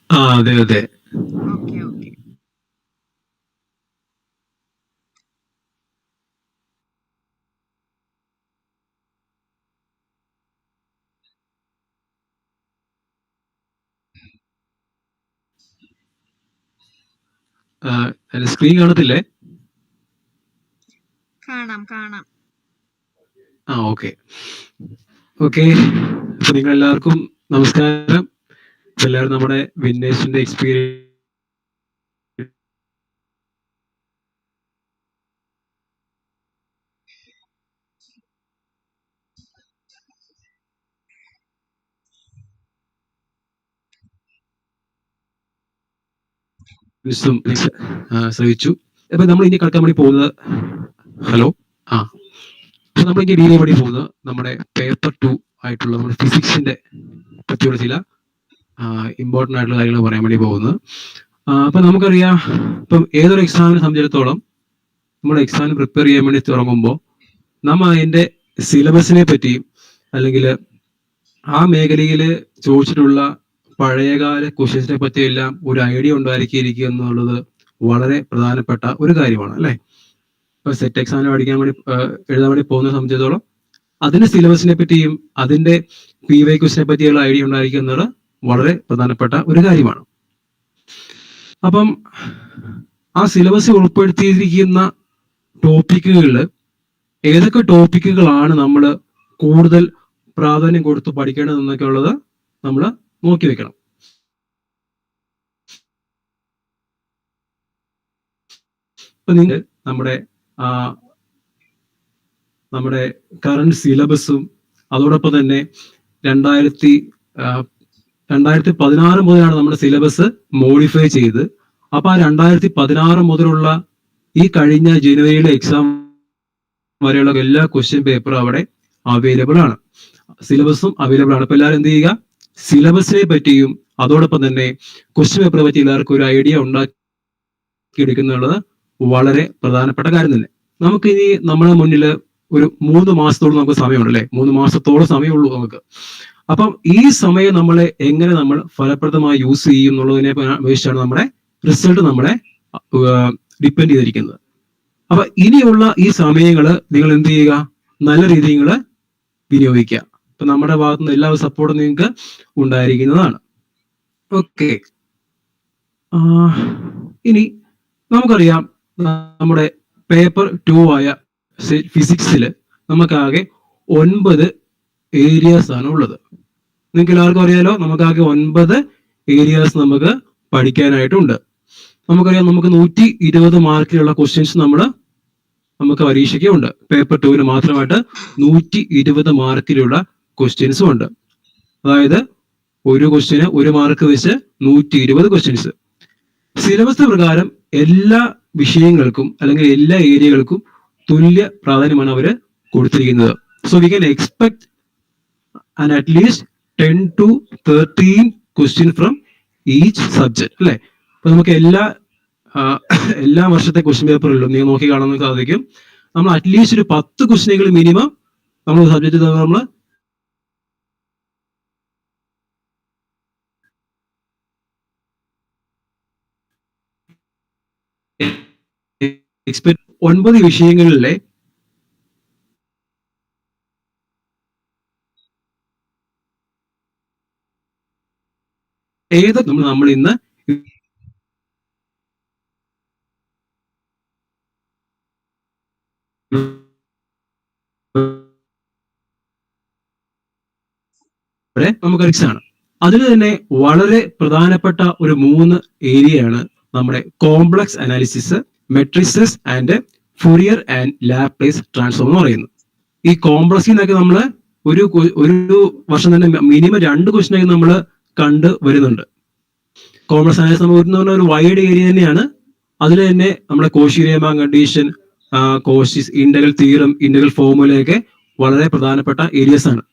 അതെ അതെ. Okay okay. സ്ക്രീൻ കാണത്തില്ലേ? കാണാം. ഓക്കെ. അപ്പൊ നിങ്ങൾ എല്ലാവർക്കും നമസ്കാരം. എല്ലാവരും നമ്മുടെ വിന്നേഴ്സിന്റെ എക്സ്പീരിയൻസ് ശ്രമിച്ചു. അപ്പൊ നമ്മൾ ഇനി കളിക്കാൻ വേണ്ടി പോകുന്നത് ഹലോ അപ്പൊ നമ്മൾ ഇനി ഡീൽ ചെയ്യാൻ വേണ്ടി പോകുന്നത് നമ്മുടെ പേപ്പർ 2 ആയിട്ടുള്ള നമ്മുടെ ഫിസിക്സിന്റെ പറ്റിയുള്ള ചില ഇമ്പോർട്ടൻ്റ് ആയിട്ടുള്ള കാര്യങ്ങൾ പറയാൻ വേണ്ടി പോകുന്നത്. അപ്പൊ നമുക്കറിയാം, ഇപ്പം ഏതൊരു എക്സാമിനെ സംബന്ധിച്ചിടത്തോളം നമ്മൾ എക്സാമിന് പ്രിപ്പയർ ചെയ്യാൻ വേണ്ടി തുടങ്ങുമ്പോൾ നമ്മൾ അതിന്റെ സിലബസിനെ പറ്റിയും അല്ലെങ്കിൽ ആ മേഖലയിൽ ചോദിച്ചിട്ടുള്ള പഴയകാല ക്വസ്റ്റ്യൻസിനെ പറ്റിയെല്ലാം ഒരു ഐഡിയ ഉണ്ടായിരിക്കുക എന്നുള്ളത് വളരെ പ്രധാനപ്പെട്ട ഒരു കാര്യമാണ്, അല്ലെ? ഇപ്പൊ സെറ്റ് എക്സാമിന് പഠിക്കാൻ വേണ്ടി എഴുതാൻ വേണ്ടി പോകുന്ന സംബന്ധിച്ചിടത്തോളം അതിന്റെ സിലബസിനെ പറ്റിയും അതിന്റെ PY ക്വസ്റ്റിനെ പറ്റിയുള്ള ഐഡിയ ഉണ്ടായിരിക്കുക എന്നുള്ളത് വളരെ പ്രധാനപ്പെട്ട ഒരു കാര്യമാണ്. അപ്പം ആ സിലബസിൽ ഉൾപ്പെടുത്തിയിരിക്കുന്ന ടോപ്പിക്കുകളിൽ ഏതൊക്കെ ടോപ്പിക്കുകളാണ് നമ്മൾ കൂടുതൽ പ്രാധാന്യം കൊടുത്ത് പഠിക്കേണ്ടതെന്നൊക്കെ ഉള്ളത് നമ്മൾ നോക്കി വെക്കണം. ഇപ്പൊ നിങ്ങൾ നമ്മുടെ കറണ്ട് സിലബസും അതോടൊപ്പം തന്നെ 2016 മുതലാണ് നമ്മുടെ സിലബസ് മോഡിഫൈ ചെയ്ത്. അപ്പൊ ആ 2016 മുതലുള്ള ഈ കഴിഞ്ഞ ജനുവരിയിലെ എക്സാം വരെയുള്ള എല്ലാ ക്വസ്റ്റ്യൻ പേപ്പറും അവിടെ അവൈലബിൾ ആണ്, സിലബസും അവൈലബിൾ ആണ്. അപ്പൊ എല്ലാവരും എന്ത് ചെയ്യുക, സിലബസിനെ പറ്റിയും അതോടൊപ്പം തന്നെ ക്വസ്റ്റ്യൻ പേപ്പറെ പറ്റി എല്ലാവർക്കും ഒരു ഐഡിയ ഉണ്ടാക്കി എടുക്കുന്നുള്ളത് വളരെ പ്രധാനപ്പെട്ട കാര്യം തന്നെ. നമുക്കിനി നമ്മുടെ മുന്നിൽ ഒരു 3 മാസത്തോളം നമുക്ക് സമയമുണ്ട് അല്ലെ, 3 മാസത്തോളം സമയമുള്ളൂ നമുക്ക്. അപ്പം ഈ സമയം നമ്മളെ എങ്ങനെ നമ്മൾ ഫലപ്രദമായി യൂസ് ചെയ്യും എന്നുള്ളതിനെ അപേക്ഷിച്ചാണ് നമ്മുടെ റിസൾട്ട് നമ്മളെ ഡിപ്പെൻഡ് ചെയ്തിരിക്കുന്നത്. അപ്പൊ ഇനിയുള്ള ഈ സമയങ്ങള് നിങ്ങൾ എന്ത് ചെയ്യുക, നല്ല രീതിയിൽ വിനിയോഗിക്കുക. അപ്പൊ നമ്മുടെ ഭാഗത്തുനിന്ന് എല്ലാ സപ്പോർട്ടും നിങ്ങൾക്ക് ഉണ്ടായിരിക്കുന്നതാണ്. ഓക്കെ, ഇനി നമുക്കറിയാം നമ്മുടെ പേപ്പർ 2 ആയ ഫിസിക്സിൽ നമുക്കാകെ 9 ഏരിയാസ് ആണ് ഉള്ളത്. നിങ്ങൾക്ക് എല്ലാവർക്കും അറിയാലോ, നമുക്കാകെ 9 ഏരിയാസ് നമുക്ക് പഠിക്കാനായിട്ടുണ്ട്. നമുക്കറിയാം നമുക്ക് 120 മാർക്കിലുള്ള ക്വസ്റ്റ്യൻസ് നമുക്ക് പരീക്ഷയ്ക്ക് ഉണ്ട്. പേപ്പർ 2 മാത്രമായിട്ട് 120 മാർക്കിലുള്ള ക്വസ്റ്റ്യൻസും ഉണ്ട്. അതായത് ഒരു ക്വസ്റ്റ്യന് 1 മാർക്ക് വെച്ച് 120 ക്വസ്റ്റ്യൻസ്. സിലബസ് പ്രകാരം എല്ലാ വിഷയങ്ങൾക്കും അല്ലെങ്കിൽ എല്ലാ ഏരിയകൾക്കും തുല്യ പ്രാധാന്യമാണ് അവര് കൊടുത്തിരിക്കുന്നത്. So we can expect and at least 10 to 13 question from each subject അല്ലെ. അപ്പൊ നമുക്ക് എല്ലാ വർഷത്തെ ക്വസ്റ്റ്യൻ പേപ്പറിലും നിങ്ങൾ നോക്കി കാണാൻ സാധിക്കും, നമ്മൾ അറ്റ്ലീസ്റ്റ് ഒരു 10 ക്വസ്റ്റ്യനെങ്കിലും മിനിമം നമ്മൾ സബ്ജക്ട് നമ്മൾ എക്സ്പെക്ട് 9 വിഷയങ്ങളിലെ ഏതൊക്കെ നമ്മൾ ഇന്ന് നമുക്ക് ആണ്. അതിൽ തന്നെ വളരെ പ്രധാനപ്പെട്ട ഒരു 3 ഏരിയയാണ് നമ്മുടെ complex analysis, matrices and Fourier and Laplace transform എന്ന് പറയുന്നത്. ഈ കോംപ്ലക്സിൽ നിന്നൊക്കെ നമ്മൾ ഒരു വർഷം തന്നെ മിനിമം 2 ക്വസ്റ്റ്യൻ നമ്മൾ കണ്ടു വരുന്നുണ്ട്. കോംപ്ലക്സ് അനാലിസിസ് നമ്മൾ എന്ന് പറഞ്ഞ ഒരു വൈഡ് ഏരിയ തന്നെയാണ്. അതിൽ തന്നെ നമ്മുടെ Cauchy Riemann condition, Cauchy's integral theorem, integral ഫോർമുലയൊക്കെ വളരെ പ്രധാനപ്പെട്ട ഏരിയസ് ആണ്.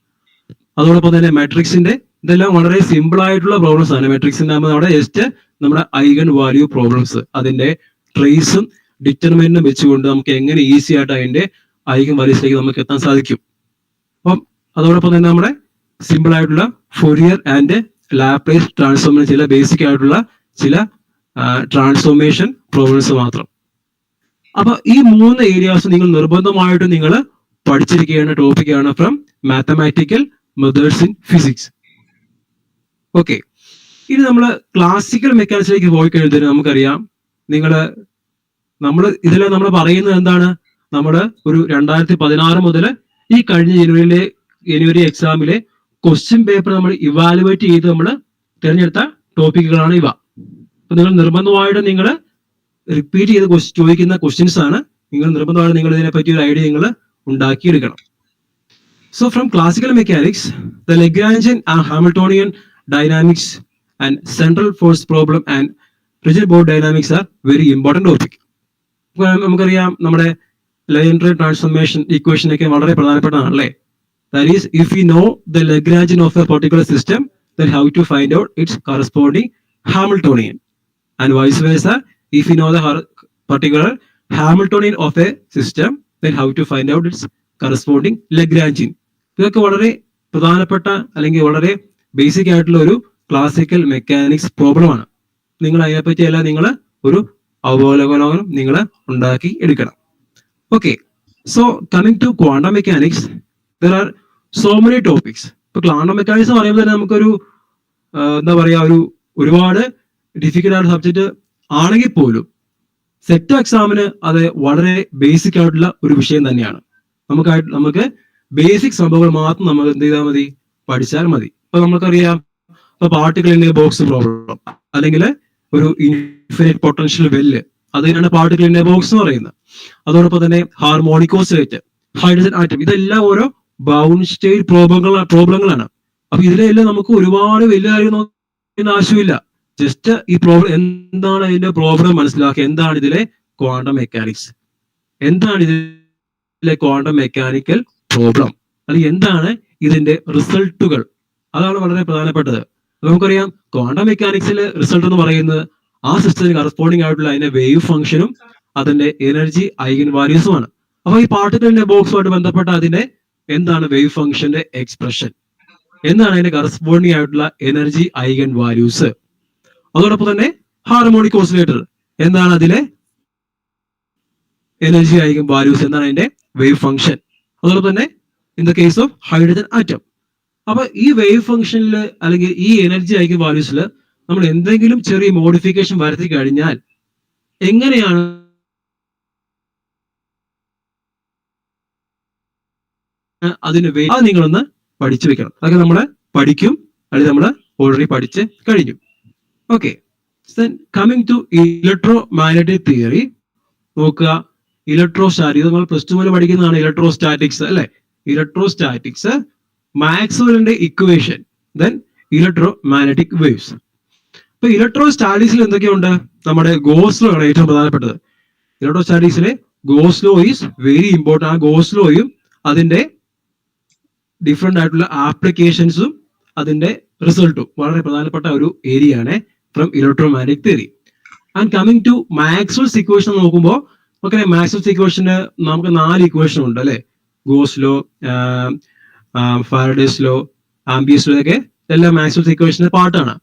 അതോടൊപ്പം തന്നെ മാട്രിക്സിന്റെ ഇതെല്ലാം വളരെ സിമ്പിൾ ആയിട്ടുള്ള പ്രോബ്ലംസ് ആണ്. മാട്രിക്സിന്റെ അവിടെ ജസ്റ്റ് നമ്മുടെ ഐഗൺ വാല്യൂ പ്രോബ്ലംസ്, അതിന്റെ ട്രേസും ഡിറ്റർമിനന്റും വെച്ചുകൊണ്ട് നമുക്ക് എങ്ങനെ ഈസി ആയിട്ട് അതിന്റെ ഐഗൺ വാല്യൂസിലേക്ക് നമുക്ക് എത്താൻ സാധിക്കും. അപ്പം അതോടൊപ്പം തന്നെ നമ്മുടെ സിമ്പിൾ ആയിട്ടുള്ള ഫൊറിയർ ആൻഡ് ലാപ്ലേസ് ട്രാൻസ്ഫോമിന് ചില ബേസിക് ആയിട്ടുള്ള ചില ട്രാൻസ്ഫോർമേഷൻ പ്രോബ്ലംസ് മാത്രം. അപ്പൊ ഈ 3 ഏരിയാസ് നിങ്ങൾ നിർബന്ധമായിട്ട് നിങ്ങൾ പഠിച്ചിരിക്കേണ്ട ടോപ്പിക്കാണ് from mathematical methods in physics. Okay, ഇനി നമ്മൾ ക്ലാസിക്കൽ മെക്കാനിക്സിലേക്ക് പോയി കഴിഞ്ഞാൽ നമുക്കറിയാം, ഇതിലെല്ലാം നമ്മൾ പറയുന്നത് എന്താണ്, നമ്മുടെ ഒരു 2016 മുതൽ ഈ കഴിഞ്ഞ ജനുവരി എക്സാമിലെ ക്വസ്റ്റ്യൻ പേപ്പർ നമ്മൾ ഇവാലുവേറ്റ് ചെയ്ത് നമ്മൾ തിരഞ്ഞെടുത്ത ടോപ്പിക്കുകളാണ് ഇവ. അപ്പൊ നിങ്ങൾ നിർബന്ധമായിട്ട് നിങ്ങൾ റിപ്പീറ്റ് ചെയ്ത് ചോദിക്കുന്ന ക്വസ്റ്റ്യൻസ് ആണ്. നിങ്ങൾ നിർബന്ധമായിട്ട് നിങ്ങൾ ഇതിനെപ്പറ്റി ഒരു ഐഡിയ നിങ്ങൾ ഉണ്ടാക്കിയെടുക്കണം. So from classical mechanics, the Lagrangian and Hamiltonian dynamics and central force problem and rigid body dynamics are very important topic. നമുക്കറിയാം നമ്മുടെ Lagrangian transformation equation ഒക്കെ വളരെ പ്രധാനപ്പെട്ടതാണ് അല്ലേ. That is, if we know the Lagrangian of a particular system, then how to find out its corresponding Hamiltonian, and vice versa, if we know the particular Hamiltonian of a system, then how to find out its corresponding Lagrangian. ഇതൊക്കെ വളരെ പ്രധാനപ്പെട്ട അല്ലെങ്കിൽ വളരെ basic ആയിട്ടുള്ള ഒരു classical mechanics പ്രോബ്ലമാണ്. നിങ്ങൾ അതിനെപ്പറ്റി എല്ലാം നിങ്ങൾ ഒരു അവലോകനം നിങ്ങൾ ഉണ്ടാക്കി എടുക്കണം. Okay, so coming to quantum mechanics, there are so many topics. ഇപ്പൊ ക്വാണ്ടം മെക്കാനിക്സ് പറയുമ്പോൾ തന്നെ നമുക്കൊരു എന്താ പറയാ, ഒരുപാട് ഡിഫിക്കൽട്ട് ആയിട്ടുള്ള സബ്ജക്ട് ആണെങ്കിൽ പോലും സെറ്റ് എക്സാമിന് അത് വളരെ ബേസിക് ആയിട്ടുള്ള ഒരു വിഷയം തന്നെയാണ്. നമുക്ക് ബേസിക് സംഭവങ്ങൾ മാത്രം നമ്മൾ എന്ത് ചെയ്താൽ മതി, പഠിച്ചാൽ മതി. ഇപ്പൊ നമുക്കറിയാം, ഇപ്പൊ particle in A box problem, അല്ലെങ്കിൽ ഒരു ഇൻഫിനിറ്റ് പൊട്ടൻഷ്യൽ വെല്ല്, അതിനാണ് പാർട്ടിക്കിൾ ഇൻ എ ബോക്സ് എന്ന് പറയുന്നത്. അതോടൊപ്പം തന്നെ ഹാർമോണിക് ഓസിലേറ്റർ, ഹൈഡ്രജൻ ആറ്റം, ഇതെല്ലാം ഓരോ ബൗണ്ട് സ്റ്റേറ്റ് പ്രോബ്ലങ്ങളാണ്. അപ്പൊ ഇതിലെല്ലാം നമുക്ക് ഒരുപാട് വലിയ കാര്യം നോക്കുന്ന ആവശ്യമില്ല. ജസ്റ്റ് ഈ പ്രോബ്ലം എന്താണ്, ഇതിന്റെ പ്രോബ്ലം മനസ്സിലാക്കുക, എന്താണ് ഇതിലെ ക്വാണ്ടം മെക്കാനിക്സ്, എന്താണ് ഇതിലെ ക്വാണ്ടം മെക്കാനിക്കൽ പ്രോബ്ലം, അല്ലെങ്കിൽ എന്താണ് ഇതിന്റെ റിസൾട്ടുകൾ, അതാണ് വളരെ പ്രധാനപ്പെട്ടത്. നമുക്കറിയാം, ക്വാണ്ടം മെക്കാനിക്സിലെ റിസൾട്ട് എന്ന് പറയുന്നത് ആ സിസ്റ്റത്തിന് കറസ്പോണ്ടിങ് ആയിട്ടുള്ള അതിന്റെ വേവ് ഫംഗ്ഷനും അതിന്റെ എനർജി ഐഗൻ വാല്യൂസുമാണ്. അപ്പൊ ഈ പാർട്ടിക്കിളിന്റെ ബോക്സുമായിട്ട് ബന്ധപ്പെട്ട അതിന്റെ എന്താണ് വേവ് ഫംഗ്ഷന്റെ എക്സ്പ്രഷൻ, എന്താണ് അതിന്റെ കറസ്പോണ്ടിങ് ആയിട്ടുള്ള എനർജി ഐഗൻ വാല്യൂസ്. അതോടൊപ്പം തന്നെ ഹാർമോണിക് ഓസിലേറ്റർ എന്താണ് അതിലെ എനർജി ഐഗൻ വാല്യൂസ്, എന്താണ് അതിന്റെ വേവ് ഫംഗ്ഷൻ. അതോടൊപ്പം തന്നെ in the case of hydrogen atom. അപ്പൊ ഈ വേവ് ഫംഗ്ഷനിൽ അല്ലെങ്കിൽ ഈ എനർജി ഐഗൻ വാല്യൂസിൽ നമ്മൾ എന്തെങ്കിലും ചെറിയ മോഡിഫിക്കേഷൻ വരുത്തി കഴിഞ്ഞാൽ എങ്ങനെയാണ് അതിന് അത് നിങ്ങളൊന്ന് പഠിച്ചു വെക്കണം. അതൊക്കെ നമ്മൾ പഠിക്കും, അല്ലെങ്കിൽ നമ്മൾ ഓൾറെഡി പഠിച്ച് കഴിഞ്ഞു. Okay, coming to electromagnetic theory. നോക്കുക, ഇലക്ട്രോസ്റ്റാറ്റിക്സ് നമ്മൾ പ്ലസ് ടു മുതൽ പഠിക്കുന്നതാണ്. ഇലക്ട്രോസ്റ്റാറ്റിക്സ് അല്ലെ, ഇലക്ട്രോസ്റ്റാറ്റിക്സ്, മാക്സ്വെല്ലിന്റെ equation, then electromagnetic waves. ഇപ്പൊ ഇലക്ട്രോസ്റ്റാറ്റിക്സിൽ എന്തൊക്കെയുണ്ട്? നമ്മുടെ ഗോസ് ലോ ആണ് ഏറ്റവും പ്രധാനപ്പെട്ടത്. ഇലക്ട്രോസ്റ്റാറ്റിക്സിലെ Gauss law is very important. ആ ഗോസ് ലോയും അതിന്റെ ഡിഫറെന്റ് ആയിട്ടുള്ള ആപ്ലിക്കേഷൻസും അതിന്റെ റിസൾട്ടും വളരെ പ്രധാനപ്പെട്ട ഒരു ഏരിയ ആണ് from electromagnetic theory. And coming to Maxwell's equation നോക്കുമ്പോൾ ഓക്കെ, മാക്സ്വെൽസ് ഇക്വേഷന് നമുക്ക് 4 ഇക്വേഷൻ ഉണ്ട് അല്ലെ. Gauss law, Faraday's law, Ampere's law ഒക്കെ എല്ലാം മാക്സ്വെൽസ് ഇക്വേഷന്റെ പാർട്ടാണ്.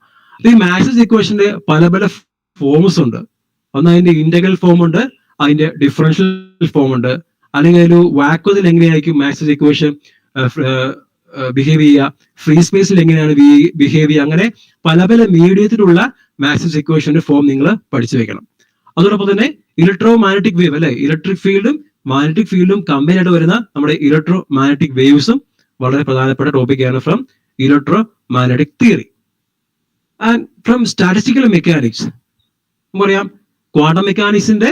ഈ മാക്സ്വെൽസ് ഇക്വേഷന്റെ പല പല ഫോംസ് ഉണ്ട്. ഒന്ന് അതിന്റെ ഇന്റഗ്രൽ ഫോം ഉണ്ട്, അതിന്റെ ഡിഫറൻഷ്യൽ ഫോം ഉണ്ട്, അല്ലെങ്കിൽ ഒരു വാക്വത്തിൽ എങ്ങനെയായിരിക്കും മാക്സ്വെൽസ് ഇക്വേഷൻ ബിഹേവ് ചെയ്യുക, ഫ്രീ സ്പേസിൽ എങ്ങനെയാണ് ബിഹേവ് ചെയ്യുക, അങ്ങനെ പല പല മീഡിയത്തിലുള്ള മാക്സ്വെൽസ് ഇക്വേഷന്റെ ഫോം നിങ്ങൾ പഠിച്ചു വെക്കണം. അതോടൊപ്പം തന്നെ ഇലക്ട്രോ മാഗ്നറ്റിക് വേവ് അല്ലെ, ഇലക്ട്രിക് ഫീൽഡും മാഗ്നറ്റിക് ഫീൽഡും കമ്പൈൻ ആയിട്ട് വരുന്ന നമ്മുടെ ഇലക്ട്രോ മാഗ്നറ്റിക് വേവ്സും വളരെ പ്രധാനപ്പെട്ട ടോപ്പിക്കാണ് from electro magnetic theory. And from statistical mechanics പറയാം, ക്വാണ്ടം മെക്കാനിക്സിന്റെ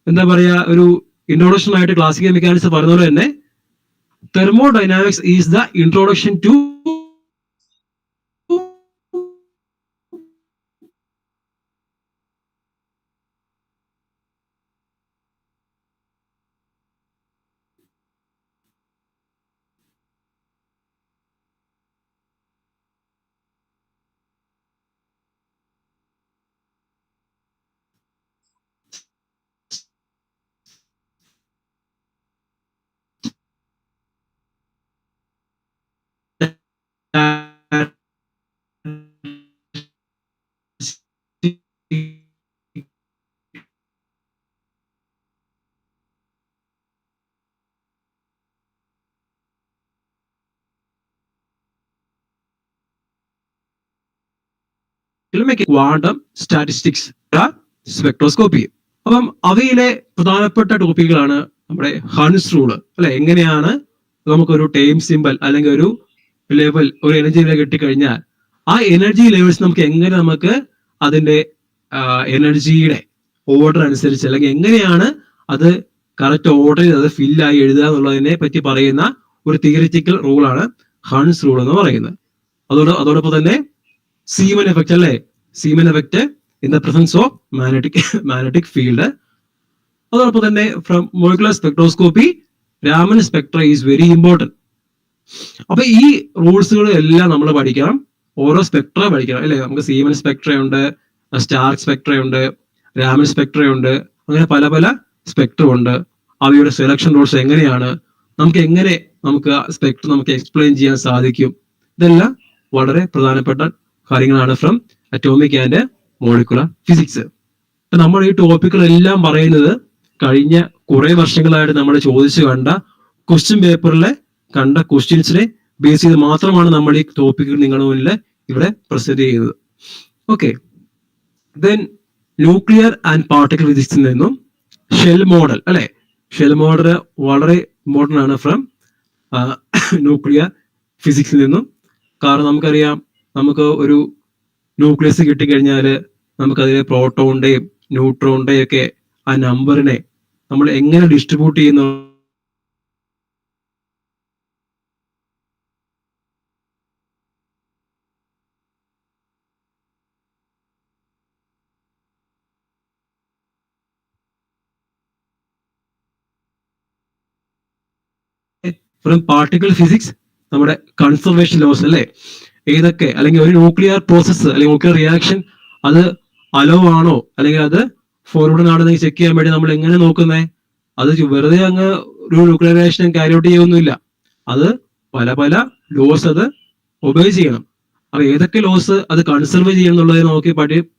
എന്താ പറയാ ഒരു ഇൻട്രോഡക്ഷൻ ആയിട്ട് ക്ലാസിക്കൽ മെക്കാനിക്സ് പറഞ്ഞ പോലെ തന്നെ thermodynamics is the introduction to quantum statistics, spectroscopy. അപ്പം അവയിലെ പ്രധാനപ്പെട്ട ടോപ്പിക്കുകളാണ് നമ്മുടെ ഹൺസ് റൂള് അല്ലെ. എങ്ങനെയാണ് നമുക്കൊരു ടൈം സിമ്പൽ അല്ലെങ്കിൽ ഒരു ലെവൽ, ഒരു എനർജി ലെവൽ കിട്ടിക്കഴിഞ്ഞാൽ ആ എനർജി ലെവൽസ് നമുക്ക് എങ്ങനെ നമുക്ക് അതിന്റെ എനർജിയുടെ ഓർഡർ അനുസരിച്ച് അല്ലെങ്കിൽ എങ്ങനെയാണ് അത് കറക്റ്റ് ഓർഡറിൽ അത് ഫില്ലായി എഴുതുക എന്നുള്ളതിനെ പറ്റി പറയുന്ന ഒരു തിയറിറ്റിക്കൽ റൂളാണ് ഹൺസ് റൂൾ എന്ന് പറയുന്നത്. അതോടൊപ്പം തന്നെ സീമൻ എഫക്റ്റ് അല്ലെ, Zeeman effect in the presence of magnetic field. അതോടൊപ്പം തന്നെ from molecular spectroscopy Raman spectra is very important. അപ്പൊ ഈ റൂൾസുകൾ എല്ലാം നമ്മൾ പഠിക്കണം, ഓരോ സ്പെക്ട്ര പഠിക്കണം അല്ലെ. നമുക്ക് സീമൻ സ്പെക്ട്ര ഉണ്ട്, സ്റ്റാർക്ക് സ്പെക്ട്ര ഉണ്ട്, രാമൻ സ്പെക്ട്ര ഉണ്ട്, അങ്ങനെ പല പല സ്പെക്ട്രം ഉണ്ട്. അവയുടെ സെലക്ഷൻ റൂൾസ് എങ്ങനെയാണ്, നമുക്ക് സ്പെക്ട്രം നമുക്ക് എക്സ്പ്ലെയിൻ ചെയ്യാൻ സാധിക്കും. ഇതെല്ലാം വളരെ പ്രധാനപ്പെട്ട കാര്യങ്ങളാണ് from atomic and molecular physics. നമ്മൾ ഈ ടോപ്പിക്കുകളെല്ലാം പറയുന്നത് കഴിഞ്ഞ കുറെ വർഷങ്ങളായിട്ട് നമ്മൾ ചോദിച്ചു കണ്ട ക്വസ്റ്റ്യൻ പേപ്പറിലെ കണ്ട ക്വസ്റ്റ്യൻസിനെ ബേസ് ചെയ്ത് മാത്രമാണ് നമ്മൾ ഈ ടോപ്പിക്കുകൾ നിങ്ങളുടെ മുന്നിൽ ഇവിടെ പ്രസന്റ് ചെയ്യുന്നത്. Okay, then nuclear and particle ഫിസിക്സിൽ നിന്നും ഷെൽ മോഡൽ അല്ലെ. ഷെൽ മോഡൽ വളരെ ഇമ്പോർട്ടൻ്റ് ആണ് ഫ്രം ന്യൂക്ലിയർ ഫിസിക്സിൽ നിന്നും. കാരണം നമുക്കറിയാം, നമുക്ക് ഒരു ന്യൂക്ലിയസ് കിട്ടിക്കഴിഞ്ഞാൽ നമുക്കതിലെ പ്രോട്ടോണിന്റെയും ന്യൂട്രോണിന്റെയും ഒക്കെ ആ നമ്പറിനെ നമ്മൾ എങ്ങനെ ഡിസ്ട്രിബ്യൂട്ട് ചെയ്യുന്നു ഫ്രം പാർട്ടിക്കിൾ ഫിസിക്സ് നമ്മുടെ കൺസർവേഷൻ ലോസ് അല്ലെ. ഏതൊക്കെ അല്ലെങ്കിൽ ഒരു ന്യൂക്ലിയർ പ്രോസസ്സ് അല്ലെങ്കിൽ ന്യൂക്ലിയർ റിയാക്ഷൻ അത് അലോ ആണോ അല്ലെങ്കിൽ അത് ഫോർവേഡ് ആണോ ചെക്ക് ചെയ്യാൻ വേണ്ടി നമ്മൾ എങ്ങനെ നോക്കുന്നേ? അത് വെറുതെ അങ്ങ് ഒരു ഡിക്ലറേഷൻ ക്യാരി ഔട്ട് ചെയ്യൊന്നുമില്ല. അത് പല പല ലോസ് അത് ഒബേ ചെയ്യണം. അപ്പൊ ഏതൊക്കെ ലോസ് അത് കൺസർവ് ചെയ്യണം എന്നുള്ളത് നോക്കി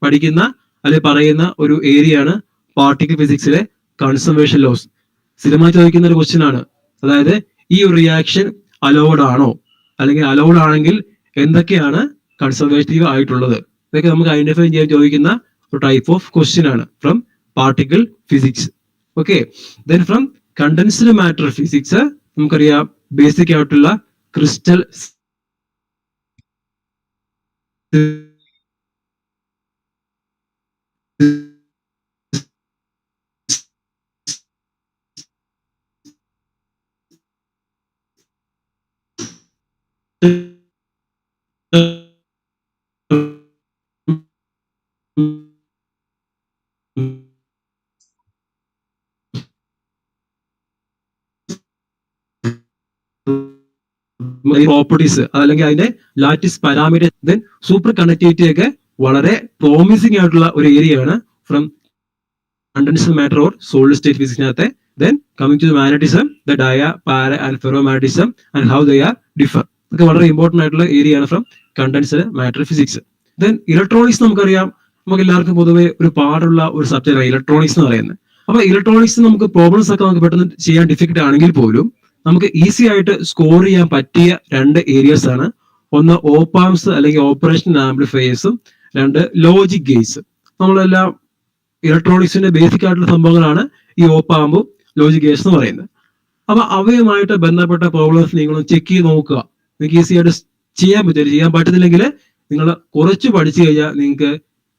പഠിക്കുന്ന അല്ലെങ്കിൽ പറയുന്ന ഒരു ഏരിയയാണ് പാർട്ടിക്കിൾ ഫിസിക്സിലെ കൺസർവേഷൻ ലോസ്. സ്ഥിരമായി ചോദിക്കുന്ന ഒരു ക്വസ്റ്റ്യൻ ആണ്. അതായത് ഈ ഒരു റിയാക്ഷൻ അലൗഡ് ആണോ, അല്ലെങ്കിൽ അലൗഡ് ആണെങ്കിൽ എന്തൊക്കെയാണ് കൺസർവേറ്റീവ് ആയിട്ടുള്ളത്, ഇതൊക്കെ നമുക്ക് ഐഡന്റിഫൈ ചെയ്യാൻ ചോദിക്കുന്ന ഒരു ടൈപ്പ് ഓഫ് ക്വസ്റ്റ്യൻ ആണ് from particle physics. Okay, then from condensed matter physics നമുക്കറിയാം ബേസിക് ആയിട്ടുള്ള ക്രിസ്റ്റൽ പ്രോപ്പർട്ടീസ് അല്ലെങ്കിൽ അതിന്റെ lattice parameter, then superconductivity ഒക്കെ വളരെ പ്രോമിസിംഗ് ആയിട്ടുള്ള ഒരു ഏരിയ ആണ് from condensed matter or solid state ഫിസിക്സിനകത്തെ. Then coming to magnetism, the dia, para and ferromagnetism and how they are differ, ഇതൊക്കെ വളരെ ഇമ്പോർട്ടന്റ് ആയിട്ടുള്ള ഏരിയ ആണ് from condensed matter physics. Then electronics നമുക്കറിയാം, നമുക്ക് എല്ലാവർക്കും പൊതുവെ ഒരു പാടുള്ള ഒരു സബ്ജക്റ്റ് ആണ് ഇലക്ട്രോണിക്സ് എന്ന് പറയുന്നത്. അപ്പൊ ഇലക്ട്രോണിക്സ് നമുക്ക് പ്രോബ്ലംസ് ഒക്കെ നമുക്ക് പെട്ടെന്ന് ചെയ്യാൻ ഡിഫിക്കൽട്ട് ആണെങ്കിൽ പോലും നമുക്ക് ഈസി ആയിട്ട് സ്കോർ ചെയ്യാൻ പറ്റിയ രണ്ട് ഏരിയസ് ആണ്. ഒന്ന് ഓപ്പാംസ് അല്ലെങ്കിൽ ഓപ്പറേഷൻ ആംപ്ലിഫയേഴ്സും, രണ്ട് ലോജിക് ഗേറ്റ്സ്. നമ്മളെല്ലാം ഇലക്ട്രോണിക്സിന്റെ ബേസിക് ആയിട്ടുള്ള സംഭവങ്ങളാണ് ഈ ഓപ്പാമ്പും ലോജിക് ഗേറ്റ്സ് എന്ന് പറയുന്നത്. അപ്പൊ അവയുമായിട്ട് ബന്ധപ്പെട്ട പ്രോബ്ലംസ് നിങ്ങൾ ചെക്ക് ചെയ്ത് നോക്കുക. നിങ്ങൾക്ക് ഈസി ആയിട്ട് ചെയ്യാൻ പറ്റില്ല. ചെയ്യാൻ പറ്റുന്നില്ലെങ്കിൽ നിങ്ങൾ കുറച്ച് പഠിച്ചു കഴിഞ്ഞാൽ നിങ്ങൾക്ക്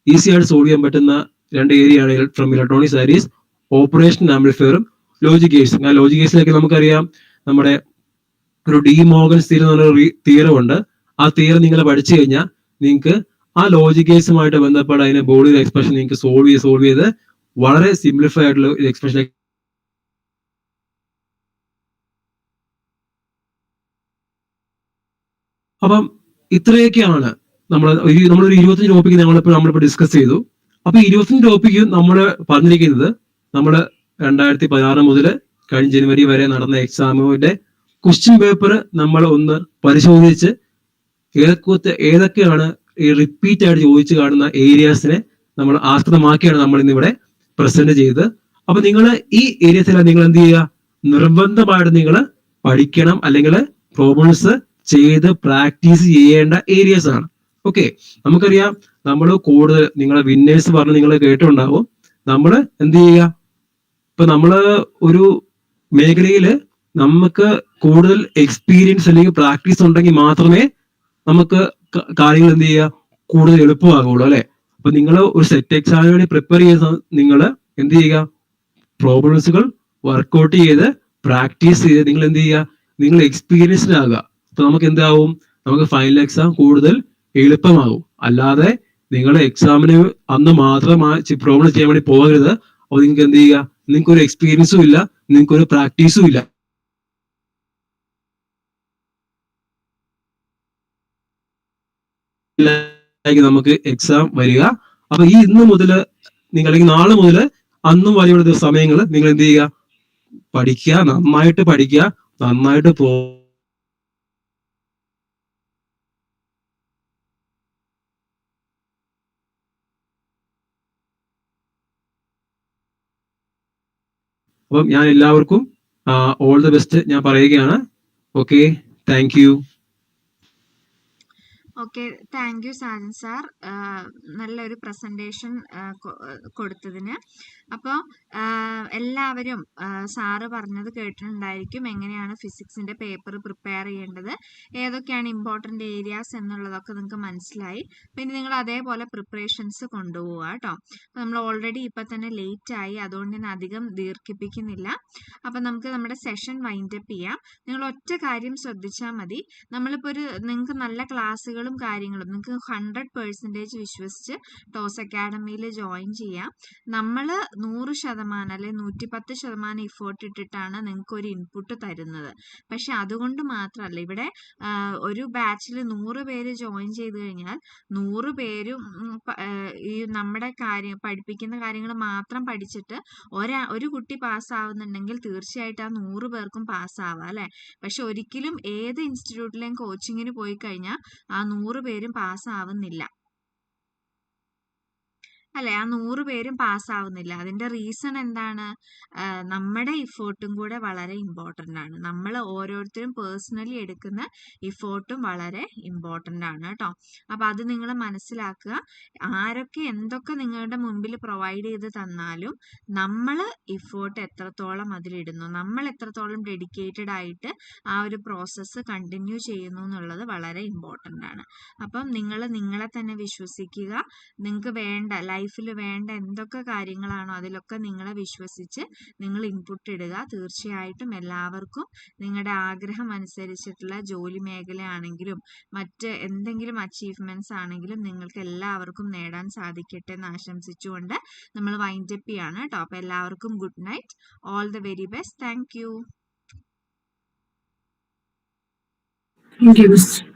ഈസി ആയിട്ട് സോൾവ് ചെയ്യാൻ പറ്റുന്ന രണ്ട് ഏരിയ ആണ് from electronics, that is operation ആംപ്ലിഫയറും ലോജിക് ഗേറ്റ്സും. ആ ലോജിക് ഗേറ്റ്സിലേക്ക് നമുക്കറിയാം നമ്മുടെ ഒരു ഡി മോർഗൻസ് തിയറം എന്ന് പറഞ്ഞ തിയറം ഉണ്ട്. ആ തിയറം നിങ്ങൾ പഠിച്ചു കഴിഞ്ഞാൽ നിങ്ങൾക്ക് ആ ലോജിക് ഗേറ്റ്സുമായിട്ട് ബന്ധപ്പെട്ട അതിന്റെ ബോഡിയുടെ എക്സ്പ്രഷൻ നിങ്ങൾക്ക് സോൾവ് ചെയ്ത് വളരെ സിംപ്ലിഫൈ ആയിട്ടുള്ള ഒരു എക്സ്പ്രഷൻ. അപ്പം ഇത്രയൊക്കെയാണ് നമ്മളൊരു 25 ടോപ്പിക്ക് നമ്മളിപ്പോ ഡിസ്കസ് ചെയ്തു. അപ്പൊ 25 ടോപ്പിക്ക് നമ്മൾ പറഞ്ഞിരിക്കുന്നത് നമ്മൾ 2016 മുതൽ കഴിഞ്ഞ ജനുവരി വരെ നടന്ന എക്സാമിന്റെ ക്വസ്റ്റ്യൻ പേപ്പർ നമ്മൾ ഒന്ന് പരിശോധിച്ച് ഏതൊക്കെയാണ് ഈ റിപ്പീറ്റ് ആയിട്ട് ചോദിച്ചു കാണുന്ന ഏരിയാസിനെ നമ്മൾ ആസ്പദമാക്കിയാണ് നമ്മൾ ഇന്നിവിടെ പ്രസന്റ് ചെയ്തത്. അപ്പൊ നിങ്ങൾ ഈ ഏരിയസിലെ നിങ്ങൾ എന്ത് ചെയ്യുക, നിർബന്ധമായിട്ട് നിങ്ങൾ പഠിക്കണം, അല്ലെങ്കിൽ പ്രോബ്ലംസ് ചെയ്ത് പ്രാക്ടീസ് ചെയ്യേണ്ട ഏരിയസ് ആണ്. ഓക്കെ, നമുക്കറിയാം നമ്മൾ കൂടുതൽ നിങ്ങളെ വിന്നേഴ്സ് പറഞ്ഞ് നിങ്ങൾ കേട്ടിട്ടുണ്ടാവും. നമ്മൾ എന്ത് ചെയ്യുക, ഇപ്പൊ നമ്മള് ഒരു മേഖലയിൽ നമുക്ക് കൂടുതൽ എക്സ്പീരിയൻസ് അല്ലെങ്കിൽ പ്രാക്ടീസ് ഉണ്ടെങ്കിൽ മാത്രമേ നമുക്ക് കാര്യങ്ങൾ എന്ത് ചെയ്യുക കൂടുതൽ എളുപ്പമാകുള്ളൂ, അല്ലെ? അപ്പൊ നിങ്ങൾ ഒരു സെറ്റ് എക്സാമിന് വേണ്ടി പ്രിപ്പയർ ചെയ്യുന്ന നിങ്ങൾ എന്ത് ചെയ്യുക, പ്രോബ്ലംസുകൾ വർക്ക്ഔട്ട് ചെയ്ത് പ്രാക്ടീസ് ചെയ്ത് നിങ്ങൾ എന്ത് ചെയ്യുക, നിങ്ങൾ എക്സ്പീരിയൻസ്ഡ് ആകുക. അപ്പൊ നമുക്ക് എന്താവും, നമുക്ക് ഫൈനൽ എക്സാം കൂടുതൽ എളുപ്പമാകും. അല്ലാതെ നിങ്ങൾ എക്സാമിന് അന്ന് മാത്രം പ്രോബ്ലം ചെയ്യാൻ വേണ്ടി പോകരുത്. അപ്പൊ നിങ്ങൾക്ക് എന്ത് ചെയ്യുക, നിങ്ങൾക്ക് ഒരു എക്സ്പീരിയൻസും ഇല്ല, നിങ്ങൾക്ക് ഒരു പ്രാക്ടീസും ഇല്ല. നമുക്ക് എക്സാം വരിക. അപ്പൊ ഈ ഇന്ന് മുതൽ നിങ്ങൾ അല്ലെങ്കിൽ നാളെ മുതൽ അന്നും വരെയുള്ള സമയങ്ങൾ നിങ്ങൾ എന്ത് ചെയ്യുക, പഠിക്കുക, നന്നായിട്ട് പഠിക്കുക, നന്നായിട്ട് അപ്പം ഞാൻ എല്ലാവർക്കും ഓൾ ദ ബെസ്റ്റ് ഞാൻ പറയുകയാണ്. Okay, thank U. Okay, thank U Sajan sir, നല്ലൊരു പ്രസൻറ്റേഷൻ കൊടുത്തതിന്. അപ്പോൾ എല്ലാവരും സാറ് പറഞ്ഞത് കേട്ടിട്ടുണ്ടായിരിക്കും, എങ്ങനെയാണ് ഫിസിക്സിൻ്റെ പേപ്പർ പ്രിപ്പയർ ചെയ്യേണ്ടത്, ഏതൊക്കെയാണ് ഇമ്പോർട്ടൻ്റ് ഏരിയാസ് എന്നുള്ളതൊക്കെ നിങ്ങൾക്ക് മനസ്സിലായി. പിന്നെ നിങ്ങൾ അതേപോലെ പ്രിപ്പറേഷൻസ് കൊണ്ടുപോവുക കേട്ടോ. അപ്പോൾ നമ്മൾ ഓൾറെഡി ഇപ്പം തന്നെ ലേറ്റായി, അതുകൊണ്ട് ഞാൻ അധികം ദീർഘിപ്പിക്കുന്നില്ല. അപ്പം നമുക്ക് നമ്മുടെ സെഷൻ വൈൻഡപ്പ് ചെയ്യാം. നിങ്ങൾ ഒറ്റ കാര്യം ശ്രദ്ധിച്ചാൽ മതി, നമ്മളിപ്പോൾ നിങ്ങൾക്ക് നല്ല ക്ലാസ്സുകളും കാര്യങ്ങളും നിങ്ങൾക്ക് 100% വിശ്വസിച്ച് ടോസ് അക്കാഡമിയിൽ ജോയിൻ ചെയ്യാം. നമ്മൾ 100% അല്ലെ 110% ഇഫോർട്ട് ഇട്ടിട്ടാണ് നിങ്ങൾക്ക് ഒരു ഇൻപുട്ട് തരുന്നത്. പക്ഷെ അതുകൊണ്ട് മാത്രമല്ല, ഇവിടെ ഒരു ബാച്ചിൽ 100 പേര് ജോയിൻ ചെയ്ത് കഴിഞ്ഞാൽ 100 പേരും ഈ നമ്മുടെ പഠിപ്പിക്കുന്ന കാര്യങ്ങൾ മാത്രം പഠിച്ചിട്ട് ഒരു കുട്ടി പാസ്സാവുന്നുണ്ടെങ്കിൽ തീർച്ചയായിട്ടും ആ 100 പേർക്കും പാസ്സാവാം അല്ലെ. പക്ഷെ ഒരിക്കലും ഏത് ഇൻസ്റ്റിറ്റ്യൂട്ടിലെയും കോച്ചിങ്ങിന് പോയി കഴിഞ്ഞാൽ ആ 100 പേരും പാസ്സാവുന്നില്ല അല്ലെ. ആ 100 പേരും പാസ്സാവുന്നില്ല. അതിന്റെ റീസൺ എന്താണ്? നമ്മുടെ ഇഫോർട്ടും കൂടെ വളരെ ഇമ്പോർട്ടൻ്റ് ആണ്. നമ്മൾ ഓരോരുത്തരും പേഴ്സണലി എടുക്കുന്ന ഇഫോർട്ടും വളരെ ഇമ്പോർട്ടൻ്റ് ആണ് കേട്ടോ. അപ്പൊ അത് നിങ്ങൾ മനസ്സിലാക്കുക. ആരൊക്കെ എന്തൊക്കെ നിങ്ങളുടെ മുമ്പിൽ പ്രൊവൈഡ് ചെയ്ത് തന്നാലും നമ്മൾ ഇഫോർട്ട് എത്രത്തോളം അതിലിടുന്നു, നമ്മൾ എത്രത്തോളം ഡെഡിക്കേറ്റഡ് ആയിട്ട് ആ ഒരു പ്രോസസ്സ് കണ്ടിന്യൂ ചെയ്യുന്നു എന്നുള്ളത് വളരെ ഇമ്പോർട്ടൻ്റ് ആണ്. അപ്പം നിങ്ങൾ നിങ്ങളെ തന്നെ വിശ്വസിക്കുക. നിങ്ങൾക്ക് വേണ്ട ലൈഫിൽ വേണ്ട എന്തൊക്കെ കാര്യങ്ങളാണോ അതിലൊക്കെ നിങ്ങളെ വിശ്വസിച്ച് നിങ്ങൾ ഇൻപുട്ട് ഇടുക. തീർച്ചയായിട്ടും എല്ലാവർക്കും നിങ്ങളുടെ ആഗ്രഹം അനുസരിച്ചിട്ടുള്ള ജോലി മേഖലയാണെങ്കിലും മറ്റ് എന്തെങ്കിലും അച്ചീവ്മെന്റ്സ് ആണെങ്കിലും നിങ്ങൾക്ക് എല്ലാവർക്കും നേടാൻ സാധിക്കട്ടെ എന്ന് ആശംസിച്ചുകൊണ്ട് നമ്മൾ വൈൻഡപ്പ് ചെയ്യാണ് കേട്ടോ. അപ്പൊ എല്ലാവർക്കും good night, all the very best. Thank you. Thank you, Mr.